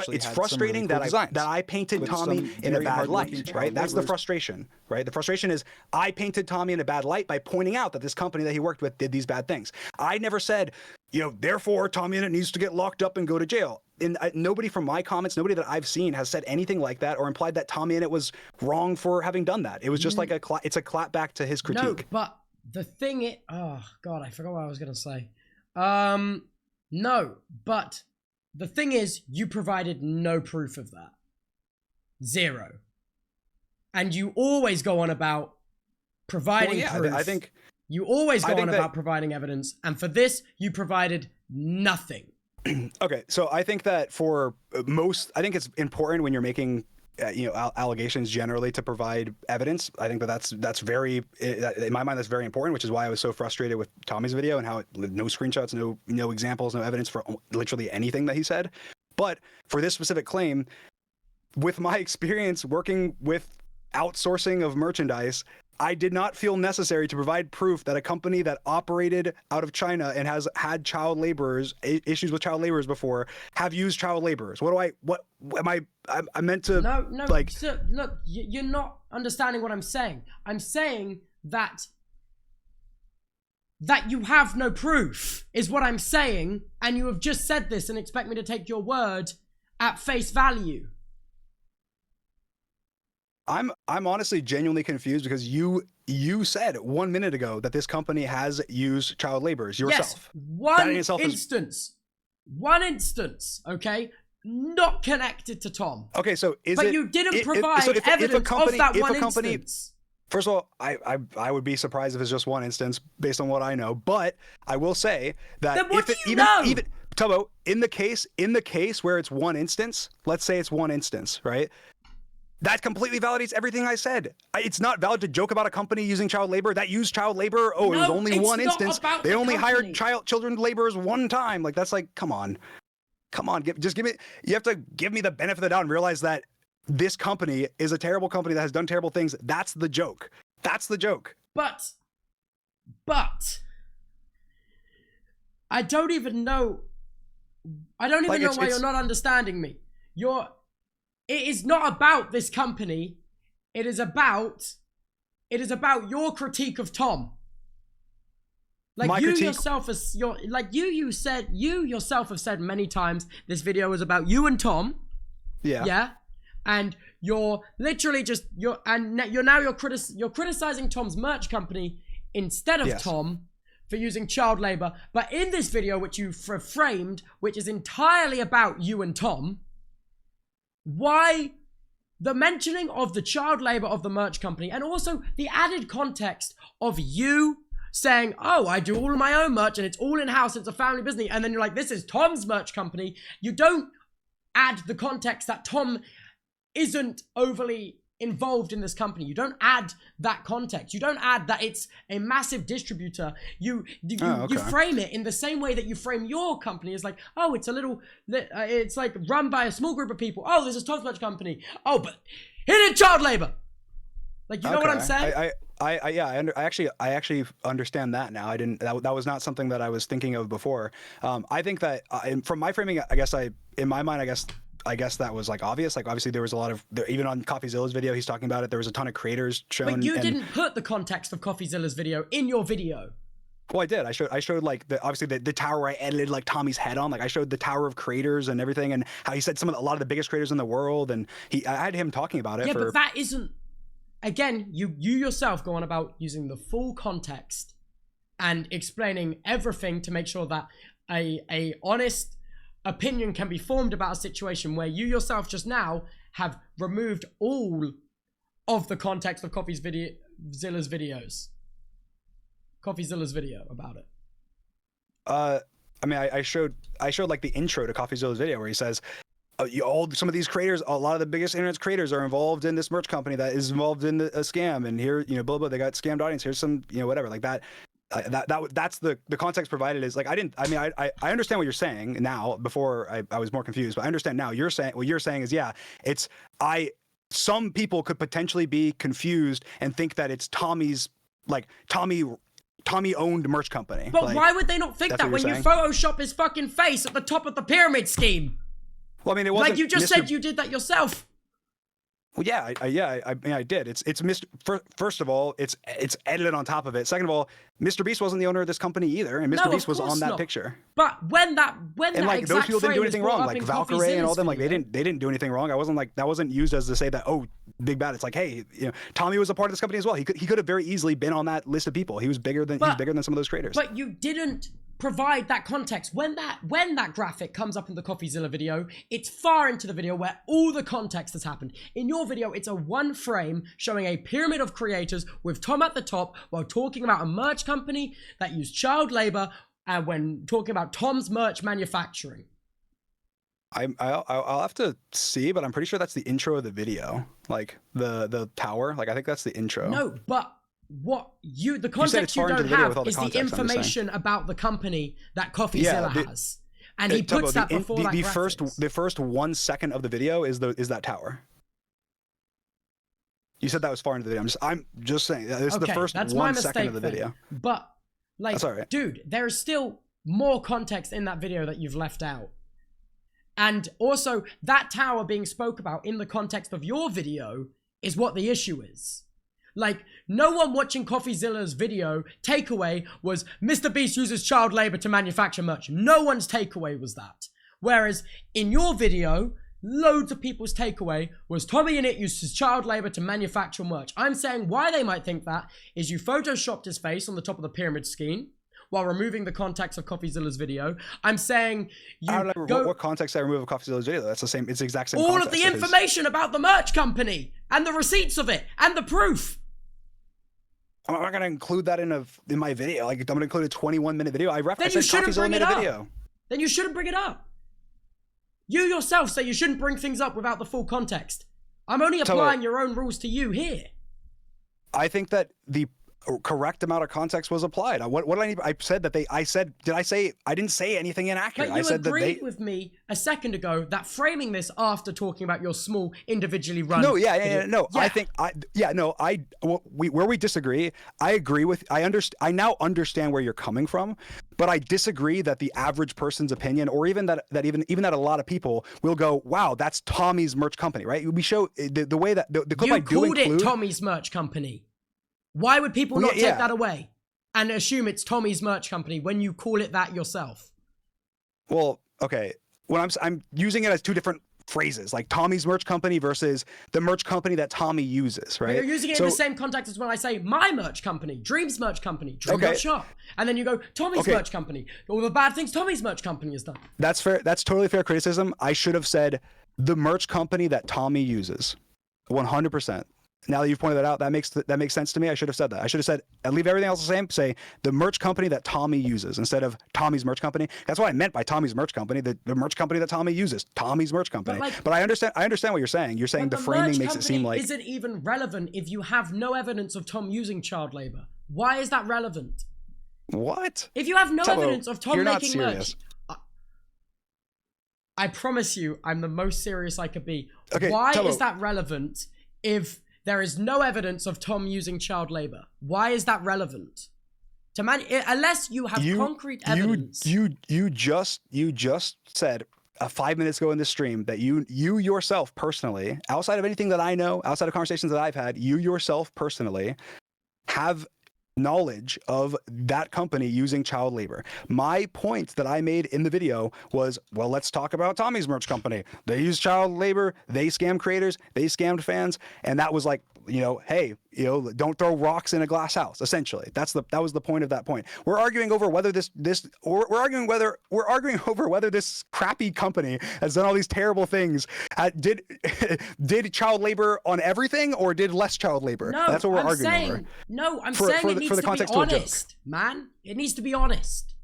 S2: it's frustrating that I painted Tommy in a bad light, right? That's the frustration, right? The frustration is I painted Tommy in a bad light by pointing out that this company that he worked with did these bad things. I never said, therefore TommyInnit needs to get locked up and go to jail. And nobody from my comments, nobody that I've seen has said anything like that or implied that TommyInnit was wrong for having done that. It was just like it's a clap back to his critique.
S1: No, but the thing oh God, I forgot what I was going to say. No, but the thing is, you provided no proof of that. Zero. And you always go on about providing proof.
S2: I think
S1: you always go on about providing evidence, and for this you provided nothing.
S2: Okay, so I think that I think it's important when you're making allegations generally to provide evidence. I think that's very, in my mind, that's very important, which is why I was so frustrated with Tommy's video and how no screenshots, no examples, no evidence for literally anything that he said. But for this specific claim, with my experience working with outsourcing of merchandise, I did not feel necessary to provide proof that a company that operated out of China and has had child laborers, issues with child laborers before, have used child laborers. I meant to...
S1: No, sir, look, you're not understanding what I'm saying. I'm saying that you have no proof, is what I'm saying, and you have just said this and expect me to take your word at face value.
S2: I'm honestly genuinely confused because you said 1 minute ago that this company has used child laborers yourself.
S1: Yes, one instance, okay? not connected to Tom.
S2: Okay, so
S1: but you didn't provide evidence of that one instance.
S2: First of all, I would be surprised if it's just one instance based on what I know. But I will say that
S1: then what do you know?
S2: Even Tubbo, in the case where it's one instance, let's say it's one instance, right? That completely validates everything I said. It's not valid to joke about a company using child labor that used child labor. Oh, no, it was only one instance. They only hired children laborers one time. Like, that's like, come on, just give me. You have to give me the benefit of the doubt and realize that this company is a terrible company that has done terrible things. That's the joke. That's the joke.
S1: But I don't even know. I don't even know why you're not understanding me. It is not about this company. It is about your critique of Tom. Like you yourself have said many times, this video is about you and Tom.
S2: Yeah.
S1: Yeah. And you're literally you're criticizing Tom's merch company instead of Tom for using child labor. But in this video, which you framed, which is entirely about you and Tom, why the mentioning of the child labor of the merch company and also the added context of you saying, oh, I do all of my own merch and it's all in-house, it's a family business, and then you're like, this is Tom's merch company. You don't add the context that Tom isn't overly involved in this company. You don't add that context. You don't add that it's a massive distributor. You frame it in the same way that you frame your company as like, oh, it's a little, it's like run by a small group of people. Oh, this is Tom's merch company. Oh, but hidden child labor. Like, you know what I'm saying?
S2: I actually understand that now. That was not something that I was thinking of before. I think that from my framing, in my mind, I guess that was like obvious. Like, obviously there was a lot of, even on CoffeeZilla's video, he's talking about it. There was a ton of creators shown.
S1: But you didn't put the context of CoffeeZilla's video in your video.
S2: Well, I did. I showed like obviously the tower where I edited like Tommy's head on. Like, I showed the tower of creators and everything, and how he said a lot of the biggest creators in the world, and I had him talking about it.
S1: Yeah, but that isn't. Again, you yourself go on about using the full context and explaining everything to make sure that a honest opinion can be formed about a situation where you yourself just now have removed all of the context of CoffeeZilla's videos. CoffeeZilla's video about it.
S2: I mean, I showed like the intro to CoffeeZilla's video where he says, some of these creators, a lot of the biggest internet creators are involved in this merch company that is involved in a scam, and here, blah, blah, they got scammed audience. Here's some, whatever, like that. That's the context provided is like, I understand what you're saying now. Before I was more confused, but I understand now. What you're saying is, some people could potentially be confused and think that it's Tommy's, like Tommy owned merch company.
S1: But
S2: like,
S1: why would they not think that when you Photoshop his fucking face at the top of the pyramid scheme?
S2: Well, I mean, it wasn't
S1: like you just said you did that yourself.
S2: Well, yeah, I did. It's first of all, it's edited on top of it. Second of all, Mr. Beast wasn't the owner of this company either, and Mr. Beast was on that picture.
S1: But when like
S2: those people didn't do anything wrong, like Valkyrie and all them, like they didn't do anything wrong. I wasn't like, that wasn't used as to say that, oh, big bad. It's like, hey, Tommy was a part of this company as well. He could have very easily been on that list of people. He was bigger than some of those creators.
S1: But you didn't provide that context. When that graphic comes up in the CoffeeZilla video, it's far into the video where all the context has happened. In your video, it's a one frame showing a pyramid of creators with Tom at the top while talking about a merch company that used child labor, and when talking about Tom's merch manufacturing.
S2: I'll have to see, but I'm pretty sure that's the intro of the video, like the tower. Like, I think that's the intro.
S1: No, but the context you don't have is the information about the company that CoffeeZilla has, and he puts that before that graphics.
S2: The first 1 second of the video is that tower. You said that was far into the video. I'm just saying this is the first 1 second of the video.
S1: But like,
S2: that's all right.
S1: Dude, there is still more context in that video that you've left out, and also that tower being spoke about in the context of your video is what the issue is. Like, no one watching CoffeeZilla's video takeaway was Mr. Beast uses child labor to manufacture merch. No one's takeaway was that. Whereas in your video, loads of people's takeaway was TommyInnit uses child labor to manufacture merch. I'm saying why they might think that is you photoshopped his face on the top of the pyramid scheme while removing the context of CoffeeZilla's video. I'm saying you
S2: I don't know what context I remove of CoffeeZilla's video. That's the same. It's the exact same.
S1: All of the information about the merch company and the receipts of it and the proof.
S2: I'm not gonna include that in my video. Like I'm gonna include a 21-minute video. I said
S1: CoffeeZilla
S2: made a video.
S1: Then you shouldn't bring it up. You yourself say you shouldn't bring things up without the full context. I'm only applying your own rules to you here.
S2: I think that the correct amount of context was applied. What did I need? I said that they. I said. Did I say? I didn't say anything inaccurate.
S1: But you
S2: I said
S1: agreed
S2: that they.
S1: with me a second ago that framing this after talking about your small individually run.
S2: No, no. Yeah. I think where we disagree. I agree with. I now understand where you're coming from, but I disagree that the average person's opinion, or even that a lot of people will go, wow, that's Tommy's merch company, right? We show the way that the clip I do include.
S1: You called it Tommy's merch company. Why would people not take that away and assume it's Tommy's merch company when you call it that yourself?
S2: Well, okay. When I'm using it as two different phrases, like Tommy's merch company versus the merch company that Tommy uses, right?
S1: But you're using it in the same context as when I say my merch company, Dream's merch company, Dream.shop. And then you go, Tommy's merch company. All the bad things Tommy's merch company has done.
S2: That's fair. That's totally fair criticism. I should have said the merch company that Tommy uses. 100%. Now that you've pointed that out, that makes sense to me. I should have said that. I should have said, leave everything else the same. Say the merch company that Tommy uses instead of Tommy's merch company. That's what I meant by Tommy's merch company. The merch company that Tommy uses, Tommy's merch company. But I understand what you're saying. You're saying the framing makes it seem like
S1: isn't even relevant if you have no evidence of Tom using child labor. Why is that relevant?
S2: What?
S1: If you have no evidence of Tom making
S2: merch.
S1: I promise you, I'm the most serious I could be.
S2: Okay,
S1: why is that relevant if there is no evidence of Tom using child labor? Why is that relevant? Unless you have concrete evidence.
S2: You just said 5 minutes ago in this stream that you yourself personally, outside of anything that I know, outside of conversations that I've had, you yourself personally have knowledge of that company using child labor. My point that I made in the video was, well, let's talk about Tommy's merch company. They use child labor, they scam creators, they scammed fans, and that was like, hey, don't throw rocks in a glass house. Essentially, that was the point of that point. We're arguing over whether we're arguing over whether this crappy company has done all these terrible things. Did child labor on everything or did less child labor?
S1: No,
S2: that's what we're arguing over.
S1: No, I'm saying it needs to be honest, man. It needs to be honest.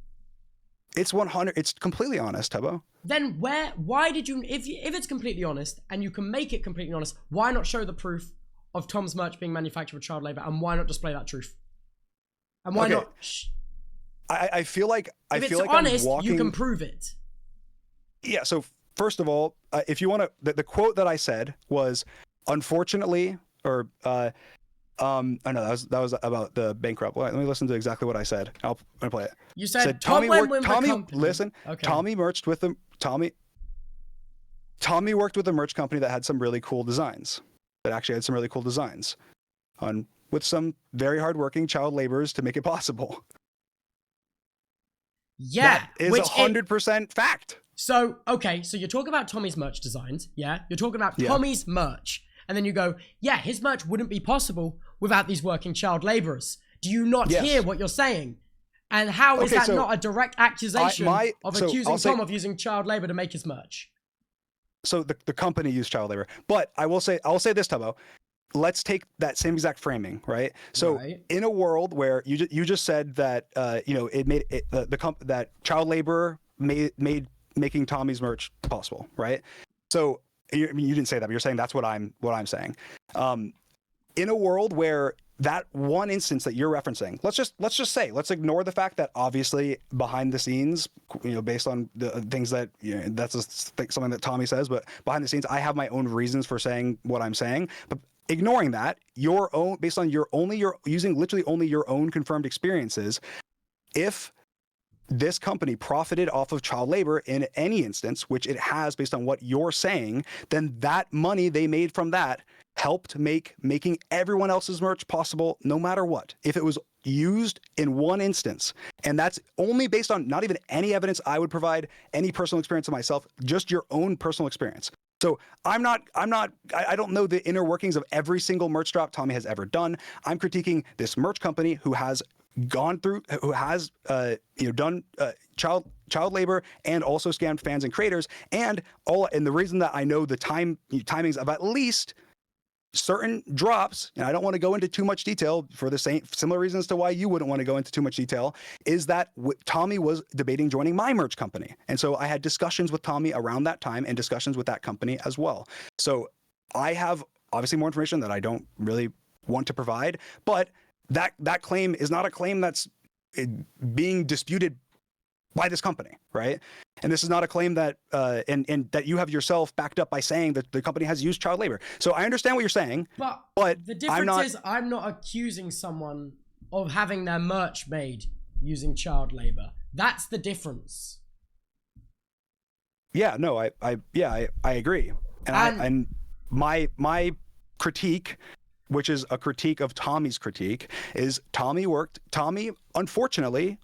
S2: It's 100. It's completely honest, Tubbo.
S1: Then why did you? If it's completely honest and you can make it completely honest, why not show the proof of Tom's merch being manufactured with child labor, and why not display that truth? And why not?
S2: I feel like
S1: if it's honest, you can prove it.
S2: Yeah. So first of all, if you want to, the quote that I said was, unfortunately, or I know that was about the bankrupt. Let me listen to exactly what I said. I'm gonna play it.
S1: You said Tommy
S2: listen. Okay. Tommy worked with the merch company that had some really cool designs. With some very hardworking child laborers to make it possible.
S1: Yeah,
S2: that is 100% fact.
S1: So you're talking about Tommy's merch designs. Yeah, you're talking about Tommy's merch, and then you go, yeah, his merch wouldn't be possible without these working child laborers. Do you not hear what you're saying? And how is that not a direct accusation of accusing Tom of using child labor to make his merch?
S2: So the company used child labor, but I'll say this, Tubbo. Let's take that same exact framing, right? So in a world where you just said that it made that child labor made making Tommy's merch possible, right? So you didn't say that, but you're saying that's what I'm saying. In a world where that one instance that you're referencing, let's ignore the fact that obviously behind the scenes, based on the things that, that's something that Tommy says, but behind the scenes, I have my own reasons for saying what I'm saying. But ignoring that, based on using literally only your own confirmed experiences, if this company profited off of child labor in any instance, which it has based on what you're saying, then that money they made from that helped making everyone else's merch possible no matter what. If it was used in one instance, and that's only based on not even any evidence I would provide, any personal experience of myself, just your own personal experience. So I don't know the inner workings of every single merch drop Tommy has ever done. I'm critiquing this merch company who has done child labor and also scammed fans and creators, and the reason that I know the timings of at least certain drops, and I don't want to go into too much detail for the similar reasons to why you wouldn't want to go into too much detail, is that Tommy was debating joining my merch company. And so I had discussions with Tommy around that time and discussions with that company as well. So I have obviously more information that I don't really want to provide, but that claim is not a claim that's being disputed by this company, right? And this is not a claim that and that you have yourself backed up by saying that the company has used child labor. So I understand what you're saying, but
S1: the difference is I'm not accusing someone of having their merch made using child labor. That's the difference.
S2: Yeah, no, I agree. And my critique, which is a critique of Tommy's critique, is Tommy unfortunately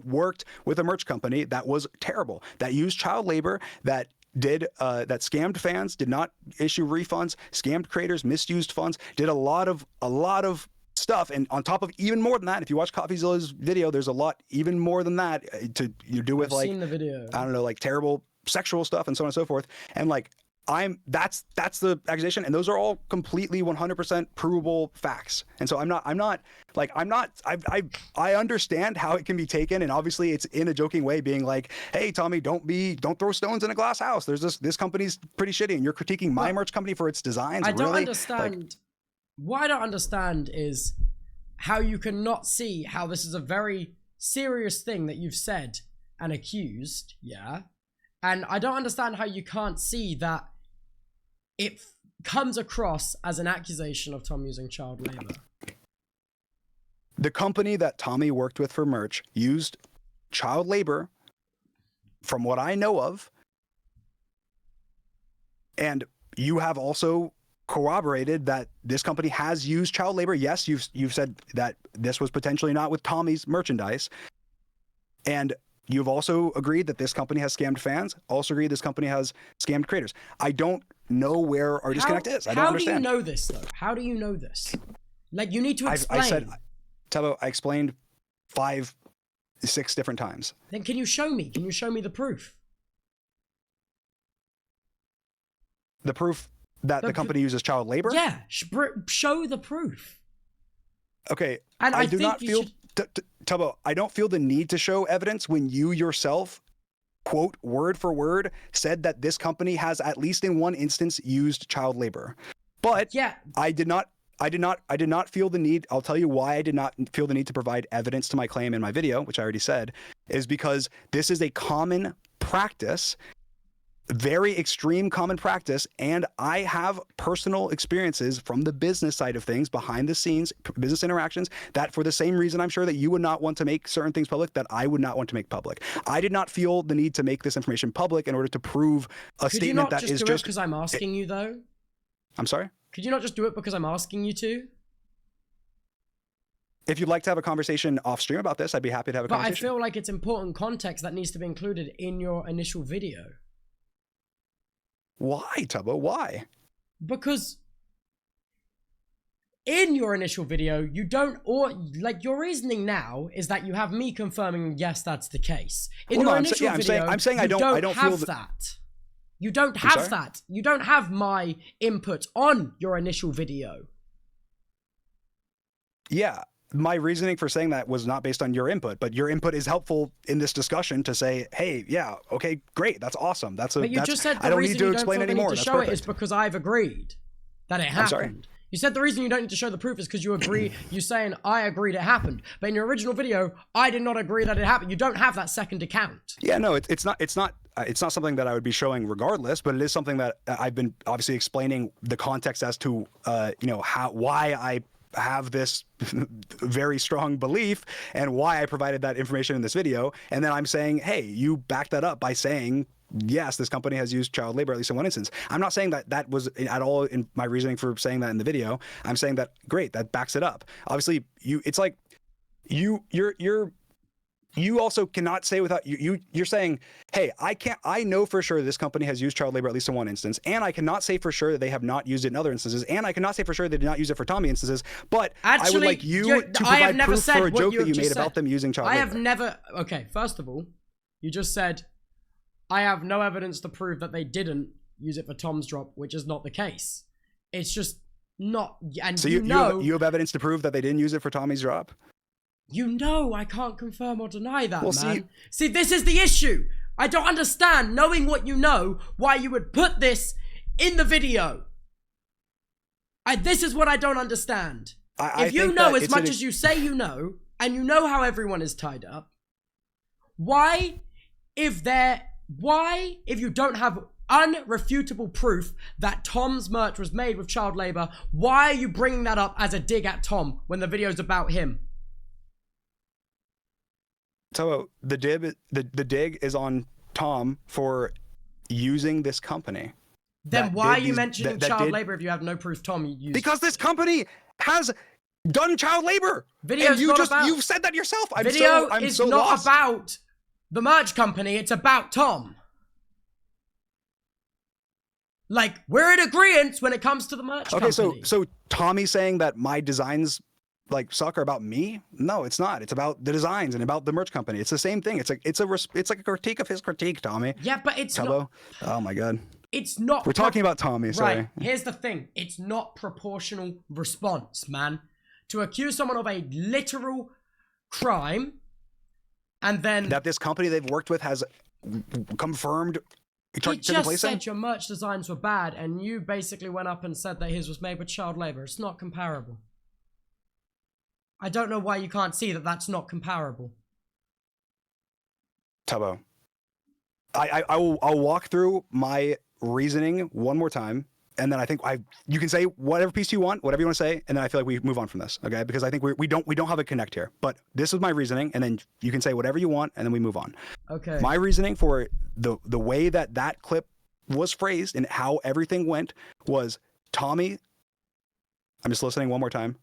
S2: worked with a merch company that was terrible, that used child labor, that scammed fans, did not issue refunds, scammed creators, misused funds, did a lot of stuff. And on top of even more than that, if you watch CoffeeZilla's video, there's a lot even more than that to do with
S1: I've seen the video.
S2: I don't know, like terrible sexual stuff and so on and so forth. And like that's the accusation, and those are all completely 100% provable facts. And so I understand how it can be taken, and obviously it's in a joking way, being like, hey Tommy, don't throw stones in a glass house. There's this company's pretty shitty and you're critiquing my merch company for its designs.
S1: I don't understand. What I don't understand is how you cannot see how this is a very serious thing that you've said and accused, yeah? And I don't understand how you can't see that it comes across as an accusation of Tom using child labor.
S2: The company that Tommy worked with for merch used child labor, from what I know of, and you have also corroborated that this company has used child labor. Yes, you've said that this was potentially not with Tommy's merchandise, and you've also agreed that this company has scammed fans, also agreed this company has scammed creators. I don't know where our disconnect is. I don't understand.
S1: How do you know this, though? How do you know this? Like, you need to explain.
S2: I said, Tubbo, I explained 5, 6 different times.
S1: Then can you show me? Can you show me the proof?
S2: The proof that the company uses child labor?
S1: Yeah, show the proof.
S2: Okay,
S1: and
S2: I do not feel... Tubbo, I don't feel the need to show evidence when you yourself, quote, word for word, said that this company has at least in one instance used child labor. But
S1: yeah,
S2: I did not feel the need. I'll tell you why I did not feel the need to provide evidence to my claim in my video, which I already said, is because this is a common practice, very extreme common practice, and I have personal experiences from the business side of things, behind the scenes, business interactions, that for the same reason I'm sure that you would not want to make certain things public, that I would not want to make public. I did not feel the need to make this information public in order to prove a statement that is just... Could you not just do it
S1: because I'm asking you, though?
S2: I'm sorry?
S1: Could you not just do it because I'm asking you to?
S2: If you'd like to have a conversation off stream about this, I'd be happy to have a conversation.
S1: But I feel like it's important context that needs to be included in your initial video.
S2: Why, Tubbo? Why?
S1: Because in your initial video, you don't, or like your reasoning now is that you have me confirming, yes, that's the case. In your initial video,
S2: I'm saying I don't
S1: have that. You don't have that. You don't have my input on your initial video.
S2: Yeah. My reasoning for saying that was not based on your input, but your input is helpful in this discussion to say, hey, yeah, okay, great, that's awesome. But you just said the I don't need to explain anymore.
S1: To show it is because I've agreed that it happened.
S2: I'm sorry?
S1: You said the reason you don't need to show the proof is because you agree. You saying I agreed it happened, but in your original video, I did not agree that it happened. You don't have that second account.
S2: Yeah, no, it's not something that I would be showing regardless, but it is something that I've been obviously explaining the context as to why I have this very strong belief and why I provided that information in this video. And then I'm saying, hey, you back that up by saying, yes, this company has used child labor at least in one instance. I'm not saying that that was at all in my reasoning for saying that in the video. I'm saying that, great, that backs it up. Obviously, you're you also cannot say without you're saying, hey, I know for sure this company has used child labor at least in one instance, and I cannot say for sure that they have not used it in other instances, and I cannot say for sure they did not use it for Tommy instances, but actually, I would like you to provide proof for a joke that you made about them using child labor.
S1: I have never, okay, first of all, you just said, I have no evidence to prove that they didn't use it for Tom's drop, which is not the case. It's just not, and
S2: so you have evidence to prove that they didn't use it for Tommy's drop?
S1: You know I can't confirm or deny that, man. See, this is the issue. I don't understand, knowing what you know, why you would put this in the video. This is what I don't understand. If you know as much as you say you know, and you know how everyone is tied up, why, if you don't have unrefutable proof that Tom's merch was made with child labor, why are you bringing that up as a dig at Tom when the video's about him?
S2: So the dig is on Tom for using this company.
S1: Then why are you mentioning child labor if you have no proof Tom used?
S2: Because this company has done child labor. You've said that yourself.
S1: Video is not about the merch company, it's about Tom. Like, we're in agreement when it comes to the merch company.
S2: Okay, so Tommy saying that my designs like suck are about me? No, it's not. It's about the designs and about the merch company. It's the same thing. It's like a critique of his critique, Tommy.
S1: Yeah, but it's
S2: Tubbo.
S1: not.
S2: Oh my god.
S1: It's not.
S2: We're talking about Tommy. Sorry.
S1: Right. Here's the thing. It's not proportional response, man. To accuse someone of a literal crime, and then
S2: that this company they've worked with has confirmed.
S1: He just said your merch designs were bad, and you basically went up and said that his was made with child labor. It's not comparable. I don't know why you can't see that that's not comparable.
S2: Tubbo, I'll walk through my reasoning one more time, and then I think you can say whatever piece you want, whatever you want to say, and then I feel like we move on from this, okay? Because I think we don't have a connect here. But this is my reasoning, and then you can say whatever you want, and then we move on.
S1: Okay.
S2: My reasoning for the way that clip was phrased and how everything went was Tommy. I'm just listening one more time.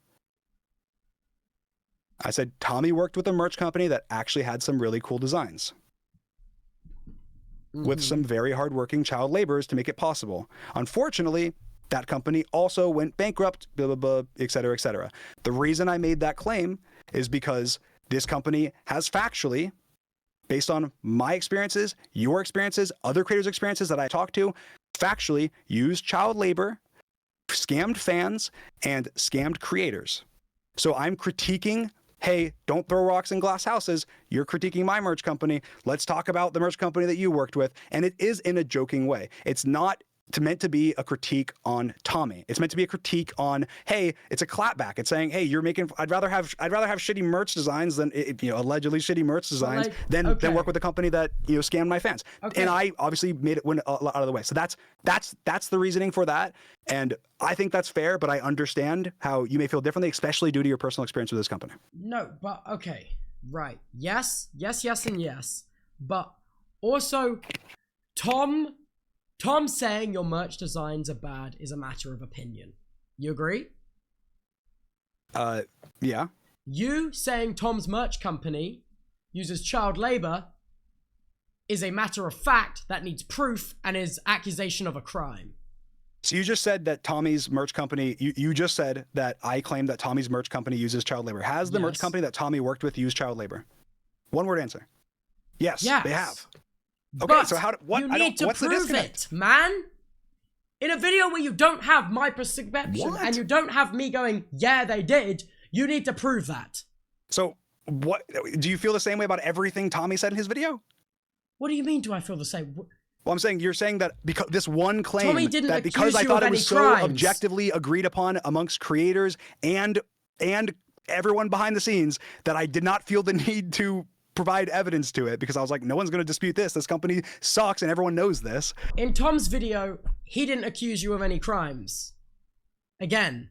S2: I said Tommy worked with a merch company that actually had some really cool designs. With some very hardworking child laborers to make it possible. Unfortunately, that company also went bankrupt, blah, blah, blah, et cetera, et cetera. The reason I made that claim is because this company has factually, based on my experiences, your experiences, other creators' experiences that I talked to, factually used child labor, scammed fans, and scammed creators. So I'm critiquing, hey, don't throw rocks in glass houses. You're critiquing my merch company. Let's talk about the merch company that you worked with. And it is in a joking way. It's not meant to be a critique on Tommy. It's meant to be a critique on, hey, it's a clapback. It's saying, hey, you're making, I'd rather have shitty merch designs than, allegedly shitty merch designs than work with a company that, scammed my fans. Okay. And I obviously made it went out of the way. So that's the reasoning for that. And I think that's fair, but I understand how you may feel differently, especially due to your personal experience with this company.
S1: No, but okay. Right. Yes, and yes. But also, Tom saying your merch designs are bad is a matter of opinion. You agree?
S2: Yeah.
S1: You saying Tom's merch company uses child labor is a matter of fact that needs proof and is accusation of a crime.
S2: So you just said that Tommy's merch company, you just said that I claim that Tommy's merch company uses child labor. Has the merch company that Tommy worked with used child labor? One word answer. Yes, they have. Okay,
S1: but
S2: so what?
S1: You need to prove it, man. In a video where you don't have my perception and you don't have me going, yeah, they did, you need to prove that.
S2: So what? Do you feel the same way about everything Tommy said in his video?
S1: What do you mean, do I feel the same?
S2: Well, I'm saying you're saying that because this one claim
S1: Tommy didn't
S2: that because I thought it was so objectively agreed upon amongst creators and everyone behind the scenes that I did not feel the need to provide evidence to it because I was like, no one's going to dispute this. This company sucks and everyone knows this.
S1: In Tom's video, he didn't accuse you of any crimes. Again.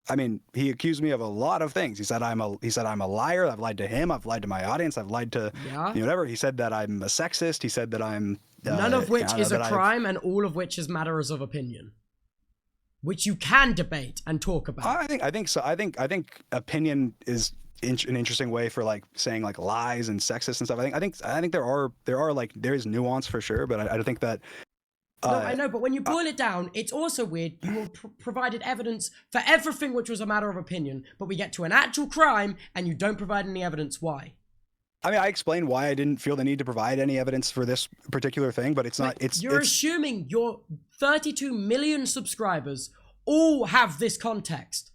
S2: I mean, he accused me of a lot of things. He said I'm a liar. I've lied to him. I've lied to my audience. I've lied to whatever. He said that I'm a sexist. He said that I'm
S1: none of which is a crime and all of which is matters of opinion. which you can debate and talk about.
S2: I think so. I think opinion is an interesting way for like saying like lies and sexist and stuff. I think there is nuance for sure, but I think that.
S1: No, I know, but when you boil it down, it's also weird. You were provided evidence for everything which was a matter of opinion, but we get to an actual crime and you don't provide any evidence. Why?
S2: I mean, I explained why I didn't feel the need to provide any evidence for this particular thing, but it's not.
S1: You're assuming your 32 million subscribers all have this context.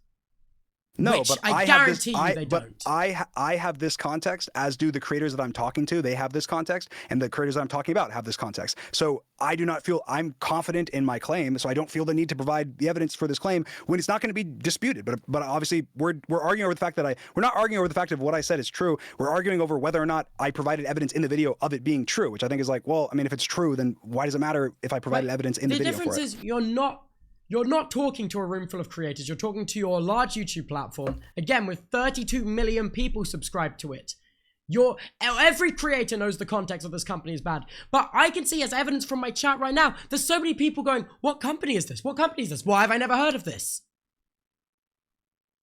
S2: No,
S1: which
S2: but
S1: I guarantee you they don't.
S2: I have this context, as do the creators that I'm talking to. They have this context, and the creators that I'm talking about have this context. So I do not feel I'm confident in my claim, so I don't feel the need to provide the evidence for this claim when it's not going to be disputed. But obviously we're arguing over the fact that we're not arguing over the fact of what I said is true. We're arguing over whether or not I provided evidence in the video of it being true, which I think is like, well, I mean, if it's true, then why does it matter if I provided evidence in the video for it?
S1: The difference is you're not talking to a room full of creators. You're talking to your large YouTube platform, again, with 32 million people subscribed to it. Every creator knows the context of this company is bad. But I can see as evidence from my chat right now, there's so many people going, what company is this? What company is this? Why have I never heard of this?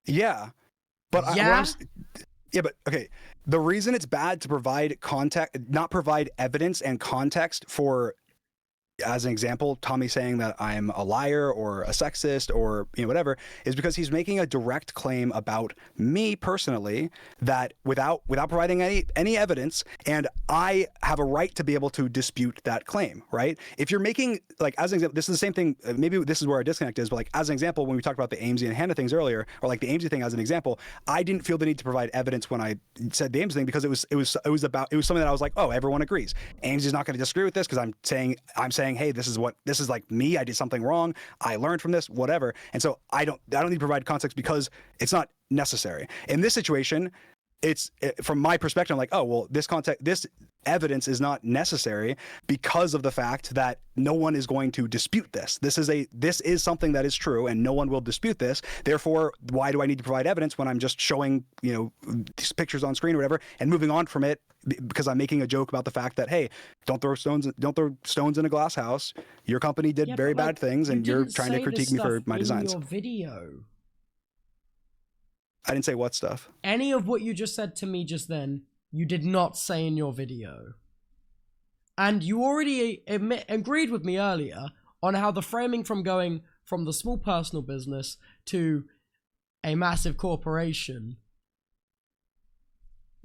S2: Yeah. But but okay. The reason it's bad to not provide evidence and context for, as an example, Tommy saying that I'm a liar or a sexist or whatever, is because he's making a direct claim about me personally that without providing any evidence, and I have a right to be able to dispute that claim, right? If you're making, like, as an example, this is the same thing, maybe this is where our disconnect is, but like as an example, when we talked about the Amesy and Hannah things earlier, or like the Amesy thing as an example, I didn't feel the need to provide evidence when I said the Amesy thing because it was something that I was like, oh, everyone agrees. Amesy's not going to disagree with this because I'm saying, hey, this is like me. I did something wrong. I learned from this, whatever. And so I don't need to provide context because it's not necessary. In this situation, from my perspective, I'm like, oh, well, this evidence is not necessary because of the fact that no one is going to dispute this. This is something that is true and no one will dispute this. Therefore, why do I need to provide evidence when I'm just showing, these pictures on screen or whatever and moving on from it because I'm making a joke about the fact that, hey, don't throw stones in a glass house. Your company did very bad things and you're trying to critique me for my designs.
S1: Your video.
S2: I didn't say what stuff.
S1: Any of what you just said to me just then, you did not say in your video. And you already agreed with me earlier on how the framing from going from the small personal business to a massive corporation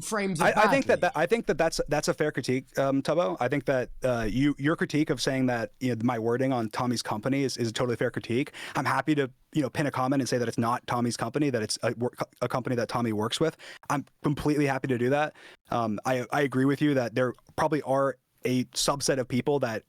S1: frames it
S2: I think that's a fair critique, Tubbo. I think that your critique of saying that my wording on Tommy's company is a totally fair critique. I'm happy to pin a comment and say that it's not Tommy's company, that it's a company that Tommy works with. I'm completely happy to do that. I agree with you that there probably are a subset of people that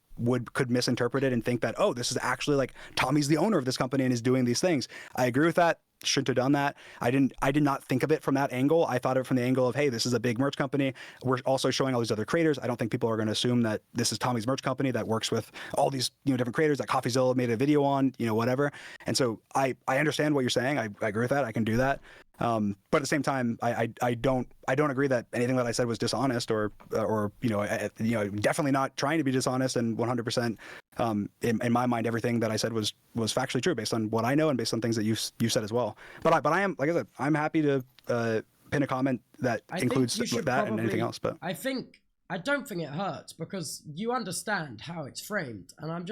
S2: could misinterpret it and think that, oh, this is actually like Tommy's the owner of this company and is doing these things. I agree with that. Shouldn't have done that. I did not think of it from that angle. I thought of it from the angle of, hey, this is a big merch company. We're also showing all these other creators. I don't think people are going to assume that this is Tommy's merch company that works with all these different creators that CoffeeZilla made a video on, whatever. And so I understand what you're saying. I agree with that. I can do that. But at the same time, I don't agree that anything that I said was dishonest or definitely not trying to be dishonest, and 100% in my mind everything that I said was factually true based on what I know and based on things that you said as well. But I am, like I said, I'm happy to pin a comment that includes that and anything else. But
S1: I don't think it hurts because you understand how it's framed, and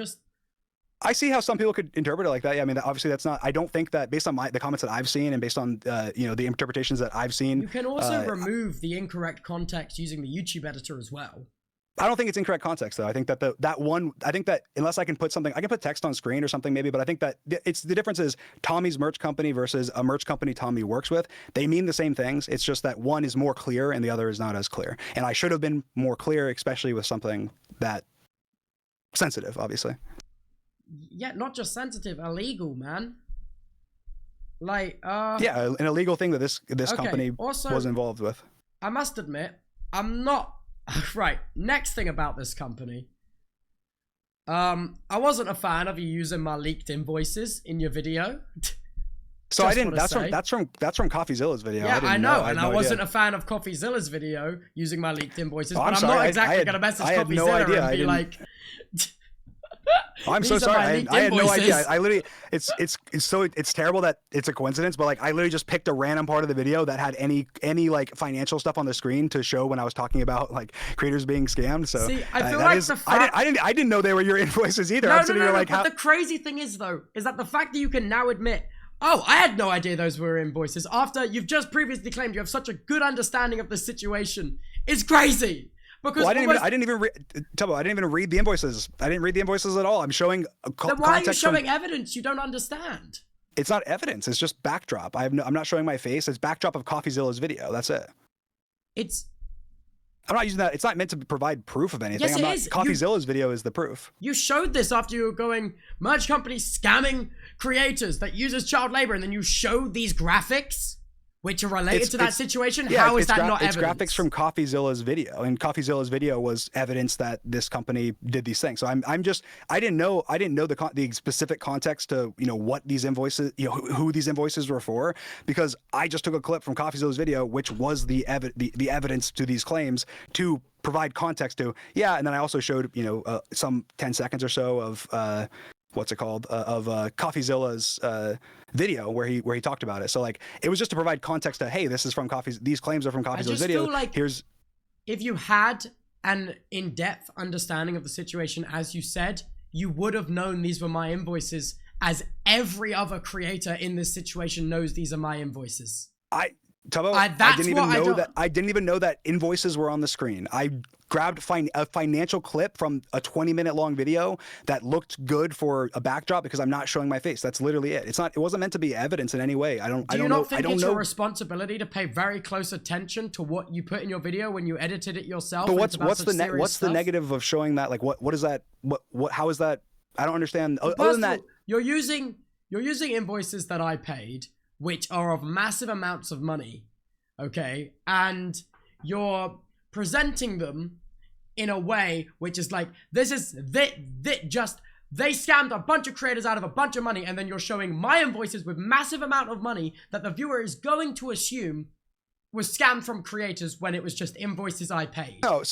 S2: I see how some people could interpret it like that. Yeah, I mean, obviously that's not. I don't think that based on the comments that I've seen and based on the interpretations that I've seen.
S1: You can also remove the incorrect context using the YouTube editor as well.
S2: I don't think it's incorrect context though. I think that I think that unless I can put something, I can put text on screen or something maybe. But I think that the difference is Tommy's merch company versus a merch company Tommy works with. They mean the same things. It's just that one is more clear and the other is not as clear. And I should have been more clear, especially with something that sensitive, obviously.
S1: Yeah, not just sensitive, illegal, man. Like,
S2: yeah, an illegal thing that this company was involved with.
S1: I must admit, I'm not right. Next thing about this company, I wasn't a fan of you using my leaked invoices in your video.
S2: So I didn't. That's from CoffeeZilla's video.
S1: Yeah, I know, and I wasn't a fan of CoffeeZilla's video using my leaked invoices. But I'm not exactly gonna message CoffeeZilla and be like.
S2: I'm so sorry. I had no idea. I literally, it's terrible that it's a coincidence, but like I literally just picked a random part of the video that had any like financial stuff on the screen to show when I was talking about like creators being scammed. So
S1: see, I feel like the fact
S2: I didn't know they were your invoices either.
S1: No,
S2: I'm sitting here like,
S1: but the crazy thing is though, is that the fact that you can now admit, oh, I had no idea those were invoices after you've just previously claimed you have such a good understanding of the situation is crazy. Because
S2: I didn't even read the invoices. I didn't read the invoices at all. I'm showing
S1: then why are you showing evidence you don't understand?
S2: It's not evidence. It's just backdrop. I'm not showing my face. It's backdrop of CoffeeZilla's video. That's it. I'm not using that. It's not meant to provide proof of anything.
S1: Yes, it is.
S2: CoffeeZilla's video is the proof.
S1: You showed this after you were going, merge companies scamming creators that uses child labor, and then you showed these graphics which are related to that situation.
S2: Yeah,
S1: how is that not evidence?
S2: It's graphics from CoffeeZilla's video, and CoffeeZilla's video was evidence that this company did these things. So I didn't know the specific context to what these invoices, who these invoices were for, because I just took a clip from CoffeeZilla's video, which was the evidence to these claims to provide context to. Yeah, and then I also showed some 10 seconds or so of what's it called of CoffeeZilla's video where he talked about it. So like it was just to provide context to, hey, this is from these claims are from CoffeeZilla's video.
S1: Feel like if you had an in-depth understanding of the situation, as you said, you would have known these were my invoices, as every other creator in this situation knows these are my invoices.
S2: Tubbo, I didn't even know that invoices were on the screen. I grabbed a financial clip from a 20-minute long video that looked good for a backdrop because I'm not showing my face. That's literally it. It wasn't meant to be evidence in any way.
S1: Do you not think it's your responsibility to pay very close attention to what you put in your video when you edited it yourself?
S2: But what's the negative of showing that? Like what is that? How is that? I don't understand. Other than that,
S1: you're using invoices that I paid, which are of massive amounts of money, okay? And you're presenting them in a way which is like, they scammed a bunch of creators out of a bunch of money, and then you're showing my invoices with massive amount of money that the viewer is going to assume was scammed from creators when it was just invoices I paid.
S2: No,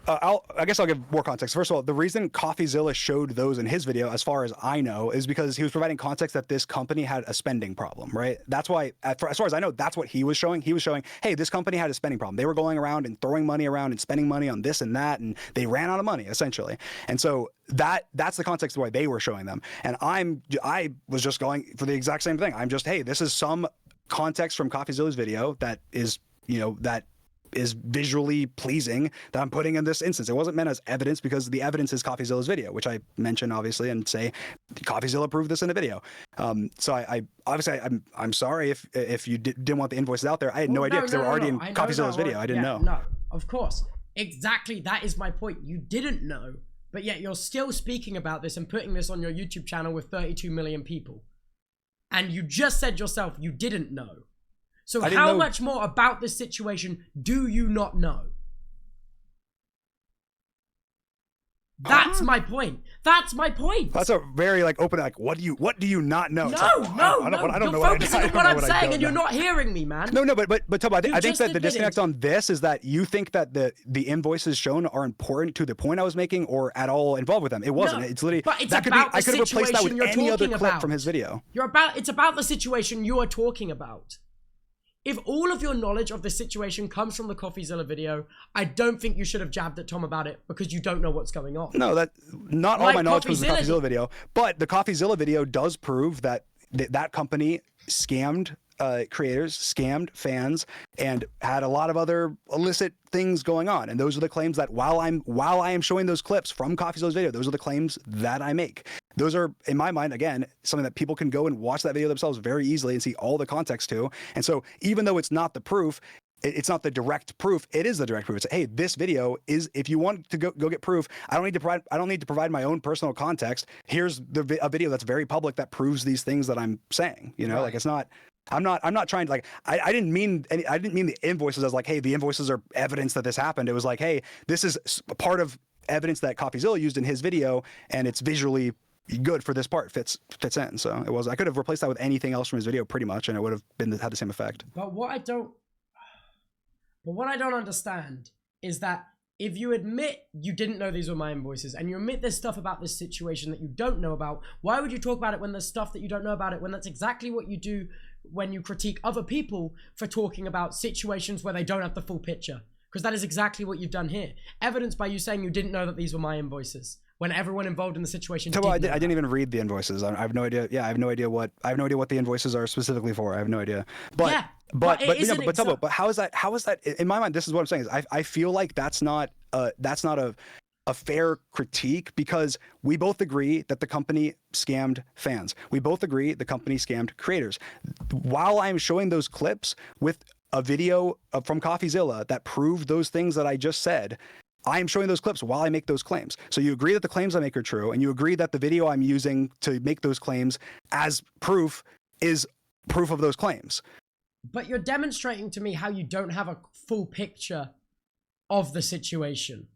S2: I guess I'll give more context. First of all, the reason CoffeeZilla showed those in his video, as far as I know, is because he was providing context that this company had a spending problem, right? That's why, as far as I know, that's what he was showing. He was showing, hey, this company had a spending problem. They were going around and throwing money around and spending money on this and that, and they ran out of money, essentially. And so that's the context of why they were showing them. And I was just going for the exact same thing. I'm just, hey, this is some context from CoffeeZilla's video that is visually pleasing that I'm putting in this instance. It wasn't meant as evidence because the evidence is CoffeeZilla's video, which I mention obviously and say CoffeeZilla proved this in the video. So I'm sorry if you didn't want the invoices out there. I had no idea because they were already in CoffeeZilla's video. I didn't know.
S1: No, of course. Exactly. That is my point. You didn't know, but yet you're still speaking about this and putting this on your YouTube channel with 32 million people. And you just said yourself you didn't know. So how much more about this situation do you not know? That's my point. That's my point.
S2: That's a very open, what do you not know?
S1: No, I don't know what I'm saying, and you're not hearing me, man.
S2: No, but Tubbo, I think that the disconnect on this is that you think that the invoices shown are important to the point I was making or at all involved with them. It wasn't. It's literally I could have replaced that with any other clip from his video.
S1: It's about the situation you are talking about. If all of your knowledge of the situation comes from the CoffeeZilla video, I don't think you should have jabbed at Tom about it because you don't know what's going on.
S2: No, not all my knowledge comes from the CoffeeZilla video, but the CoffeeZilla video does prove that that company scammed creators, scammed fans, and had a lot of other illicit things going on. And those are the claims that while I am showing those clips from CoffeeZilla's video, those are the claims that I make. Those are, in my mind, again, something that people can go and watch that video themselves very easily and see all the context to. And so even though it's not the proof, it's not the direct proof, it is the direct proof. It's, hey, this video is, if you want to go get proof, I don't need to provide my own personal context. Here's a video that's very public that proves these things that I'm saying. Right. Like it's not, I'm not trying to I didn't mean the invoices as hey, the invoices are evidence that this happened. It was hey, this is a part of evidence that CoffeeZilla used in his video, and it's visually good for this part, fits in. So it was, I could have replaced that with anything else from his video pretty much, and it would have had the same effect.
S1: But what I don't understand is that if you admit you didn't know these were my invoices, and you admit there's stuff about this situation that you don't know about, why would you talk about it when there's stuff that you don't know about it, when that's exactly what you do when you critique other people for talking about situations where they don't have the full picture? Because that is exactly what you've done here. Evidenced by you saying you didn't know that these were my invoices, when everyone involved in the situation
S2: Tubbo, I didn't even read the invoices. I have no idea. Yeah, I have no idea what the invoices are specifically for. I have no idea. But
S1: yeah,
S2: but Tubbo, but how is that in my mind? This is what I'm saying. Is I feel like that's not a fair critique, because we both agree that the company scammed fans. We both agree the company scammed creators. While I'm showing those clips with a video from CoffeeZilla that proved those things that I just said, I am showing those clips while I make those claims. So you agree that the claims I make are true, and you agree that the video I'm using to make those claims as proof is proof of those claims.
S1: But you're demonstrating to me how you don't have a full picture of the situation.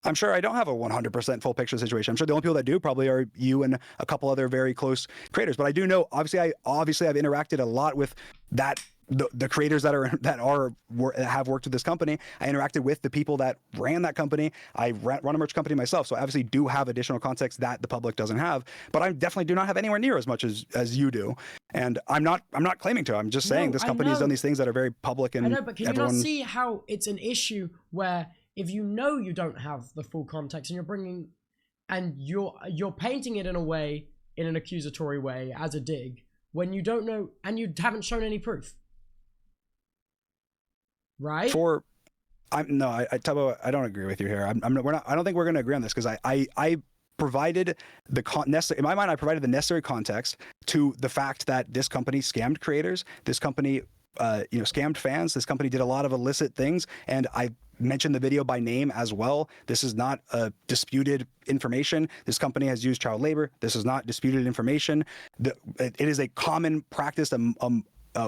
S2: I'm sure I don't have a 100% full picture situation. I'm sure the only people that do probably are you and a couple other very close creators. But I do know, obviously I've interacted a lot with the creators that have worked with this company. I interacted with the people that ran that company. I run a merch company myself, so I obviously do have additional context that the public doesn't have. But I definitely do not have anywhere near as much as you do. And I'm not claiming to. I'm just saying this company has done these things that are very public. And
S1: I know, but can you not see how it's an issue where if you know you don't have the full context and you're painting it in a way, in an accusatory way, as a dig, when you don't know and you haven't shown any proof, right?
S2: Tubbo, I don't agree with you here. I don't think we're going to agree on this, because I provided in my mind, I provided the necessary context to the fact that this company scammed creators. This company, scammed fans. This company did a lot of illicit things, and I mentioned the video by name as well. This is not disputed information. This company has used child labor. This is not disputed information. It is a common practice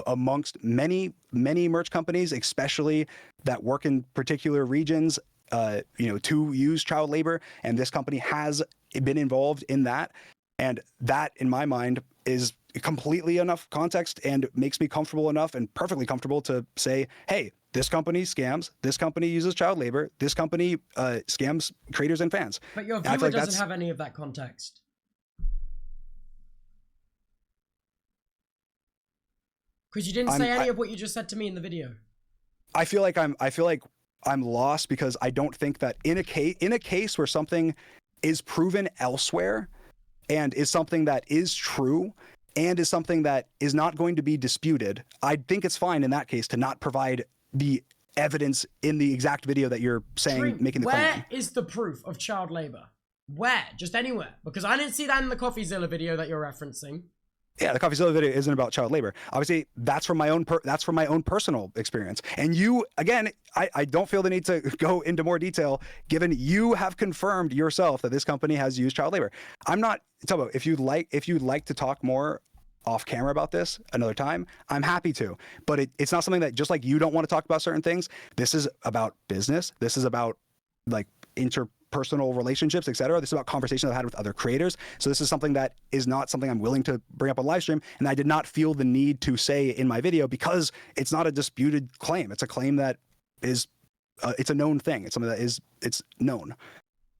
S2: amongst many merch companies, especially that work in particular regions, to use child labor. And this company has been involved in that. And that, in my mind, is completely enough context and makes me comfortable enough and perfectly comfortable to say, hey, this company scams. This company uses child labor. This company scams creators and fans.
S1: But your viewer doesn't have any of that context. Because you didn't say any of what you just said to me in the video.
S2: I feel like I'm lost, because I don't think that in a case where something is proven elsewhere and is something that is true and is something that is not going to be disputed, I think it's fine in that case to not provide the evidence in the exact video that you're saying, making the claim.
S1: Where is the proof of child labor? Where? Just anywhere? Because I didn't see that in the CoffeeZilla video that you're referencing.
S2: Yeah, the CoffeeZilla video isn't about child labor. Obviously, that's from my own personal experience. And you, again, I don't feel the need to go into more detail, given you have confirmed yourself that this company has used child labor. I'm not, Tubbo, if you'd like to talk more off camera about this another time, I'm happy to. But it's not something that, just like you don't want to talk about certain things, this is about business. This is about like interpersonal relationships, etc. This is about conversations I've had with other creators. So this is something that is not something I'm willing to bring up on live stream, and I did not feel the need to say in my video, because it's not a disputed claim. It's a claim that is it's a known thing. It's something that it's known.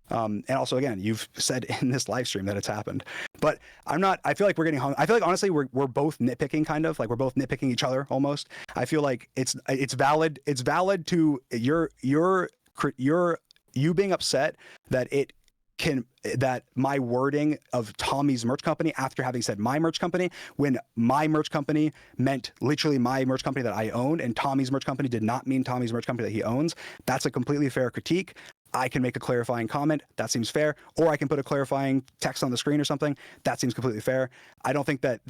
S2: And also, again, you've said in this live stream that it's happened, but I feel like we're getting hung. I feel like, honestly, we're both nitpicking, kind of like we're both nitpicking each other almost. I feel like it's valid. It's valid to you being upset that my wording of Tommy's merch company, after having said my merch company, when my merch company meant literally my merch company that I owned, and Tommy's merch company did not mean Tommy's merch company that he owns. That's a completely fair critique. I can make a clarifying comment. That seems fair. Or I can put a clarifying text on the screen or something. That seems completely fair. I don't think that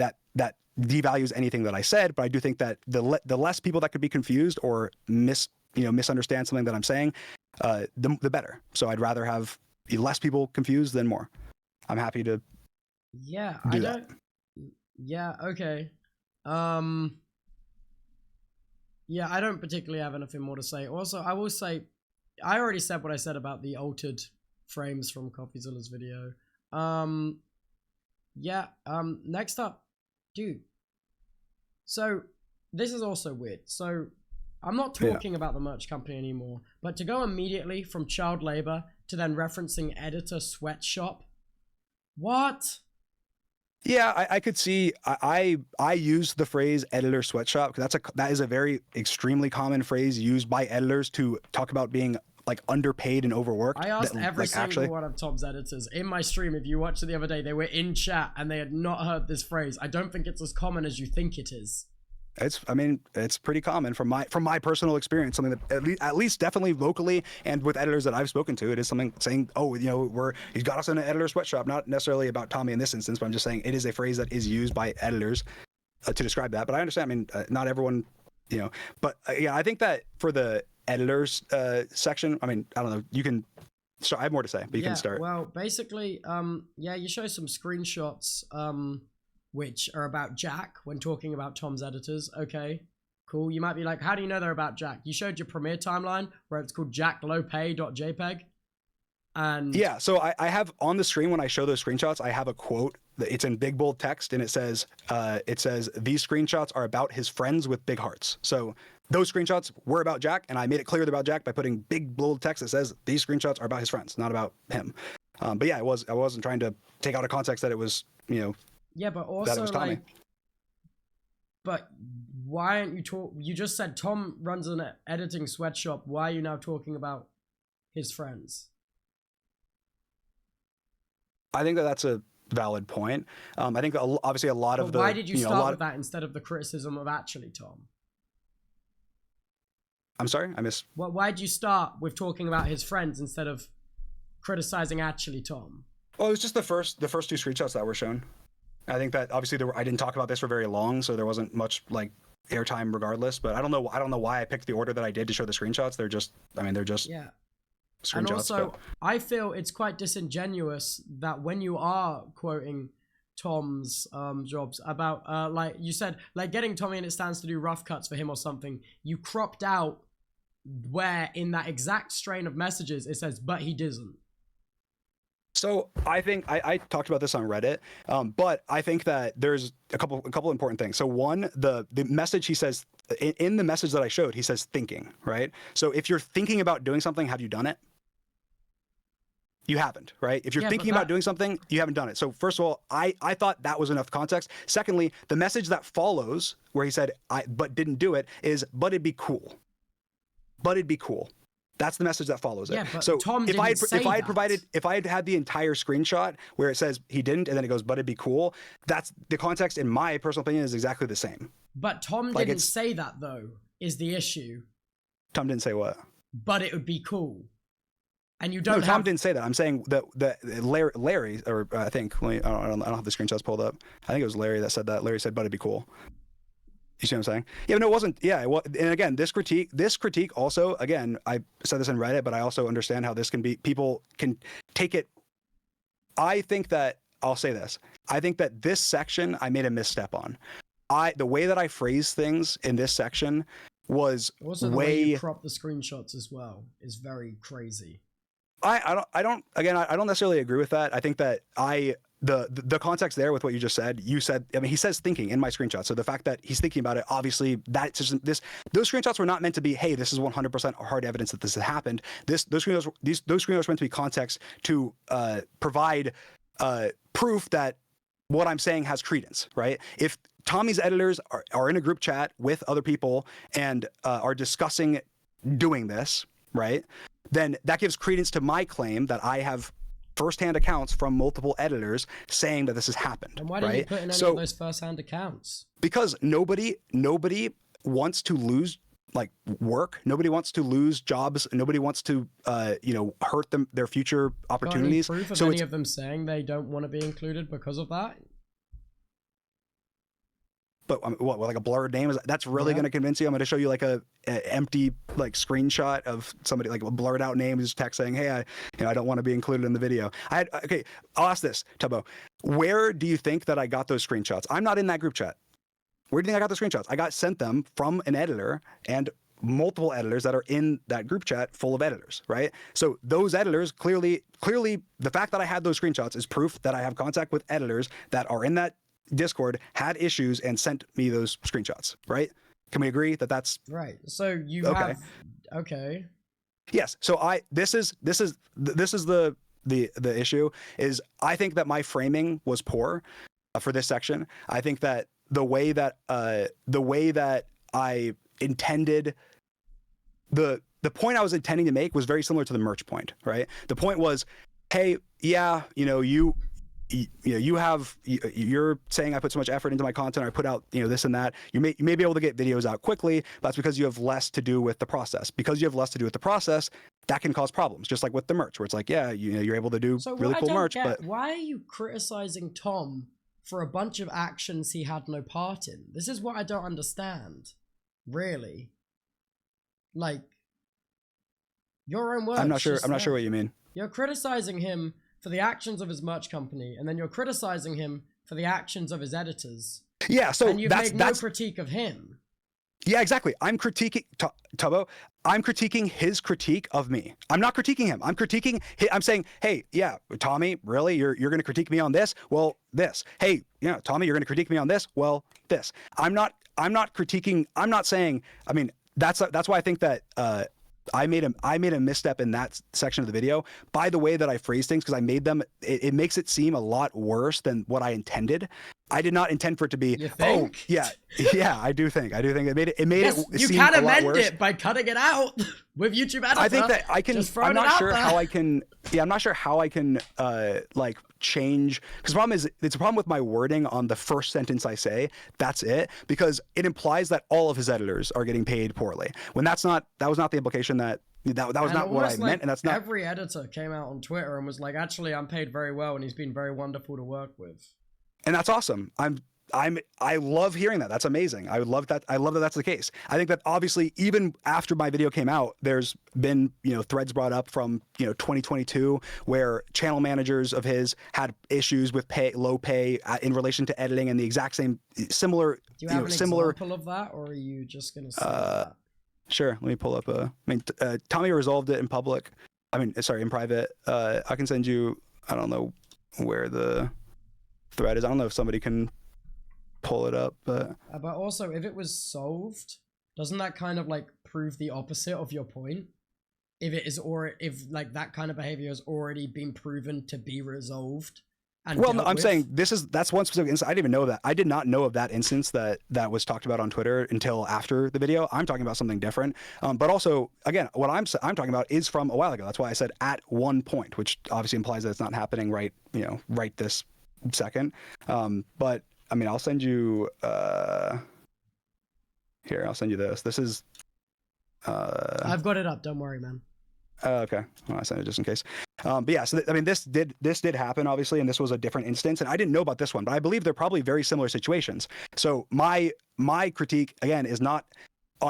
S2: devalues anything that I said, but I do think that the less people that could be confused or misunderstand something that I'm saying, the better. So I'd rather have less people confused than more. I'm happy to do that.
S1: Yeah, okay. Yeah, I don't particularly have anything more to say. Also, I will say, I already said what I said about the altered frames from CoffeeZilla's video. Next up, dude. So, this is also weird. So, I'm not talking about the merch company anymore, but to go immediately from child labor to then referencing editor sweatshop, what?
S2: Yeah, I could see. I use the phrase editor sweatshop because that is a very extremely common phrase used by editors to talk about being like underpaid and overworked.
S1: I asked every single one of Tom's editors in my stream. If you watched it the other day, they were in chat and they had not heard this phrase. I don't think it's as common as you think it is.
S2: I mean, it's pretty common from my personal experience. Something that at least definitely locally and with editors that I've spoken to, it is something saying, oh, you know, he's got us in an editor sweatshop. Not necessarily about Tommy in this instance, but I'm just saying it is a phrase that is used by editors to describe that. But I understand. I mean, not everyone, you know. But yeah, I think that for the editors section, I mean, I don't know. You can. So I have more to say, but you can start.
S1: Well, basically, yeah, you show some screenshots. Which are about Jack when talking about Tom's editors. Okay, cool. You might be like, how do you know they're about Jack? You showed your Premiere timeline where it's called jacklowpay.jpg. And
S2: yeah, so I have on the screen when I show those screenshots, I have a quote. It's in big bold text, and it says these screenshots are about his friends with big hearts. So those screenshots were about Jack, and I made it clear they're about Jack by putting big bold text that says these screenshots are about his friends, not about him. But yeah, I wasn't trying to take out of context that it was, you know.
S1: Yeah, but also like, but why aren't you you just said Tom runs an editing sweatshop. Why are you now talking about his friends?
S2: I think that's a valid point. I think obviously a lot of the.
S1: Why did you start with that instead of the criticism of actually Tom?
S2: I'm sorry, I missed.
S1: Well, why did you start with talking about his friends instead of criticizing actually Tom?
S2: Well, it was just the first two screenshots that were shown. I think that obviously I didn't talk about this for very long, so there wasn't much like airtime regardless. But I don't know why I picked the order that I did to show the screenshots. They're just
S1: yeah.
S2: Screenshots,
S1: and also, I feel it's quite disingenuous that when you are quoting Tom's jobs about like you said, like getting TommyInnit stands to do rough cuts for him or something, you cropped out where in that exact strain of messages it says, but he doesn't.
S2: So I think I talked about this on Reddit, but I think that there's a couple important things. So one, the message he says in the message that I showed, he says thinking, right? So if you're thinking about doing something, have you done it? You haven't, right? If you're thinking about doing something, you haven't done it. So first of all, I thought that was enough context. Secondly, the message that follows where he said, but didn't do it is, but it'd be cool. But it'd be cool. That's the message that follows it.
S1: Yeah, but
S2: so
S1: Tom
S2: if I had had the entire screenshot where it says he didn't and then it goes, but it'd be cool, that's the context in my personal opinion is exactly the same.
S1: But Tom didn't say that though, is the issue.
S2: Tom didn't say what?
S1: But it would be cool. And you don't
S2: Tom didn't say that. I'm saying that Larry, or I think, I don't have the screenshots pulled up. I think it was Larry that said that. Larry said, but it'd be cool. You see what I'm saying? Yeah, no, it wasn't. Yeah, well, and again, this critique also, again, I said this in Reddit, but I also understand how this can be. People can take it. I think that I'll say this. I think that this section I made a misstep on. The way that I phrased things in this section was
S1: also the way you crop the screenshots as well is very crazy.
S2: I don't necessarily agree with that. I think that the context there with what you just said, I mean, he says thinking in my screenshot. So the fact that he's thinking about it, obviously those screenshots were not meant to be, hey, this is 100% hard evidence that this has happened. Those screenshots were meant to be context to provide proof that what I'm saying has credence, right? If Tommy's editors are in a group chat with other people and are discussing doing this, right? Then that gives credence to my claim that I have firsthand accounts from multiple editors saying that this has happened.
S1: And why didn't you put in any of those firsthand accounts?
S2: Because nobody wants to lose like work. Nobody wants to lose jobs. Nobody wants to hurt their future opportunities.
S1: Got any proof of any of them saying they don't want to be included because of that?
S2: But what, like a blurred name? That's really going to convince you? I'm going to show you like a empty like screenshot of somebody, like a blurred out name, just text saying, "Hey, I don't want to be included in the video." Okay, I'll ask this, Tubbo. Where do you think that I got those screenshots? I'm not in that group chat. Where do you think I got the screenshots? I got sent them from an editor and multiple editors that are in that group chat full of editors, right? So those editors clearly, the fact that I had those screenshots is proof that I have contact with editors that are in that Discord, had issues, and sent me those screenshots, right? Can we agree that that's
S1: right? So you
S2: okay?
S1: Have okay.
S2: Yes. So this is the issue is I think that my framing was poor for this section. I think that the way that I intended the point I was intending to make was very similar to the merch point, right? The point was, hey, yeah, you're saying I put so much effort into my content, I put out, this and that. You may be able to get videos out quickly, but that's because you have less to do with the process. Because you have less to do with the process, that can cause problems, just like with the merch, where it's like, yeah, you're able to do really cool merch, but
S1: why are you criticizing Tom for a bunch of actions he had no part in? This is what I don't understand, really. Like, your own words.
S2: I'm not sure what you mean.
S1: You're criticizing him for the actions of his merch company, and then you're criticizing him for the actions of his editors.
S2: Yeah, so
S1: and you've made no critique of him.
S2: Yeah, exactly. I'm critiquing Tubbo. I'm critiquing his critique of me. I'm not critiquing him. I'm saying, hey, yeah, Tommy, really, you're going to critique me on this? Well, this. Hey, Tommy, you're going to critique me on this? Well, this. I'm not critiquing. I'm not saying. I mean, that's why I think that I made a misstep in that section of the video by the way that I phrased things, because I made them. It makes it seem a lot worse than what I intended. I did not intend for it to be.
S1: You think?
S2: Oh, yeah. I do think it made it
S1: yes,
S2: seem a lot worse.
S1: You can amend it by cutting it out with YouTube editor.
S2: I think that I can. I'm not sure how I can. Yeah, I'm not sure how I can like change, because the problem is it's a problem with my wording on the first sentence I say. That's it, because it implies that all of his editors are getting paid poorly, when that was not the implication that was not what I meant, and that's not.
S1: Every editor came out on Twitter and was like, actually, I'm paid very well, and he's been very wonderful to work with.
S2: And that's awesome. I love hearing that. That's amazing. I would love that. I love that that's the case. I think that obviously even after my video came out, there's been, threads brought up from, 2022 where channel managers of his had issues with low pay in relation to editing, and the exact same similar.
S1: Do you have an example of that, or are you just going to say that?
S2: Sure. Let me pull up Tommy resolved it in public. In private. I can send you, I don't know where the thread is. I don't know if somebody can pull it up, but
S1: also, if it was solved, doesn't that kind of like prove the opposite of your point? If it is, or if like that kind of behavior has already been proven to be resolved.
S2: Well, no, I'm saying that's one specific instance. I didn't even know that. I did not know of that instance that was talked about on Twitter until after the video. I'm talking about something different. But also, again, what I'm talking about is from a while ago. That's why I said at one point, which obviously implies that it's not happening right this second. But I mean, I'll send you here. I'll send you this. This is.
S1: I've got it up. Don't worry, man.
S2: Okay, well, I sent it just in case. But yeah, so this did happen, obviously, and this was a different instance, and I didn't know about this one, but I believe they're probably very similar situations. So my critique again is not.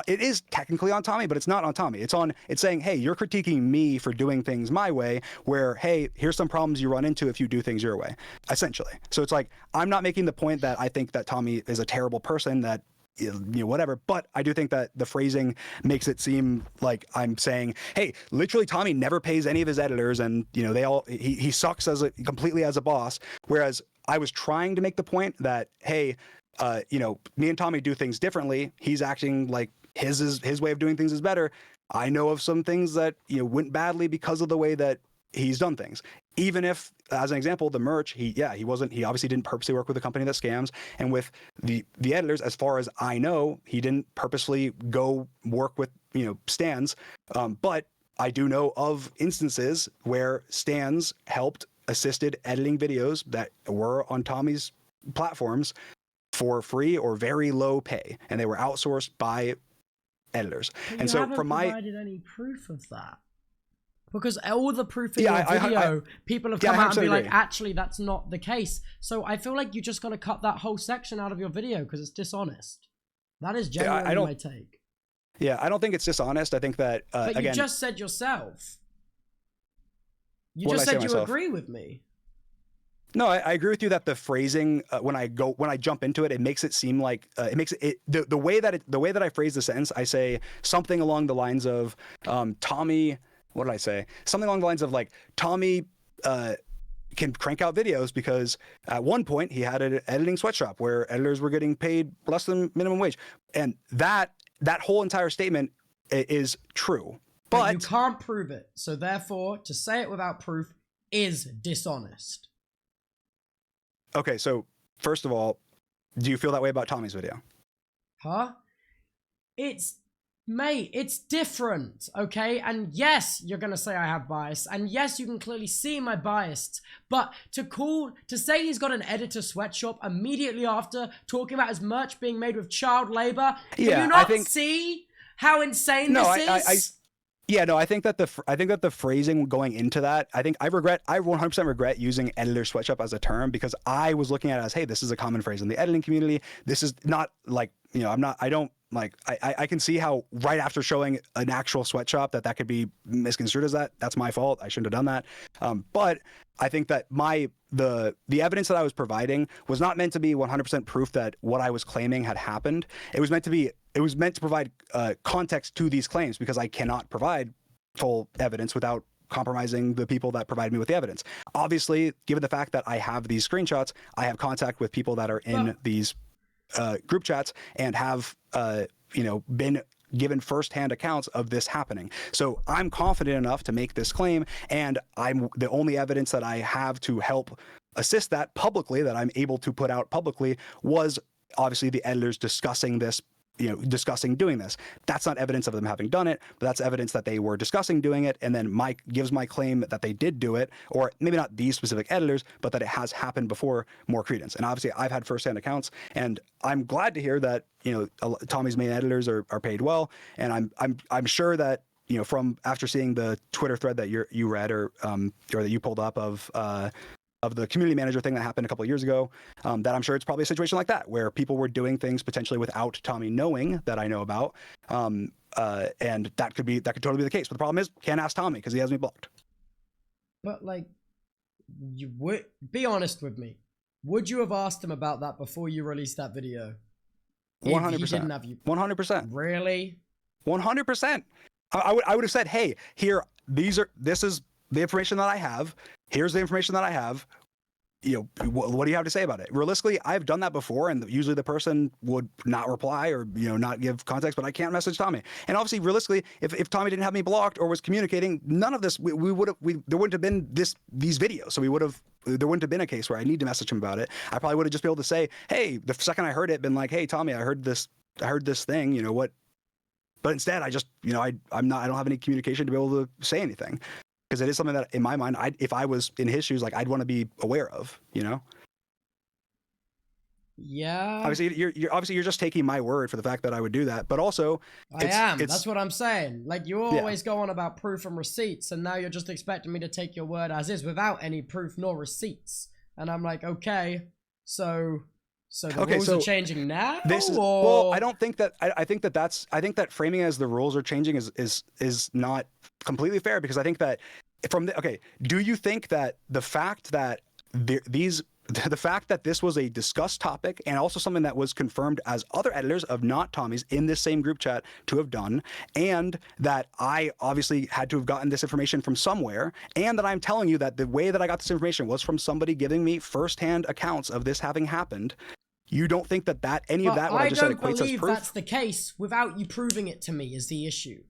S2: It is technically on Tommy, but it's not on Tommy. It's saying, hey, you're critiquing me for doing things my way, where, hey, here's some problems you run into if you do things your way, essentially. So it's like, I'm not making the point that I think that Tommy is a terrible person, that, whatever, but I do think that the phrasing makes it seem like I'm saying, hey, literally Tommy never pays any of his editors, and, he sucks completely as a boss. Whereas I was trying to make the point that, hey, me and Tommy do things differently. He's acting like his way of doing things is better. I know of some things that went badly because of the way that he's done things. Even if, as an example, the merch, he obviously didn't purposely work with a company that scams, and with the editors, as far as I know, he didn't purposely go work with stands. But I do know of instances where stands assisted editing videos that were on Tommy's platforms for free or very low pay, and they were outsourced by editors.
S1: But
S2: and
S1: you
S2: so
S1: haven't
S2: from
S1: provided any proof of that, because all the proof in your video, people have come out and be like, actually, that's not the case. So I feel like you just got to cut that whole section out of your video because it's dishonest. That is genuinely my take.
S2: Yeah, I don't think it's dishonest. I think that
S1: but
S2: again,
S1: you just said yourself. You just said you agree with me.
S2: No, I agree with you that the phrasing when I jump into it, it makes it seem like the way that I phrase the sentence, I say something along the lines of Tommy. What did I say? Something along the lines of like Tommy can crank out videos because at one point he had an editing sweatshop where editors were getting paid less than minimum wage. And that whole entire statement is true. But
S1: you can't prove it. So therefore, to say it without proof is dishonest.
S2: Okay, so first of all, do you feel that way about Tommy's video?
S1: Huh? Mate, it's different, okay? And yes, you're gonna say I have bias, and yes, you can clearly see my bias, but to say he's got an editor sweatshop immediately after talking about his merch being made with child labor, can you not see how insane this is?
S2: I think that the phrasing going into that, I 100% regret using editor sweatshop as a term, because I was looking at it as, hey, this is a common phrase in the editing community. This is not like, I can see how right after showing an actual sweatshop that could be misconstrued as that. That's my fault. I shouldn't have done that. But I think that the evidence that I was providing was not meant to be 100% proof that what I was claiming had happened. It was meant to provide context to these claims, because I cannot provide full evidence without compromising the people that provide me with the evidence. Obviously, given the fact that I have these screenshots, I have contact with people that are in these group chats and have been given firsthand accounts of this happening. So I'm confident enough to make this claim, and the only evidence that I have to help assist that publicly, that I'm able to put out publicly, was obviously the editors discussing this, discussing doing this. That's not evidence of them having done it, but that's evidence that they were discussing doing it, and then gives my claim that they did do it, or maybe not these specific editors, but that it has happened before, more credence. And obviously I've had firsthand accounts, and I'm glad to hear that, Tommy's main editors are paid well. And I'm sure that, from after seeing the Twitter thread that you read or that you pulled up of the community manager thing that happened a couple of years ago, that I'm sure it's probably a situation like that, where people were doing things potentially without Tommy knowing that I know about. And that could totally be the case. But the problem is, can't ask Tommy because he has me blocked.
S1: But you would be honest with me. Would you have asked him about that before you released that video?
S2: 100%.
S1: He didn't have you.
S2: 100%.
S1: Really?
S2: 100%. I would have said, hey, this is the information that I have. Here's the information that I have. What do you have to say about it? Realistically, I've done that before, and usually the person would not reply or not give context, but I can't message Tommy. And obviously, realistically, if Tommy didn't have me blocked or was communicating, none of this there wouldn't have been these videos. So there wouldn't have been a case where I need to message him about it. I probably would have just been able to say, hey, the second I heard it, been like, hey, Tommy, I heard this thing, what? But instead, I just, I don't have any communication to be able to say anything. Because it is something that, in my mind, if I was in his shoes, I'd want to be aware of,
S1: Yeah.
S2: Obviously, you're just taking my word for the fact that I would do that. But also,
S1: that's what I'm saying. You always go on about proof and receipts, and now you're just expecting me to take your word as is without any proof nor receipts. And I'm like, okay, so the rules are changing now.
S2: Well, I don't think that. I think that framing as the rules are changing is not completely fair, because I think that do you think that the fact that the fact that this was a discussed topic, and also something that was confirmed as other editors of not Tommy's in this same group chat to have done, and that I obviously had to have gotten this information from somewhere, and that I'm telling you that the way that I got this information was from somebody giving me firsthand accounts of this having happened, you don't think that any of that what I just said equates as proof? I don't believe
S1: that's the case without you proving it to me is the issue.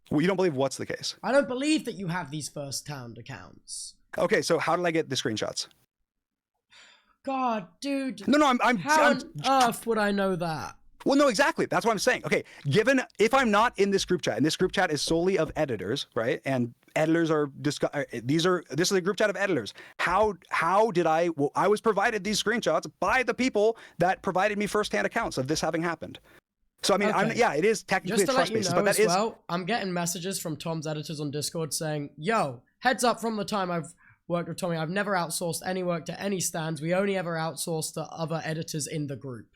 S2: Well, you don't believe what's the case?
S1: I don't believe that you have these first-hand accounts.
S2: Okay, so how did I get the screenshots?
S1: God, dude.
S2: No,
S1: how on earth would I know that?
S2: Well, no, exactly. That's what I'm saying. Okay, if I'm not in this group chat, and this group chat is solely of editors, right? And editors are this is a group chat of editors. How did I was provided these screenshots by the people that provided me firsthand accounts of this having happened. So I mean, okay. It is technically a trust basis, but that is. Well,
S1: I'm getting messages from Tom's editors on Discord saying, "Yo, heads up, from the time I've worked with Tommy, I've never outsourced any work to any stands. We only ever outsource to other editors in the group."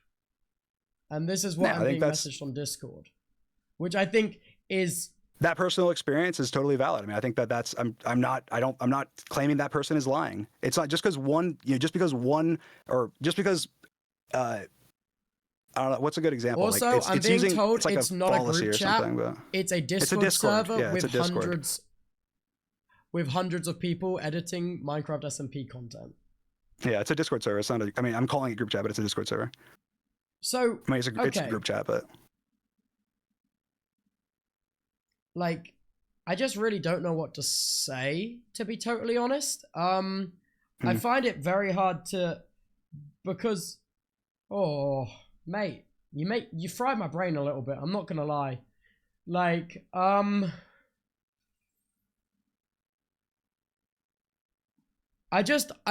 S1: And this is what I'm being messaged on Discord, which I think is
S2: that personal experience is totally valid. I mean, I think that's I'm not claiming that person is lying. It's not just because I don't know, what's a good example?
S1: Also, I'm being told it's not a group chat. It's a Discord server with hundreds. with hundreds of people editing Minecraft SMP content.
S2: Yeah, it's a Discord server. It's not a, I mean, I'm calling it group chat, but it's a Discord server.
S1: So,
S2: I mean, it's a group chat, but
S1: like, I just really don't know what to say, to be totally honest. I find it very hard to, because, oh, mate, you fried my brain a little bit. I'm not gonna lie. Like, I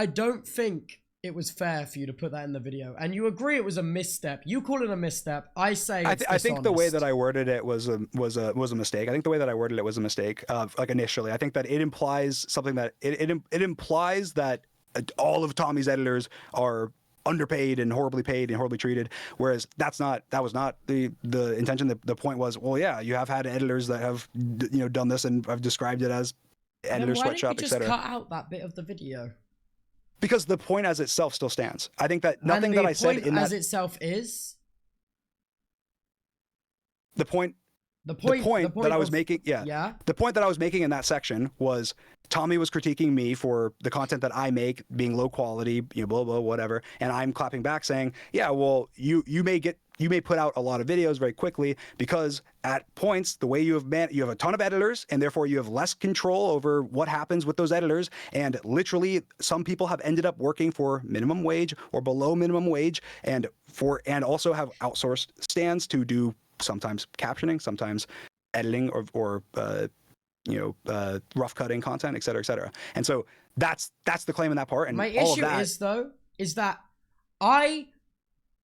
S1: don't think it was fair for you to put that in the video, and you agree it was a misstep. You call it a misstep. I say it's
S2: I think the way that
S1: dishonest.
S2: I worded it was a mistake. I think the way that I worded it was a mistake. Like initially, I think that it implies something that it implies that all of Tommy's editors are underpaid and horribly paid and horribly treated, whereas that was not the intention. The point was, well, yeah, you have had editors that have done this, and I've described it as editor sweatshop, etc.
S1: Cut out that bit of the video.
S2: Because the point as itself still stands. I think that nothing that I said in that...
S1: as itself is...
S2: The point that I was making... Yeah. The point that I was making in that section was Tommy was critiquing me for the content that I make being low quality, blah, blah, whatever. And I'm clapping back saying, yeah, well, you may put out a lot of videos very quickly because at points, the way you have a ton of editors, and therefore you have less control over what happens with those editors. And literally, some people have ended up working for minimum wage or below minimum wage, and also have outsourced stands to do sometimes captioning, sometimes editing, or rough cutting content, et cetera, et cetera. And so that's the claim in that part. And
S1: my issue is that I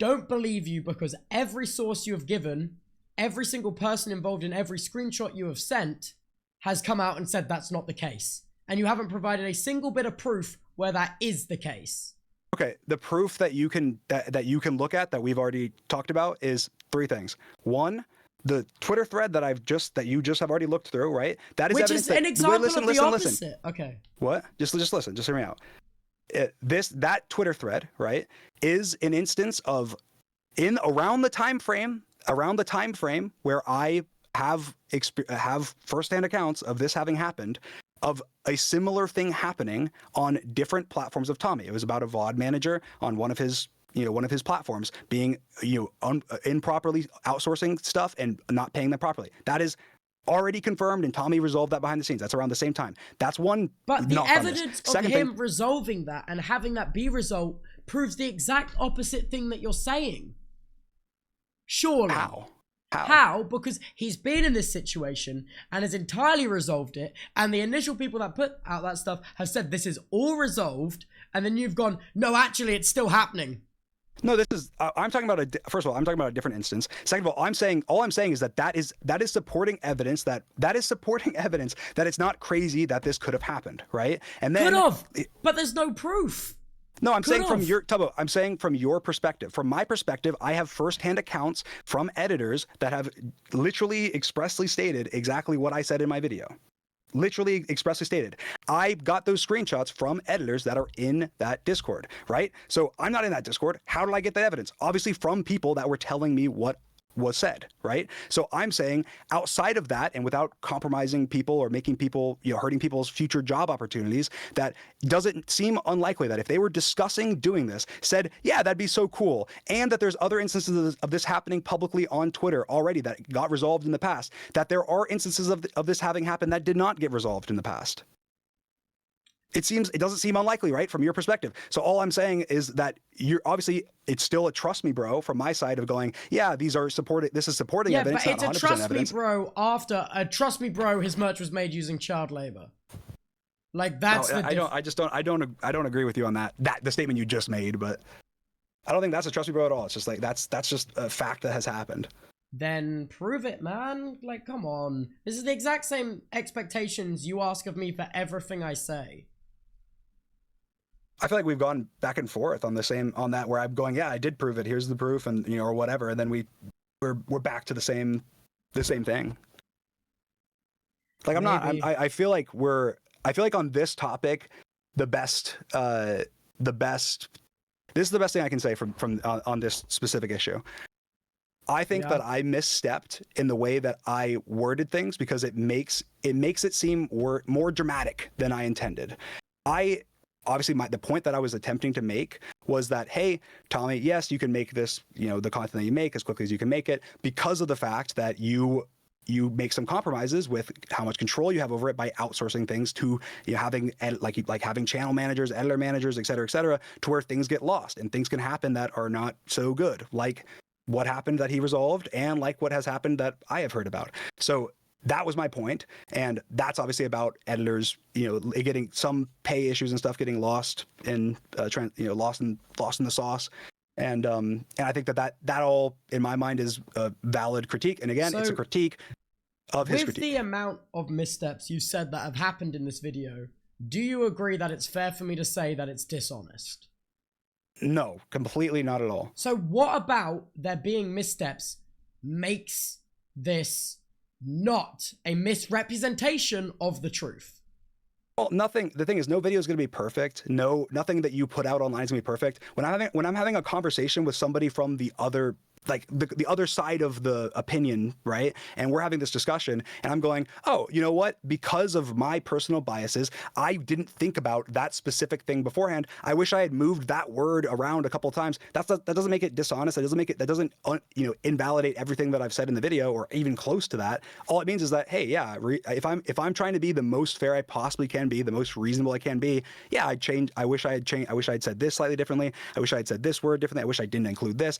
S1: don't believe you, because every source you have given, every single person involved in every screenshot you have sent has come out and said that's not the case. And you haven't provided a single bit of proof where that is the case.
S2: Okay, the proof that you can look at that we've already talked about is three things. One, the Twitter thread that you just have already looked through, right? That is
S1: which is an example of the opposite. Okay.
S2: What? Just listen. Just hear me out. That Twitter thread, right, is an instance of around the time frame where I have firsthand accounts of this having happened, of a similar thing happening on different platforms of Tommy. It was about a VOD manager on one of his platforms being improperly outsourcing stuff and not paying them properly. That is already confirmed, and Tommy resolved that behind the scenes. That's around the same time. That's one.
S1: But the evidence of him resolving that and having that be resolved proves the exact opposite thing that you're saying. Surely. How? Because he's been in this situation and has entirely resolved it, and the initial people that put out that stuff have said this is all resolved, and then you've gone, no, actually, it's still happening.
S2: No, this is. I'm talking about first of all, I'm talking about a different instance. Second of all, all I'm saying is that is supporting evidence that it's not crazy that this could have happened, right? And then
S1: could have, but there's no proof.
S2: No, I'm saying from your Tubbo. I'm saying from your perspective. From my perspective, I have firsthand accounts from editors that have literally expressly stated exactly what I said in my video. Literally expressly stated. I got those screenshots from editors that are in that Discord, right? So I'm not in that Discord. How did I get that evidence? Obviously from people that were telling me what was said, right? So I'm saying outside of that, and without compromising people or making people, hurting people's future job opportunities, that doesn't seem unlikely that if they were discussing doing this, said, yeah, that'd be so cool, and that there's other instances of this happening publicly on Twitter already that got resolved in the past, that there are instances of this having happened that did not get resolved in the past. It doesn't seem unlikely, right, from your perspective. So all I'm saying is that it's still a trust me bro from my side of going, yeah, this is supporting evidence,
S1: but it's
S2: not 100%
S1: a trust
S2: evidence.
S1: me bro after a trust me bro his merch was made using child labor. Like that's
S2: I don't agree with you on that the statement you just made, but I don't think that's a trust me bro at all. It's just like that's just a fact that has happened.
S1: Then prove it, man. Like, come on. This is the exact same expectations you ask of me for everything I say.
S2: I feel like we've gone back and forth on that where I'm going, yeah, I did prove it. Here's the proof, and or whatever, and then we're back to the same thing. Like I feel like on this topic, this is the best thing I can say from on this specific issue. I think that I misstepped in the way that I worded things because it makes it seem more dramatic than I intended. Obviously, the point that I was attempting to make was that, hey, Tommy, yes, you can make this, the content that you make as quickly as you can make it because of the fact that you make some compromises with how much control you have over it by outsourcing things to having having channel managers, editor managers, et cetera, to where things get lost and things can happen that are not so good, like what happened that he resolved and like what has happened that I have heard about. So that was my point, and that's obviously about editors, getting some pay issues and stuff getting lost in lost in the sauce. And I think that all in my mind is a valid critique. And again, it's a critique of his critique.
S1: With the amount of missteps you said that have happened in this video, do you agree that it's fair for me to say that it's dishonest?
S2: No, completely not at all.
S1: So what about there being missteps makes this not a misrepresentation of the truth?
S2: Well, nothing. The thing is, no video is going to be perfect. Nothing that you put out online is going to be perfect. When I'm having a conversation with somebody from the other, like the other side of the opinion, right? And we're having this discussion, and I'm going, oh, you know what? Because of my personal biases, I didn't think about that specific thing beforehand. I wish I had moved that word around a couple of times. That doesn't make it dishonest. That doesn't invalidate everything that I've said in the video or even close to that. All it means is that, hey, yeah, if I'm trying to be the most fair I possibly can be, the most reasonable I can be, yeah, I'd change. I wish I had said this slightly differently. I wish I had said this word differently. I wish I didn't include this.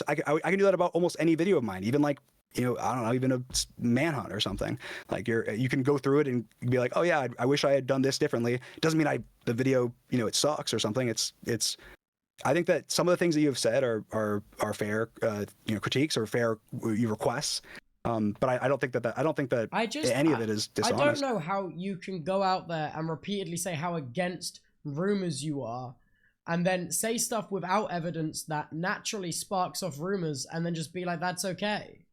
S2: I can do that about almost any video of mine, even like, I don't know, even a manhunt or something. Like you can go through it and be like, oh yeah, I wish I had done this differently. It doesn't mean the video, it sucks or something. I think that some of the things that you have said are fair, critiques or fair requests. But I don't think that any of it is dishonest.
S1: I don't know how you can go out there and repeatedly say how against rumors you are, and then say stuff without evidence that naturally sparks off rumors, and then just be like, that's okay.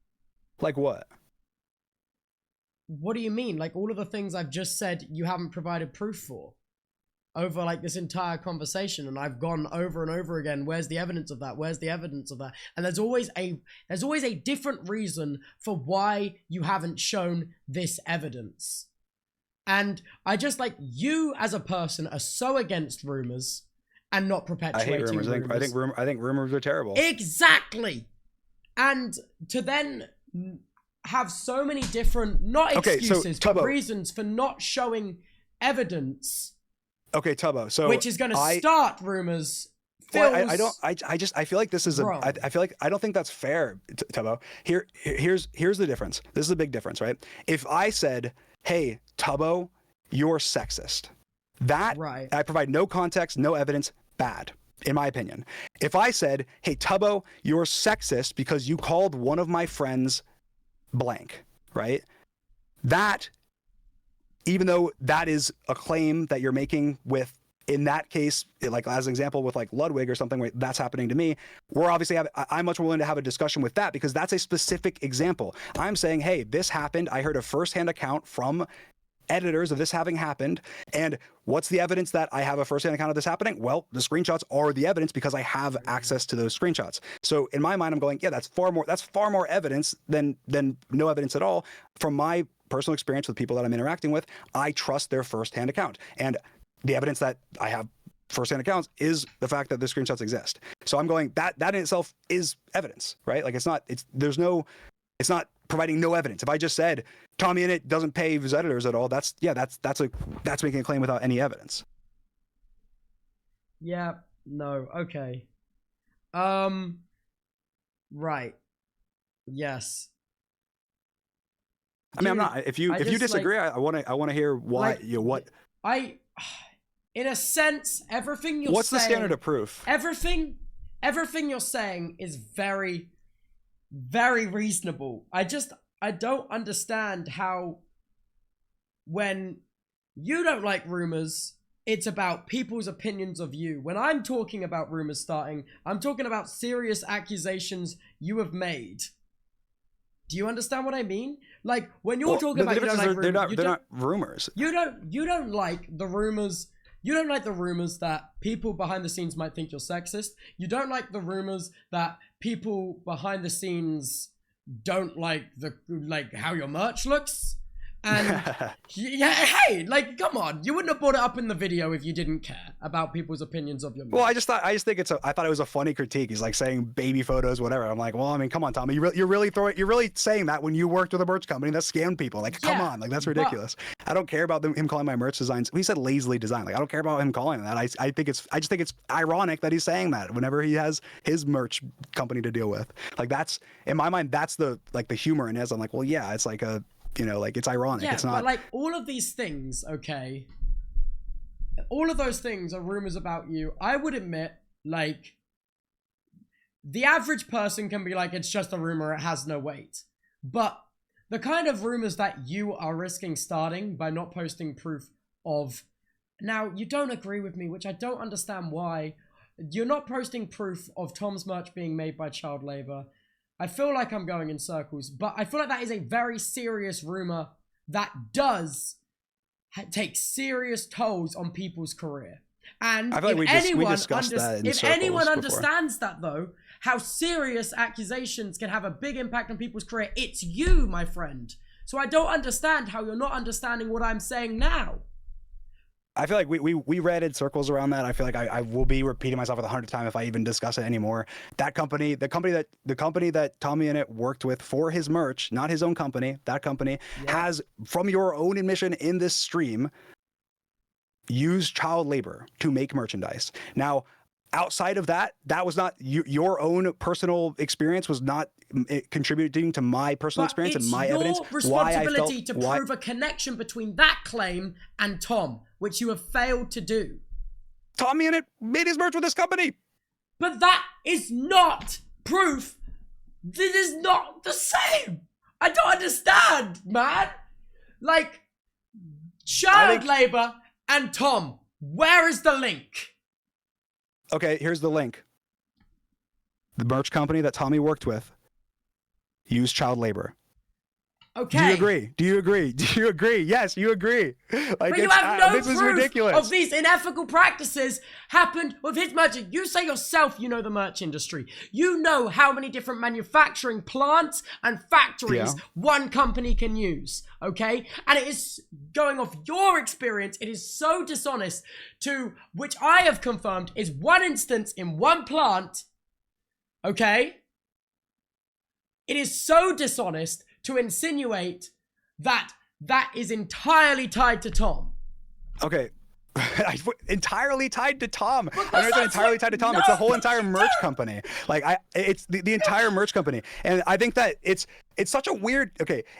S2: Like what?
S1: What do you mean? Like all of the things I've just said you haven't provided proof for over like this entire conversation, and I've gone over and over again, where's the evidence of that? Where's the evidence of that? And there's always a different reason for why you haven't shown this evidence. And I just like, you as a person are so against rumors and not perpetuating
S2: I hate rumors. I think rumors are terrible.
S1: Exactly. And to then have so many different, not excuses, but reasons for not showing evidence.
S2: Okay, Tubbo. So
S1: which is going to start rumors.
S2: I feel like this is I feel like I don't think that's fair, Tubbo. Here's the difference. This is a big difference, right? If I said, hey, Tubbo, you're sexist. That, right. I provide no context, no evidence, bad, in my opinion. If I said, hey, Tubbo, you're sexist because you called one of my friends blank, right? That, even though that is a claim that you're making with, in that case, like as an example with like Ludwig or something where that's happening to me, I'm much more willing to have a discussion with that because that's a specific example. I'm saying, hey, this happened. I heard a firsthand account from editors of this having happened, and what's the evidence that I have a firsthand account of this happening? Well, the screenshots are the evidence because I have access to those screenshots. So in my mind, I'm going, yeah, that's far more evidence than no evidence at all. From my personal experience with people that I'm interacting with, I trust their firsthand account, and the evidence that I have firsthand accounts is the fact that the screenshots exist. So I'm going, that in itself is evidence, right? Like it's not providing no evidence. If I just said TommyInnit doesn't pay his editors at all, that's making a claim without any evidence.
S1: Yeah, no, okay. Right. Yes.
S2: I mean, I'm not. If you disagree, like, I want to hear why. Like,
S1: in a sense, everything you're saying.
S2: What's the standard of proof?
S1: Everything you're saying is very, very reasonable. I don't understand how, when you don't like rumors, it's about people's opinions of you. When I'm talking about rumors starting, I'm talking about serious accusations you have made. Do you understand what I mean? Like when you're talking about, you don't like rumors,
S2: they're not rumors.
S1: You don't like the rumors. You don't like the rumors that people behind the scenes might think you're sexist. You don't like the rumors that people behind the scenes don't like how your merch looks. And yeah, hey, like, come on, you wouldn't have brought it up in the video if you didn't care about people's opinions of your merch.
S2: Well, I just think I thought it was a funny critique. He's like saying baby photos, whatever. I'm like, well, I mean, come on, Tommy, you're really saying that when you worked with a merch company that scammed people. Like, come on, like that's ridiculous. I don't care about him calling my merch designs. He said lazily designed. Like, I don't care about him calling that. I just think it's ironic that he's saying that whenever he has his merch company to deal with. Like, that's in my mind, that's the humor in it. I'm like, well, yeah, it's like a. Like it's ironic.
S1: Yeah,
S2: it's not.
S1: But like all of these things, okay, all of those things are rumors about you. I would admit, like, the average person can be like, it's just a rumor, it has no weight. But the kind of rumors that you are risking starting by not posting proof of, now you don't agree with me, which I don't understand why. You're not posting proof of Tom's merch being made by child labor. I feel like I'm going in circles, but I feel like that is a very serious rumor that does take serious tolls on people's career. And
S2: I feel like we discussed that
S1: if anyone understands that, though, how serious accusations can have a big impact on people's career, it's you, my friend. So I don't understand how you're not understanding what I'm saying now.
S2: I feel like we read in circles around that. I feel like I will be repeating myself 100 times if I even discuss it anymore. That company, the company that TommyInnit worked with for his merch, not his own company, that company has, from your own admission in this stream, used child labor to make merchandise. Now, outside of that, that was not your own personal experience, was not contributing to my personal experience and my evidence.
S1: It's your responsibility to prove a connection between that claim and Tom, which you have failed to do.
S2: TommyInnit made his merch with this company.
S1: But that is not proof. This is not the same. I don't understand, man. Like, child labor and Tom, where is the link?
S2: Okay, here's the link. The merch company that Tommy worked with used child labor.
S1: Okay.
S2: Do you agree? Do you agree? Do you agree? Yes, you agree. Like,
S1: but you have no
S2: this
S1: proof
S2: is ridiculous.
S1: of these unethical practices happened with his merch. You say yourself you know the merch industry. You know how many different manufacturing plants and factories one company can use, okay? And it is, going off your experience, it is so dishonest to, which I have confirmed is one instance in one plant, okay? It is so dishonest to insinuate that that is entirely tied to Tom.
S2: Okay. Entirely tied to Tom. I know it's entirely tied to Tom. It's the whole entire merch company. Like, it's the entire merch company. And I think that it's such a weird,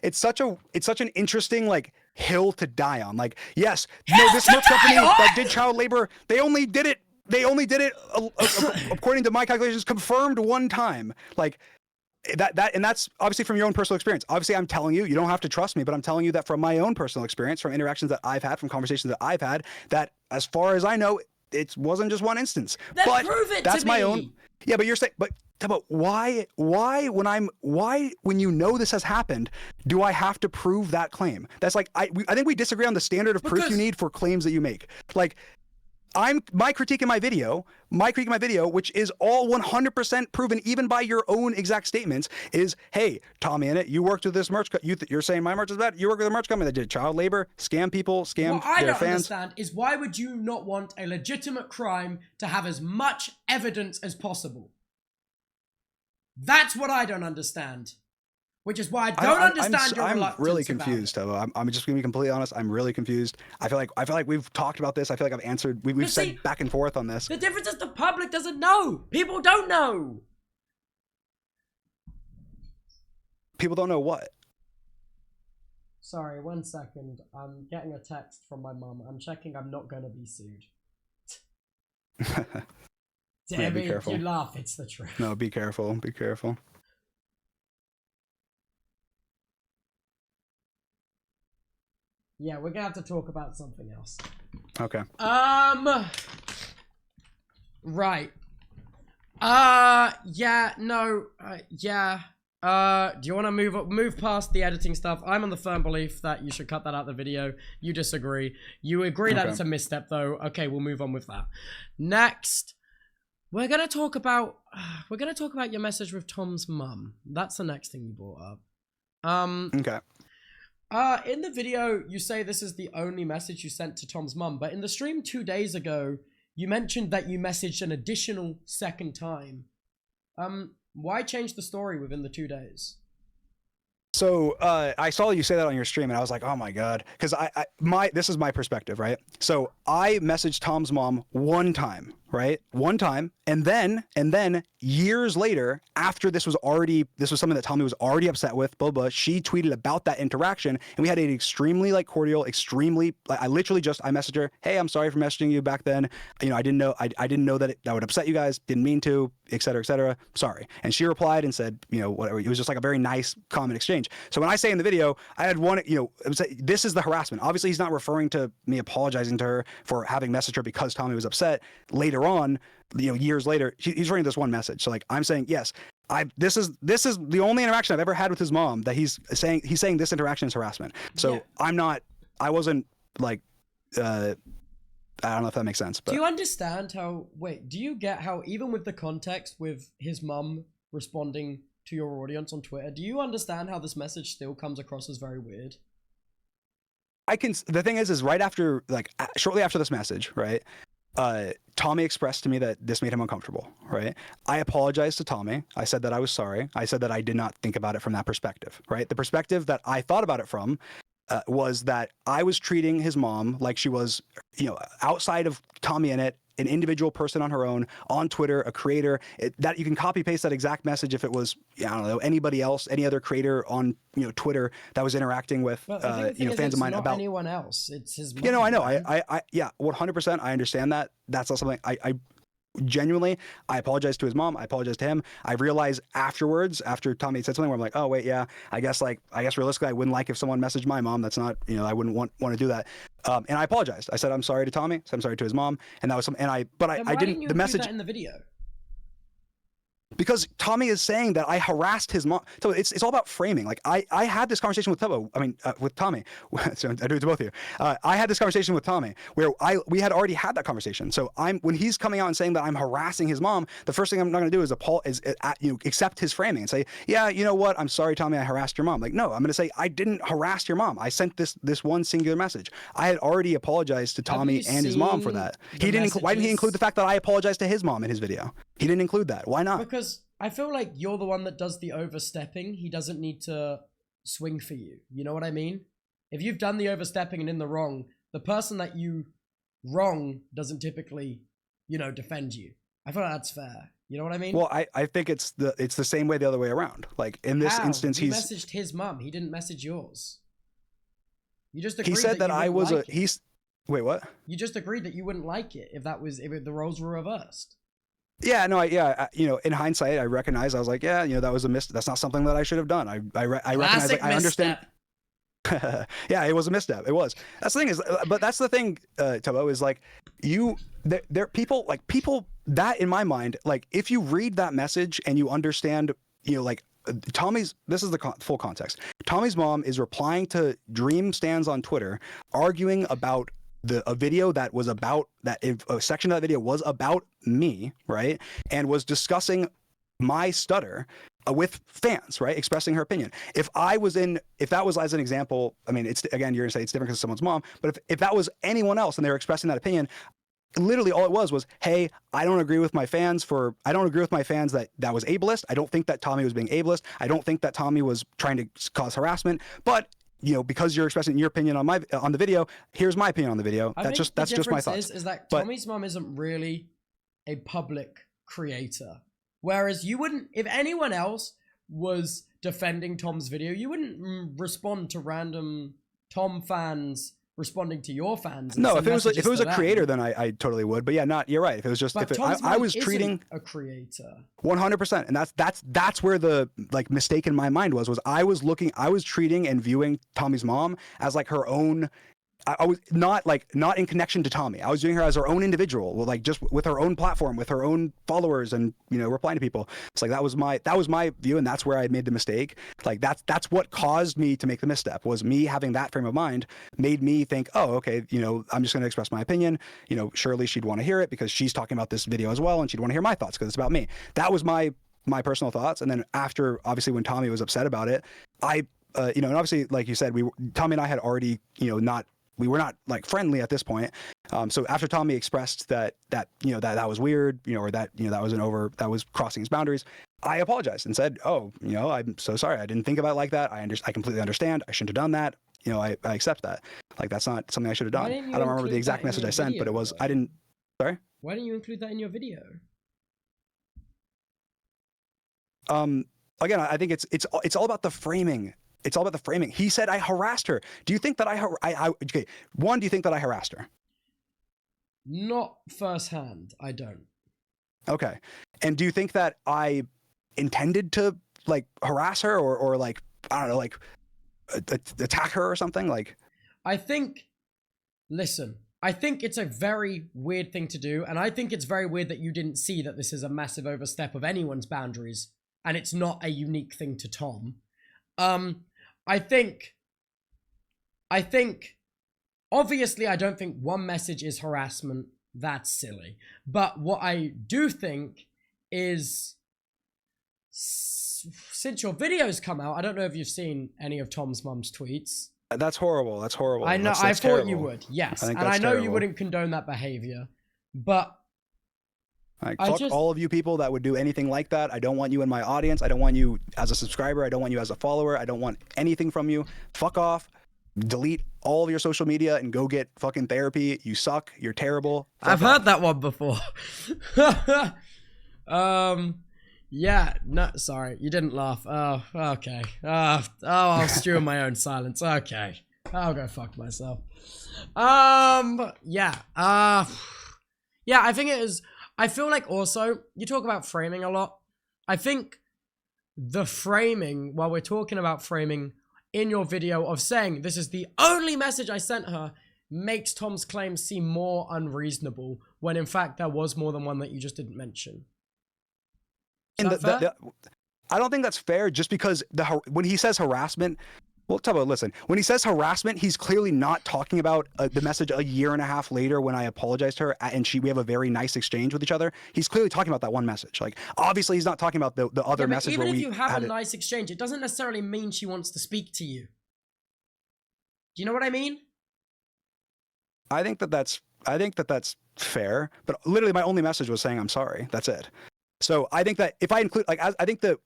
S2: it's such an interesting, like, hill to die on. Like, yes, no, this merch company that did child labor, they only did it according to my calculations, confirmed one time. Like, and that's obviously from your own personal experience. Obviously, I'm telling you, you don't have to trust me, but I'm telling you that from my own personal experience, from interactions that I've had, from conversations that I've had, that as far as I know, it wasn't just one instance.
S1: Then
S2: but
S1: prove it
S2: that's
S1: to
S2: my
S1: me.
S2: own. Yeah, but you're saying, but why when you know this has happened, do I have to prove that claim? That's like, I think we disagree on the standard of proof you need for claims that you make. Like, my critique in my video, which is all 100% proven even by your own exact statements, is, hey, TommyInnit, you worked with this merch, you're saying my merch is bad, you work with a merch company that did child labor, scam people, scam
S1: what I
S2: their
S1: don't
S2: fans.
S1: understand is, why would you not want a legitimate crime to have as much evidence as possible? That's what I don't understand. Which is why I don't understand your reluctance.
S2: I'm really confused, Tubbo. I'm just gonna be completely honest. I'm really confused. I feel like we've talked about this. I feel like I've answered. We've said back and forth on this.
S1: The difference is the public doesn't know. People don't know.
S2: People don't know what.
S1: Sorry, 1 second. I'm getting a text from my mum. I'm checking I'm not gonna be sued. Damn
S2: be
S1: it,
S2: careful.
S1: you laugh. It's the truth.
S2: No, be careful. Be careful.
S1: Yeah, we're gonna have to talk about something else.
S2: Okay.
S1: Right. Yeah, no, yeah. Do you want to move past the editing stuff? I'm on the firm belief that you should cut that out of the video. You disagree. You agree that it's a misstep, though. Okay, we'll move on with that. Next, we're gonna talk about your message with Tom's mum. That's the next thing you brought up.
S2: Okay.
S1: In the video, you say this is the only message you sent to Tom's mum, but in the stream 2 days ago, you mentioned that you messaged an additional second time. Why change the story within the 2 days?
S2: So I saw you say that on your stream, and I was like, oh my god, because this is my perspective, right? So I messaged Tom's mom one time, right? One time, and then years later, after this was something that Tommy was already upset with, blah blah. She tweeted about that interaction, and we had an extremely cordial, I messaged her, hey, I'm sorry for messaging you back then. You know, I didn't know that that would upset you guys. Didn't mean to, et cetera, sorry. And she replied and said, you know, whatever. It was just like a very nice comment exchange. So when I say in the video, I had one, you know, this is the harassment. Obviously, he's not referring to me apologizing to her for having messaged her because Tommy was upset. Later on, you know, years later, he's referring to this one message. So like, I'm saying, yes, this is the only interaction I've ever had with his mom that he's saying this interaction is harassment. So yeah. I wasn't like, I don't know if that makes sense. But.
S1: Do you understand do you get how even with the context with his mum responding to your audience on Twitter, do you understand how this message still comes across as very weird?
S2: The thing is right after, like, shortly after this message, right? Tommy expressed to me that this made him uncomfortable, right? I apologized to Tommy. I said that I was sorry. I said that I did not think about it from that perspective, right? The perspective that I thought about it from was that I was treating his mom like she was, you know, outside of TommyInnit, an individual person on her own, on Twitter, a creator, that you can copy paste that exact message if it was, I don't know, anybody else, any other creator on, you know, Twitter that was interacting with, you know, fans of mine
S1: about
S2: anyone
S1: else. It's his mom.
S2: You know, I know. Yeah, 100%. I understand that. That's not something I genuinely, I apologize to his mom. I apologize to him. I realized afterwards, after Tommy said something where I'm like, oh wait, yeah, I guess realistically I wouldn't like if someone messaged my mom. That's not, you know, I wouldn't want to do that. And I apologized. I said, I'm sorry to Tommy. I'm sorry to his mom. And that was something, I didn't, the message
S1: that in the video.
S2: Because Tommy is saying that I harassed his mom. So it's all about framing. Like I had this conversation with Tubbo. I mean, with Tommy. So I do it to both of you. I had this conversation with Tommy where we had already had that conversation. So when he's coming out and saying that I'm harassing his mom, the first thing I'm not going to do is accept his framing and say, yeah, you know what? I'm sorry, Tommy, I harassed your mom. Like, no, I'm going to say I didn't harass your mom. I sent this one singular message. I had already apologized to Tommy and his mom for that. Why didn't he include the fact that I apologized to his mom in his video? He didn't include that. Why not?
S1: Because I feel like you're the one that does the overstepping. He doesn't need to swing for you. You know what I mean? If you've done the overstepping and in the wrong, the person that you wrong doesn't typically, you know, defend you. I feel like that's fair. You know what I mean?
S2: Well, I think it's the same way the other way around. Like in this instance,
S1: he messaged his mom. He didn't message yours. You just agreed.
S2: He said that I was Wait, what?
S1: You just agreed that you wouldn't like it if the roles were reversed.
S2: Yeah, no, you know, in hindsight, I recognize, I was like, yeah, you know, that was a misstep. That's not something that I should have done. I recognize, like, I understand. Yeah, it was a misstep. It was. That's the thing is, but that's the thing, Tubbo, is like, there people that in my mind, like, if you read that message and you understand, you know, like, this is the full context. Tommy's mom is replying to Dream Stands on Twitter, arguing about a video that was about that, a section of that video was about me, right? And was discussing my stutter with fans, right? Expressing her opinion. If that was as an example, I mean, it's, again, you're gonna say it's different because it's someone's mom, but if that was anyone else and they were expressing that opinion, literally all it was, hey, I don't agree with my fans that was ableist. I don't think that Tommy was being ableist. I don't think that Tommy was trying to cause harassment, but you know, because you're expressing your opinion on the video, here's my opinion on the video. That's just my thoughts.
S1: Is that Tommy's mom isn't really a public creator, whereas you wouldn't, if anyone else was defending Tom's video, you wouldn't respond to random Tom fans responding to your fans.
S2: No, if it was a creator, then I totally would. But yeah, you're right. If it was just, I was treating
S1: a creator
S2: 100%, and that's where the like mistake in my mind was I was treating and viewing Tommy's mom as like her own I was not in connection to Tommy. I was doing her as her own individual, like just with her own platform, with her own followers, and replying to people. It's like that was my view, and that's where I made the mistake. Like that's what caused me to make the misstep, was me having that frame of mind made me think, oh, okay, I'm just going to express my opinion. Surely she'd want to hear it because she's talking about this video as well, and she'd want to hear my thoughts because it's about me. That was my personal thoughts. And then after, obviously, when Tommy was upset about it, and obviously, like you said, Tommy and I had already, we were not like friendly at this point. So after Tommy expressed that was weird, or that that was crossing his boundaries, I apologized and said, oh, I'm so sorry. I didn't think about it like that. I completely understand. I shouldn't have done that. I accept that. Like, that's not something I should have done. I don't remember the exact message I sent, but it was, I didn't, sorry?
S1: Why didn't you include that in your video?
S2: Again, I think it's all about the framing. It's all about the framing. He said I harassed her. Do you think that okay, one, do you think that I harassed her?
S1: Not firsthand, I don't.
S2: Okay. And do you think that I intended to like harass her or like, I don't know, like attack her or something? Like,
S1: I think it's a very weird thing to do, and I think it's very weird that you didn't see that this is a massive overstep of anyone's boundaries, and it's not a unique thing to Tom. I think, obviously, I don't think one message is harassment. That's silly. But what I do think is, since your videos come out, I don't know if you've seen any of Tom's mum's tweets.
S2: That's horrible. That's horrible.
S1: I know.
S2: That's
S1: I thought
S2: terrible.
S1: you would. Yes. And I know you wouldn't condone that behavior. But
S2: like, fuck all of you people that would do anything like that. I don't want you in my audience. I don't want you as a subscriber. I don't want you as a follower. I don't want anything from you. Fuck off. Delete all of your social media and go get fucking therapy. You suck. You're terrible. Fuck
S1: I've heard that one before. Yeah, no, sorry, you didn't laugh. Oh, okay. I'll stew in my own silence. Okay, I'll go fuck myself. Yeah. Yeah, I think it is. I feel like also, you talk about framing a lot. I think the framing, while we're talking about framing in your video of saying this is the only message I sent her, makes Tom's claims seem more unreasonable when in fact there was more than one that you just didn't mention.
S2: And I don't think that's fair, just because when he says harassment, well, Tubbo, listen, when he says harassment, he's clearly not talking about the message a year and a half later when I apologized to her and we have a very nice exchange with each other. He's clearly talking about that one message. Like, obviously he's not talking about the other message.
S1: Even if you have a nice exchange, it doesn't necessarily mean she wants to speak to you. Do you know what I mean?
S2: I think that that's fair, but literally my only message was saying I'm sorry. That's it. So I think that if I include, like, I think that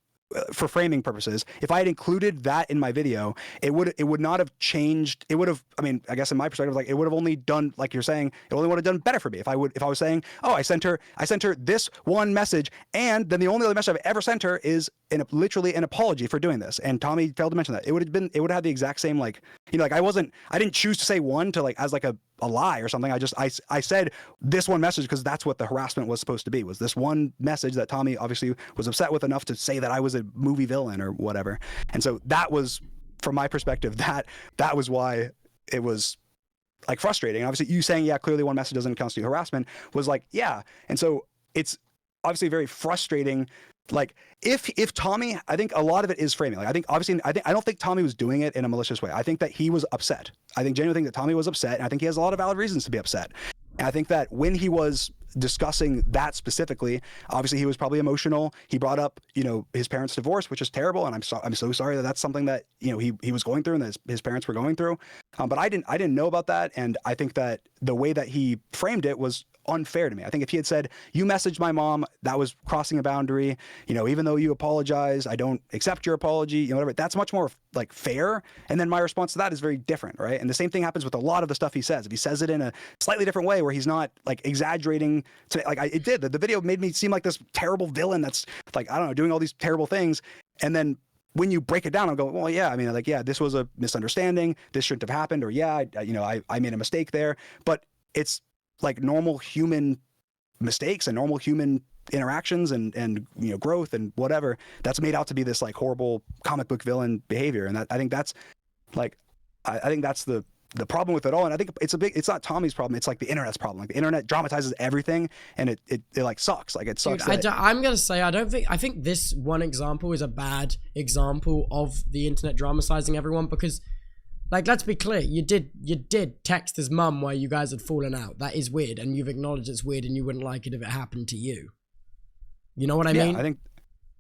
S2: for framing purposes, if I had included that in my video, it would not have changed. It would have, I mean, I guess in my perspective, like, it would have only done, like you're saying, it only would have done better for me if I was saying, oh, I sent her this one message, and then the only other message I've ever sent her is literally an apology for doing this. And Tommy failed to mention that. It would have had the exact same, like, like, I didn't choose to say one to, like, as like a lie or something. I said this one message because that's what the harassment was supposed to be, was this one message that Tommy obviously was upset with enough to say that I was a movie villain or whatever. And so that was, from my perspective, that was why it was, like, frustrating. And obviously you saying, yeah, clearly one message doesn't constitute harassment, was like, yeah. And so it's obviously very frustrating. Like, if Tommy, I think a lot of it is framing. Like, I don't think Tommy was doing it in a malicious way. I think that he was upset. I genuinely think that Tommy was upset, and I think he has a lot of valid reasons to be upset. And I think that when he was discussing that specifically, obviously he was probably emotional. He brought up, his parents' divorce, which is terrible, and I'm so sorry that that's something that he was going through and that his parents were going through. But I didn't know about that, and I think that the way that he framed it was unfair to me. I think if he had said, you messaged my mom, that was crossing a boundary, even though you apologize, I don't accept your apology, whatever, that's much more, like, fair. And then my response to that is very different, right? And the same thing happens with a lot of the stuff he says. If he says it in a slightly different way where he's not, like, exaggerating to, like, it did. The video made me seem like this terrible villain that's, like, I don't know, doing all these terrible things. And then when you break it down, I'll go, well, yeah, I mean, like, yeah, this was a misunderstanding, this shouldn't have happened, or yeah, I made a mistake there. But it's like normal human mistakes and normal human interactions and growth and whatever that's made out to be this, like, horrible comic book villain behavior. And I think that's like, I think that's the the problem with it all, and I think it's not Tommy's problem, it's like the internet's problem. Like the internet dramatizes everything, and it like sucks. Like it sucks.
S1: Dude, I'm gonna say I think this one example is a bad example of the internet dramatizing everyone, because like, let's be clear, you did text his mum where you guys had fallen out. That is weird, and you've acknowledged it's weird, and you wouldn't like it if it happened to you. You know what I mean?
S2: I think.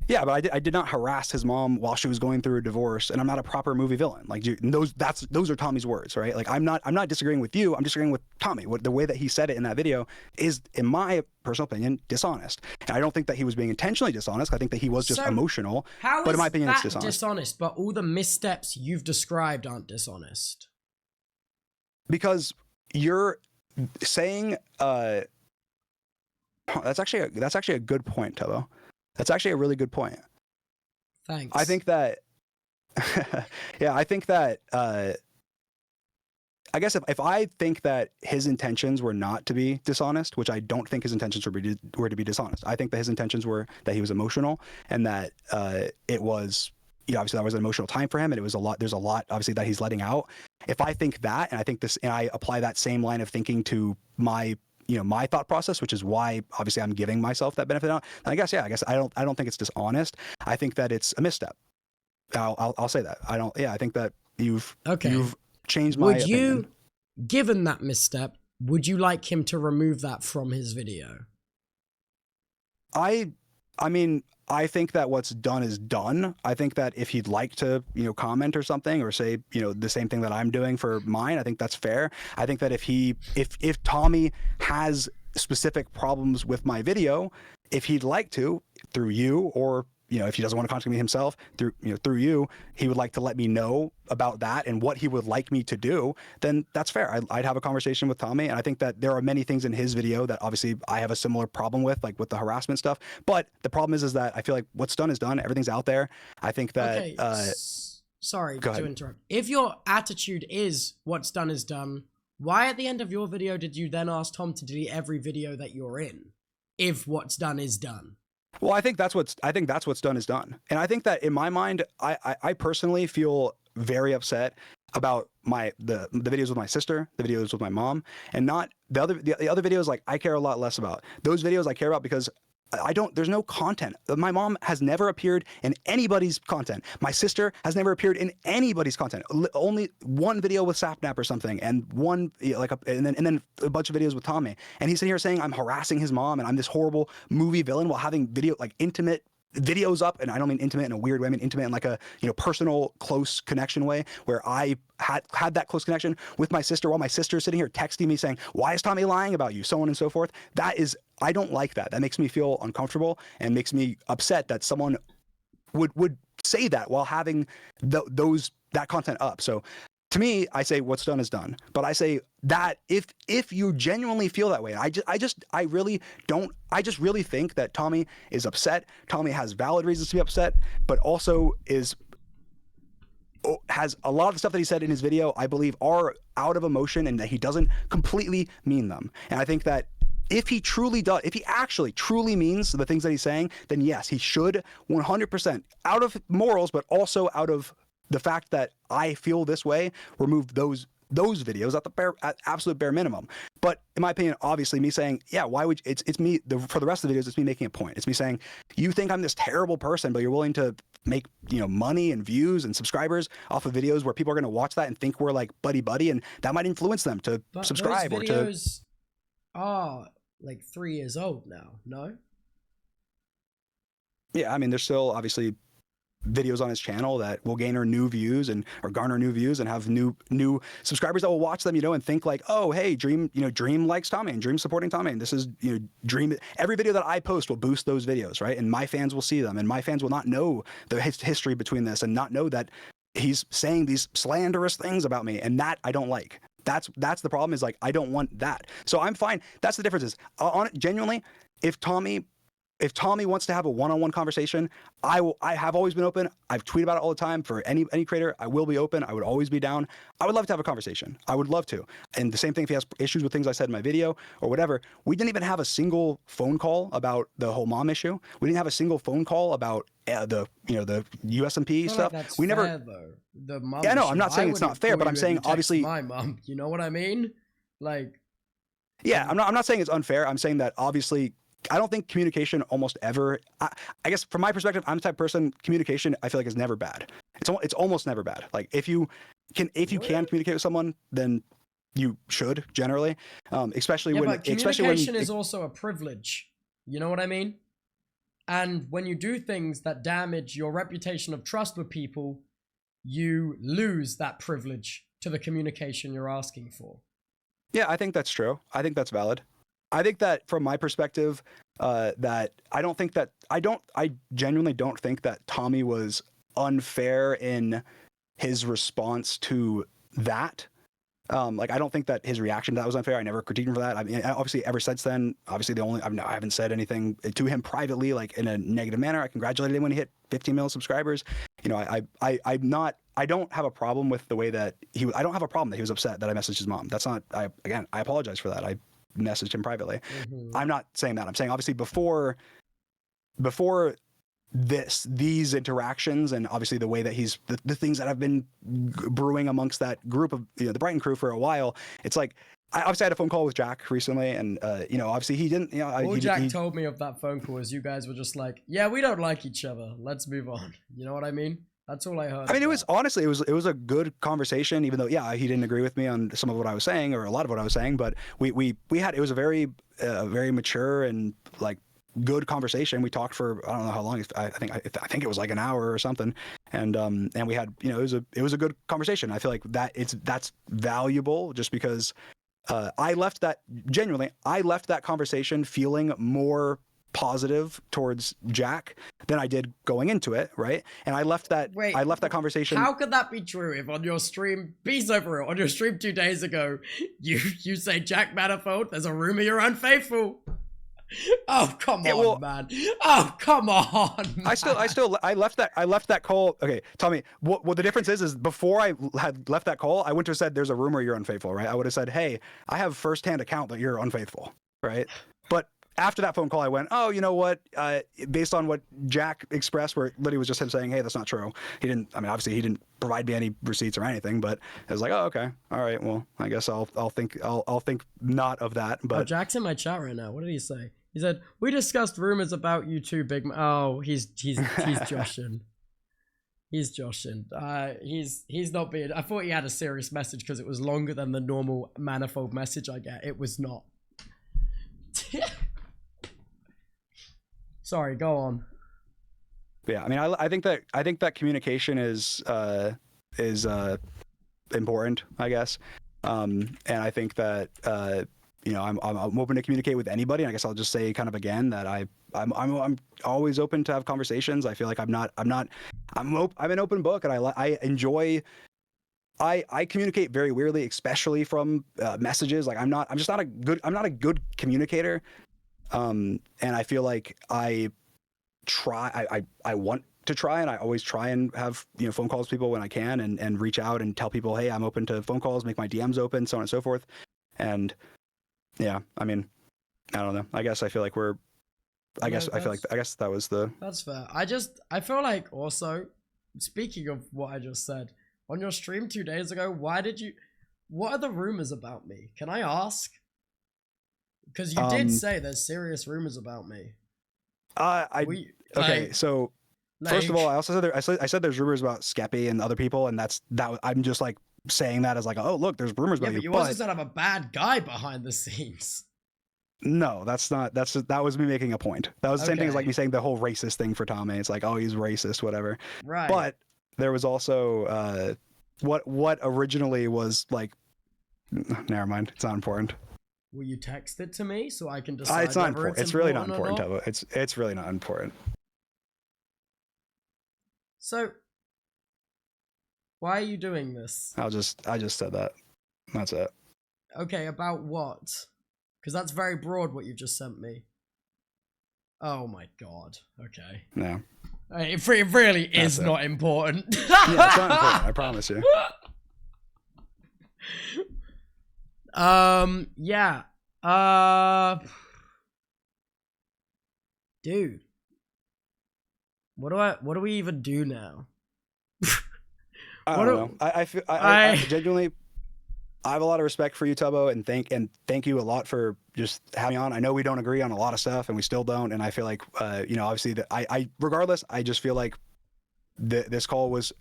S2: Yeah, but I did not harass his mom while she was going through a divorce, and I'm not a proper movie villain. Like those are Tommy's words, right? Like I'm not disagreeing with you. I'm disagreeing with Tommy. The way that he said it in that video is, in my personal opinion, dishonest. And I don't think that he was being intentionally dishonest. I think that he was just emotional. But in my opinion, it's dishonest.
S1: But all the missteps you've described aren't dishonest.
S2: Because you're saying that's actually a good point, Tubbo. That's actually a really good point.
S1: Thanks.
S2: I think that, yeah, I think that, I guess if I think that his intentions were not to be dishonest, which I don't think his intentions were to be dishonest. I think that his intentions were that he was emotional, and that it was, obviously that was an emotional time for him, and there's a lot obviously that he's letting out. If I think that, and I think this, and I apply that same line of thinking to my thought process, which is why obviously I'm giving myself that benefit out. I guess I don't think it's dishonest. I think that it's a misstep. I'll say that. I think that you've changed my opinion.
S1: Given that misstep, would you like him to remove that from his video?
S2: I mean, I think that what's done is done. I think that if he'd like to, comment or something, or say, the same thing that I'm doing for mine, I think that's fair. I think that if Tommy has specific problems with my video, if he'd like to, through you, or if he doesn't want to contact me himself, through you, he would like to let me know about that and what he would like me to do, then that's fair. I'd have a conversation with Tommy, and I think that there are many things in his video that obviously I have a similar problem with, like with the harassment stuff. But the problem is that I feel like what's done is done. Everything's out there. I think that.
S1: Sorry to interrupt. If your attitude is what's done is done, why at the end of your video did you then ask Tom to delete every video that you're in? If what's done is done.
S2: Well, I think that's what's done is done. And I think that in my mind, I personally feel very upset about the videos with my sister, the videos with my mom, and not the other videos. Like, I care a lot less about those videos. I care about because there's no content. My mom has never appeared in anybody's content. My sister has never appeared in anybody's content. Only one video with Sapnap or something, and and then a bunch of videos with Tommy. And he's sitting here saying I'm harassing his mom and I'm this horrible movie villain while having intimate videos up. And I don't mean intimate in a weird way. I mean intimate in like a personal, close connection way, where I had that close connection with my sister, while my sister is sitting here texting me saying, why is Tommy lying about you, so on and so forth. I don't like that. That makes me feel uncomfortable and makes me upset that someone would say that while having that content up. So to me, I say what's done is done. But I say that if you genuinely feel that way, I just really think that Tommy is upset. Tommy has valid reasons to be upset, but also has a lot of the stuff that he said in his video, I believe, are out of emotion, and that he doesn't completely mean them. And I think that if he actually truly means the things that he's saying, then yes, he should 100%, out of morals, but also out of the fact that I feel this way, remove those videos at absolute bare minimum. But in my opinion, obviously, me saying, yeah, why would it's me for the rest of the videos, it's me making a point. It's me saying, you think I'm this terrible person, but you're willing to make money and views and subscribers off of videos where people are going to watch that and think we're like buddy, and that might influence them to subscribe.
S1: Those videos are like 3 years old now, no?
S2: Yeah, I mean, there's still obviously videos on his channel that will garner new views and have new subscribers that will watch them, and think like, oh, hey, Dream likes Tommy, and Dream's supporting Tommy, and this is, Dream. Every video that I post will boost those videos, right? And my fans will see them, and my fans will not know the history between this, and not know that he's saying these slanderous things about me, and that I don't like. That's the problem, is like, I don't want that. So I'm fine. That's the difference. Is genuinely, if Tommy if Tommy wants to have a one-on-one conversation, I have always been open. I've tweeted about it all the time. For any creator, I will be open. I would always be down. I would love to have a conversation. I would love to. And the same thing if he has issues with things I said in my video or whatever. We didn't even have a single phone call about the whole mom issue. We didn't have a single phone call about the USMP stuff.
S1: Like
S2: we never.
S1: Fair, though. The mom
S2: yeah, no,
S1: issue.
S2: I'm not saying it's not fair, but I'm saying obviously
S1: my mom. You know what I mean? Like.
S2: Yeah, I'm not saying it's unfair. I'm saying that obviously. I don't think communication almost ever. I guess from my perspective, I'm the type of person. Communication, I feel like, is never bad. It's almost never bad. Like if you can communicate with someone, then you should generally, especially when
S1: communication is also a privilege. You know what I mean? And when you do things that damage your reputation of trust with people, you lose that privilege to the communication you're asking for.
S2: Yeah, I think that's true. I think that's valid. I think that from my perspective, that I genuinely don't think that Tommy was unfair in his response to that. Like, I don't think that his reaction to that was unfair. I never critiqued him for that. I mean, obviously, ever since then, obviously, I haven't said anything to him privately, like in a negative manner. I congratulated him when he hit 15 million subscribers. You know, I don't have a problem with the way that I don't have a problem that he was upset that I messaged his mom. That's not, I apologize for that. I messaged him privately. Mm-hmm. I'm not saying that. I'm saying obviously before these interactions and obviously the way that he's the things that have been brewing amongst that group of the Brighton crew for a while. It's like I obviously had a phone call with Jack recently, and obviously he didn't. All
S1: Jack told me of that phone call is you guys were just like, yeah, we don't like each other. Let's move on. You know what I mean? That's all I heard.
S2: I mean, it was honestly, it was a good conversation, even though, yeah, he didn't agree with me on some of what I was saying or a lot of what I was saying, but we had, it was a very mature and like good conversation. We talked for, I don't know how long, I think it was like an hour or something. And we had, it was a good conversation. I feel like that's valuable just because I left that conversation feeling more positive towards Jack than I did going into it, right? And I left that conversation.
S1: How could that be true if on your stream, peace over it, on your stream 2 days ago, you say Jack Manifold, there's a rumor you're unfaithful. Oh come on, man. Oh come on. Man.
S2: I left that call. Okay, Tommy, what the difference is before I had left that call, I wouldn't have said there's a rumor you're unfaithful, right? I would have said, hey, I have firsthand account that you're unfaithful, right? But after that phone call, I went, oh, you know what? Based on what Jack expressed, where literally was just him saying, hey, that's not true. Obviously he didn't provide me any receipts or anything, but I was like, oh, okay. All right. Well, I guess I'll think not of that. But
S1: Jack's in my chat right now. What did he say? He said, we discussed rumors about you too, Big Man. Oh, he's joshing. He's joshing. He's not being, I thought he had a serious message because it was longer than the normal Manifold message I get. It was not. Sorry, go on.
S2: Yeah, I mean, I think that communication is important, I guess, and I think that I'm open to communicate with anybody. And I guess I'll just say kind of again that I'm always open to have conversations. I feel like I'm an open book, and I enjoy. I communicate very weirdly, especially from messages. Like I'm not a good communicator. And I feel like I want to try, and I always try and have, phone calls with people when I can and reach out and tell people, hey, I'm open to phone calls, make my DMs open, so on and so forth. And yeah, I mean, I don't know. I guess I feel like I guess that was
S1: That's fair. I feel like also, speaking of what I just said, on your stream 2 days ago, what are the rumors about me? Can I ask? Because you did say there's serious rumors about me.
S2: So first of all, I also said I said there's rumors about Skeppy and other people, and that I'm just like saying that as like, oh look, there's rumors about you.
S1: But you also said I'm a bad guy behind the scenes.
S2: No, that was me making a point. That was the same thing as like me saying the whole racist thing for Tommy. It's like, oh, he's racist, whatever.
S1: Right.
S2: But there was also what originally was like. Never mind. It's not important.
S1: Will you text it to me so I can decide?
S2: It's not important. It's really not important, Tubbo. It's really not important.
S1: So, why are you doing this?
S2: I just said that. That's it.
S1: Okay, about what? Because that's very broad what you just sent me. Oh my god. Okay.
S2: No.
S1: It really is not important.
S2: Yeah, it's not important. I promise you.
S1: Yeah. Dude. What do we even do now?
S2: I don't know. I genuinely, I have a lot of respect for you, Tubbo, and thank you a lot for just having me on. I know we don't agree on a lot of stuff, and we still don't. And I feel like, obviously, that I regardless, I just feel like this call was,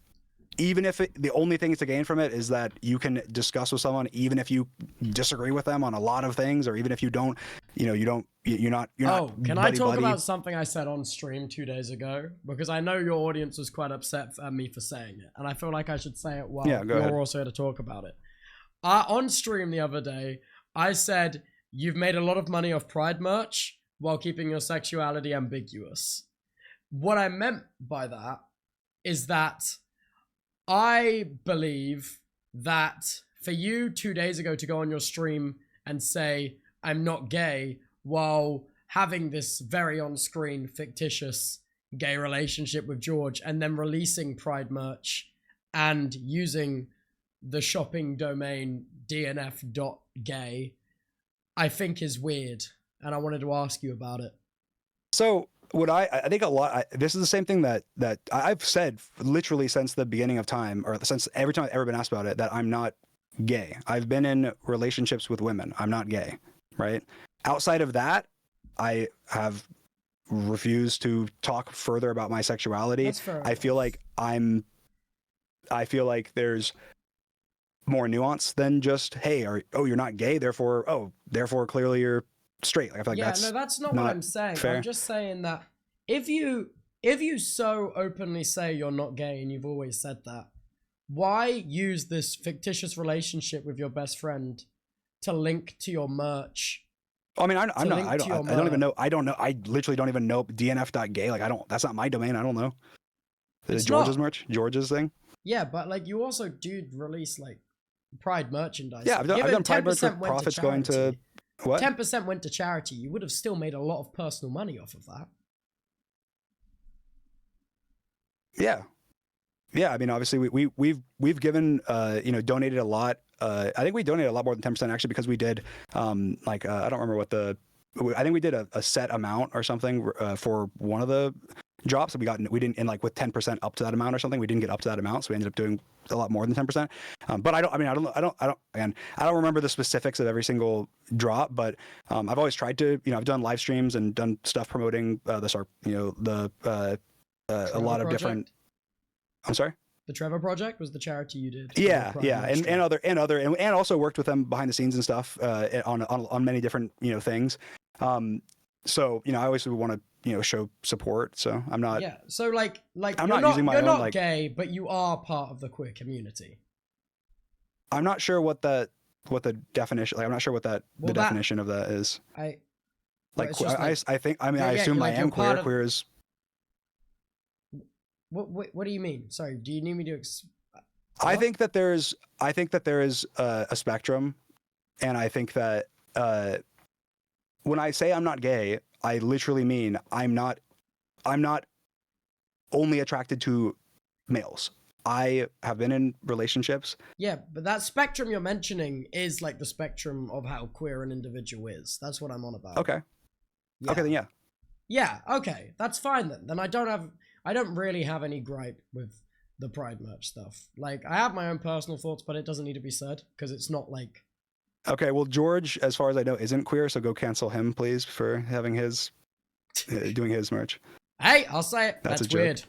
S2: even if the only thing to gain from it is that you can discuss with someone, even if you disagree with them on a lot of things, or even if you don't, you're not.
S1: Oh, can I talk about something I said on stream 2 days ago? Because I know your audience was quite upset at me for saying it, and I feel like I should say it while you're also here to talk about it. On stream the other day, I said, you've made a lot of money off Pride merch while keeping your sexuality ambiguous. What I meant by that is that I believe that for you 2 days ago to go on your stream and say, I'm not gay, while having this very on-screen fictitious gay relationship with George, and then releasing Pride merch and using the shopping domain dnf.gay, I think is weird, and I wanted to ask you about it.
S2: So what I think a lot, this is the same thing that I've said literally since the beginning of time, or since every time I've ever been asked about it, that I'm not gay. I've been in relationships with women. I'm not gay, right? Outside of that, I have refused to talk further about my sexuality. I feel like there's more nuance than just, hey, you're not gay, therefore clearly you're straight. Like, I feel like
S1: that's not what I'm saying. Fair. I'm just saying that if you so openly say you're not gay and you've always said that, why use this fictitious relationship with your best friend to link to your merch?
S2: I mean, I don't even know. I literally don't even know dnf.gay. Like, that's not my domain. I don't know. Is it George's merch? George's thing?
S1: Yeah, but like, you also do release like Pride merchandise.
S2: Yeah, I've done Pride merch with profits going to what?
S1: 10% went to charity. You would have still made a lot of personal money off of that.
S2: Yeah. I mean, obviously we've given donated a lot. I think we donated a lot more than 10% actually, because we did I don't remember what I think we did a set amount or something for one of the drops. We didn't, and like with 10% up to that amount or something, we didn't get up to that amount, so we ended up doing a lot more than 10%. But I don't remember the specifics of every single drop, but I've always tried to, I've done live streams and done stuff promoting a lot of different. I'm sorry?
S1: The Trevor Project was the charity you did.
S2: Yeah, and also worked with them behind the scenes and stuff on many different things. So I always want to show support. So I'm not.
S1: Yeah. So like
S2: I'm not using my own. You're not
S1: gay, but you are part of the queer community.
S2: I'm not sure what the definition. Like, I'm not sure what the definition of that is. I think. I mean, I assume I am queer. Queer is.
S1: What do you mean? Sorry, do you need me to?
S2: I think that there is a spectrum, and I think that when I say I'm not gay, I literally mean I'm not only attracted to males. I have been in relationships.
S1: Yeah, but that spectrum you're mentioning is like the spectrum of how queer an individual is. That's what I'm on about.
S2: Okay. Yeah. Okay, then yeah.
S1: Yeah, okay. That's fine then. Then I don't really have any gripe with the Pride merch stuff. Like, I have my own personal thoughts, but it doesn't need to be said, because it's not like...
S2: Okay, well, George, as far as I know, isn't queer, so go cancel him, please, for having his... doing his merch.
S1: Hey, I'll say it. That's weird.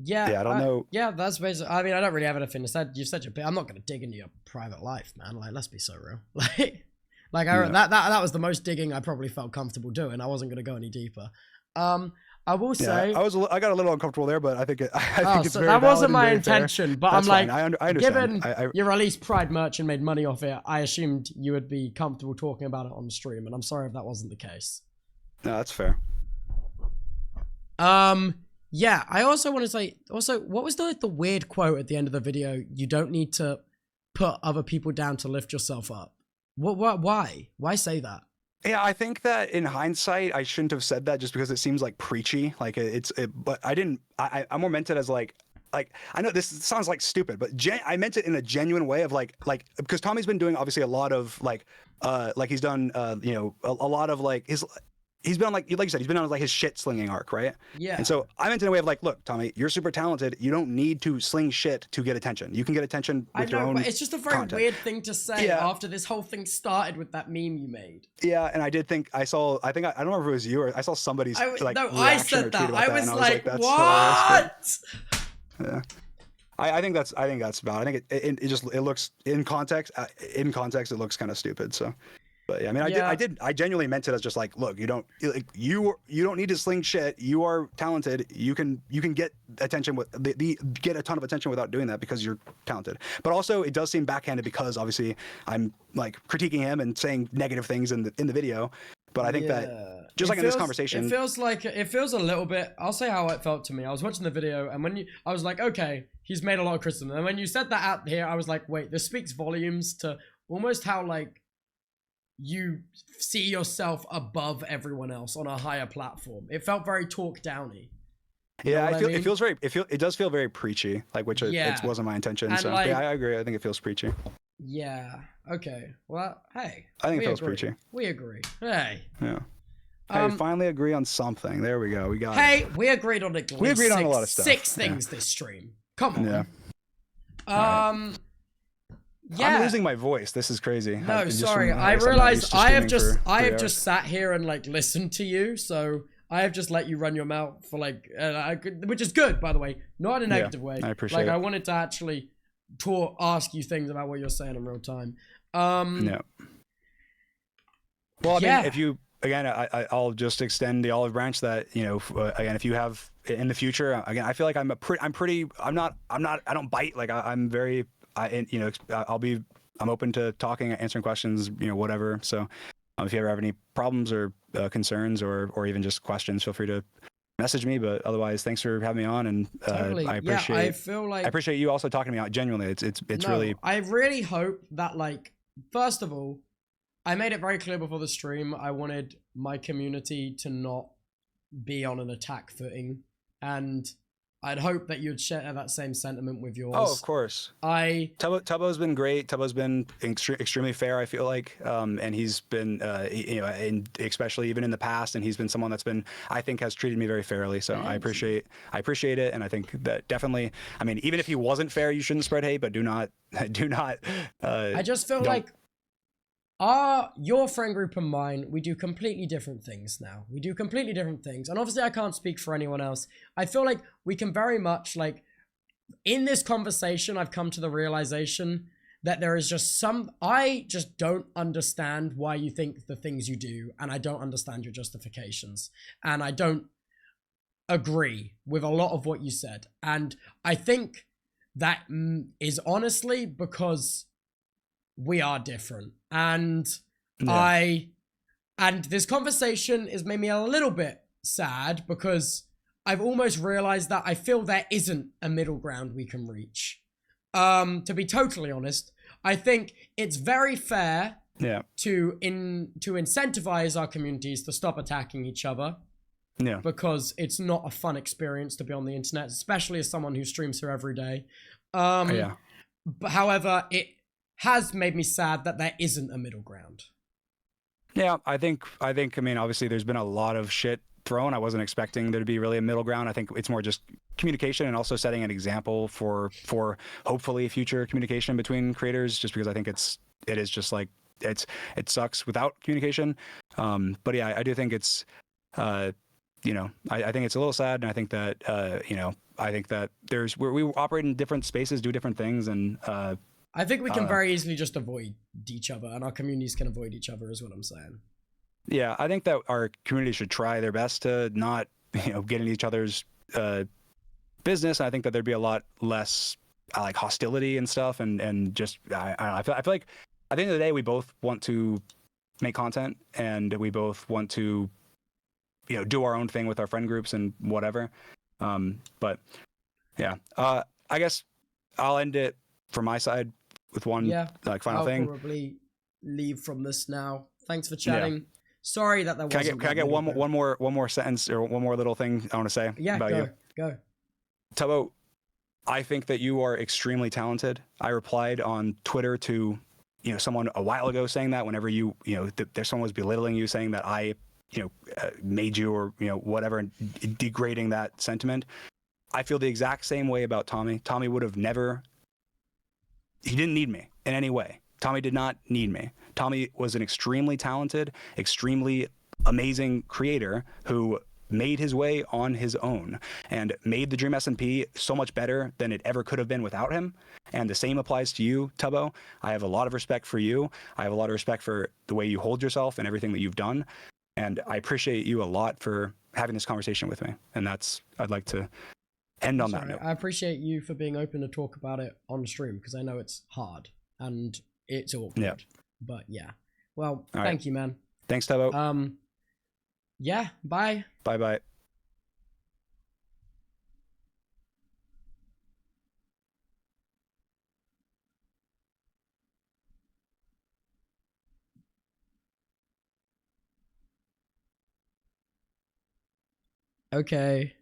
S1: Yeah,
S2: I don't know.
S1: Yeah, that's basically... I mean, I don't really have anything to say. You've said your bit. I'm not going to dig into your private life, man. Like, let's be so real. That was the most digging I probably felt comfortable doing. I wasn't going to go any deeper. I will say...
S2: I got a little uncomfortable there, but I think it's very
S1: that
S2: valid
S1: wasn't
S2: and
S1: my
S2: very
S1: intention,
S2: fair.
S1: But
S2: That's
S1: I'm like,
S2: fine. I understand.
S1: Given you released Pride merch and made money off it, I assumed you would be comfortable talking about it on stream, and I'm sorry if that wasn't the case.
S2: No, that's fair.
S1: Yeah, I also want to say, what was the weird quote at the end of the video? You don't need to put other people down to lift yourself up. Why say that?
S2: Yeah, I think that in hindsight, I shouldn't have said that just because it seems like preachy. Like but I didn't. I more meant it as like I know this sounds like stupid, but I meant it in a genuine way of like because Tommy's been doing obviously a lot of like he's done you know a lot of like he's been on like you said, he's been on like his shit slinging arc, right?
S1: Yeah.
S2: And so I meant in a way of like, look, Tommy, you're super talented. You don't need to sling shit to get attention. You can get attention with your own.
S1: But it's just a very
S2: content.
S1: weird thing to say after this whole thing started with that meme you made.
S2: Yeah, and I did think I saw. I think I don't remember if it was you or I saw somebody's like. No,
S1: I said that. I was like,
S2: that's
S1: what?
S2: Yeah. I think that's about. I think it just looks in context. In context, it looks kind of stupid. So. But yeah, I mean, I genuinely meant it as just like, look, you don't need to sling shit. You are talented. You can get attention with get a ton of attention without doing that because you're talented. But also, it does seem backhanded because obviously I'm like critiquing him and saying negative things in the video. But I think that just like in this conversation,
S1: it feels a little bit. I'll say how it felt to me. I was watching the video and I was like, okay, he's made a lot of criticism. And when you said that out here, I was like, wait, this speaks volumes to almost how like. You see yourself above everyone else on a higher platform. It felt very talk downy.
S2: Yeah, it does feel very preachy, like which it wasn't my intention. And so like, yeah, I agree. I think it feels preachy.
S1: Yeah. Okay. Well, hey.
S2: I think it feels preachy.
S1: We agree. Hey.
S2: Yeah. Hey, we finally agree on something. There we go. We got it.
S1: Hey, we agreed on at least
S2: we agreed on a lot of stuff.
S1: 6 things this stream. Come on.
S2: Yeah. Yeah. I'm losing my voice. This is crazy.
S1: No, sorry. I realized I have just sat here and like listened to you, so I have just let you run your mouth for like, which is good, by the way, not in a negative way.
S2: I appreciate it.
S1: I wanted to actually ask you things about what you're saying in real time.
S2: Yeah. Well, I mean, if you again, I'll just extend the olive branch that again, if you have in the future, again, I feel like I don't bite. Like I'm very. I'm open to talking, answering questions, whatever. So if you ever have any problems or concerns or even just questions, feel free to message me. But otherwise, thanks for having me on. And
S1: totally.
S2: I appreciate,
S1: I
S2: appreciate you also talking to me out genuinely. It's really,
S1: I really hope that like, first of all, I made it very clear before the stream, I wanted my community to not be on an attack footing. And I'd hope that you'd share that same sentiment with yours.
S2: Oh, of course. Tubbo's been great. Tubbo's been extremely fair, I feel like, and he's been, and especially even in the past, and he's been someone that's been, I think, has treated me very fairly. So I appreciate it, and I think that definitely, I mean, even if he wasn't fair, you shouldn't spread hate, but do not.
S1: I just feel like your friend group and mine, we do completely different things now. We do completely different things. And obviously I can't speak for anyone else. I feel like we can very much like, in this conversation, I've come to the realization that there is just I just don't understand why you think the things you do. And I don't understand your justifications. And I don't agree with a lot of what you said. And I think that is honestly because we are different. And this conversation has made me a little bit sad because I've almost realized that I feel there isn't a middle ground we can reach. To be totally honest, I think it's very fair to incentivize our communities to stop attacking each other. Yeah. Because it's not a fun experience to be on the internet, especially as someone who streams here every day. But however, it has made me sad that there isn't a middle ground.
S2: Yeah, I think, I mean, obviously there's been a lot of shit thrown. I wasn't expecting there to be really a middle ground. I think it's more just communication and also setting an example for hopefully future communication between creators, just because I think it is just like, it sucks without communication. But yeah, I do think it's, I think it's a little sad. And I think that, I think that we operate in different spaces, do different things. And,
S1: I think we can very easily just avoid each other, and our communities can avoid each other, is what I'm saying.
S2: Yeah, I think that our community should try their best to not, get in each other's business. I think that there'd be a lot less like hostility and stuff, and just I feel like at the end of the day, we both want to make content, and we both want to, do our own thing with our friend groups and whatever. But yeah, I guess I'll end it from my side with one final thing.
S1: leave from this now. Thanks for chatting. Yeah. Sorry that wasn't.
S2: Can I get one more sentence or one more little thing I want to say about you?
S1: Go.
S2: Tubbo, I think that you are extremely talented. I replied on Twitter to, someone a while ago saying that whenever there's someone was belittling you, saying that I, made you or, whatever, and degrading that sentiment. I feel the exact same way about Tommy. Tommy would have never, he didn't need me in any way. Tommy did not need me. Tommy was an extremely talented, extremely amazing creator who made his way on his own and made the Dream SMP so much better than it ever could have been without him. And the same applies to you, Tubbo. I have a lot of respect for you. I have a lot of respect for the way you hold yourself and everything that you've done. And I appreciate you a lot for having this conversation with me. And I'd like to end on that note.
S1: I appreciate you for being open to talk about it on stream, because I know it's hard and it's awkward. Yeah. But yeah. Well, thank you, man.
S2: Thanks, Tubbo.
S1: Yeah, bye.
S2: Bye-bye.
S1: Okay.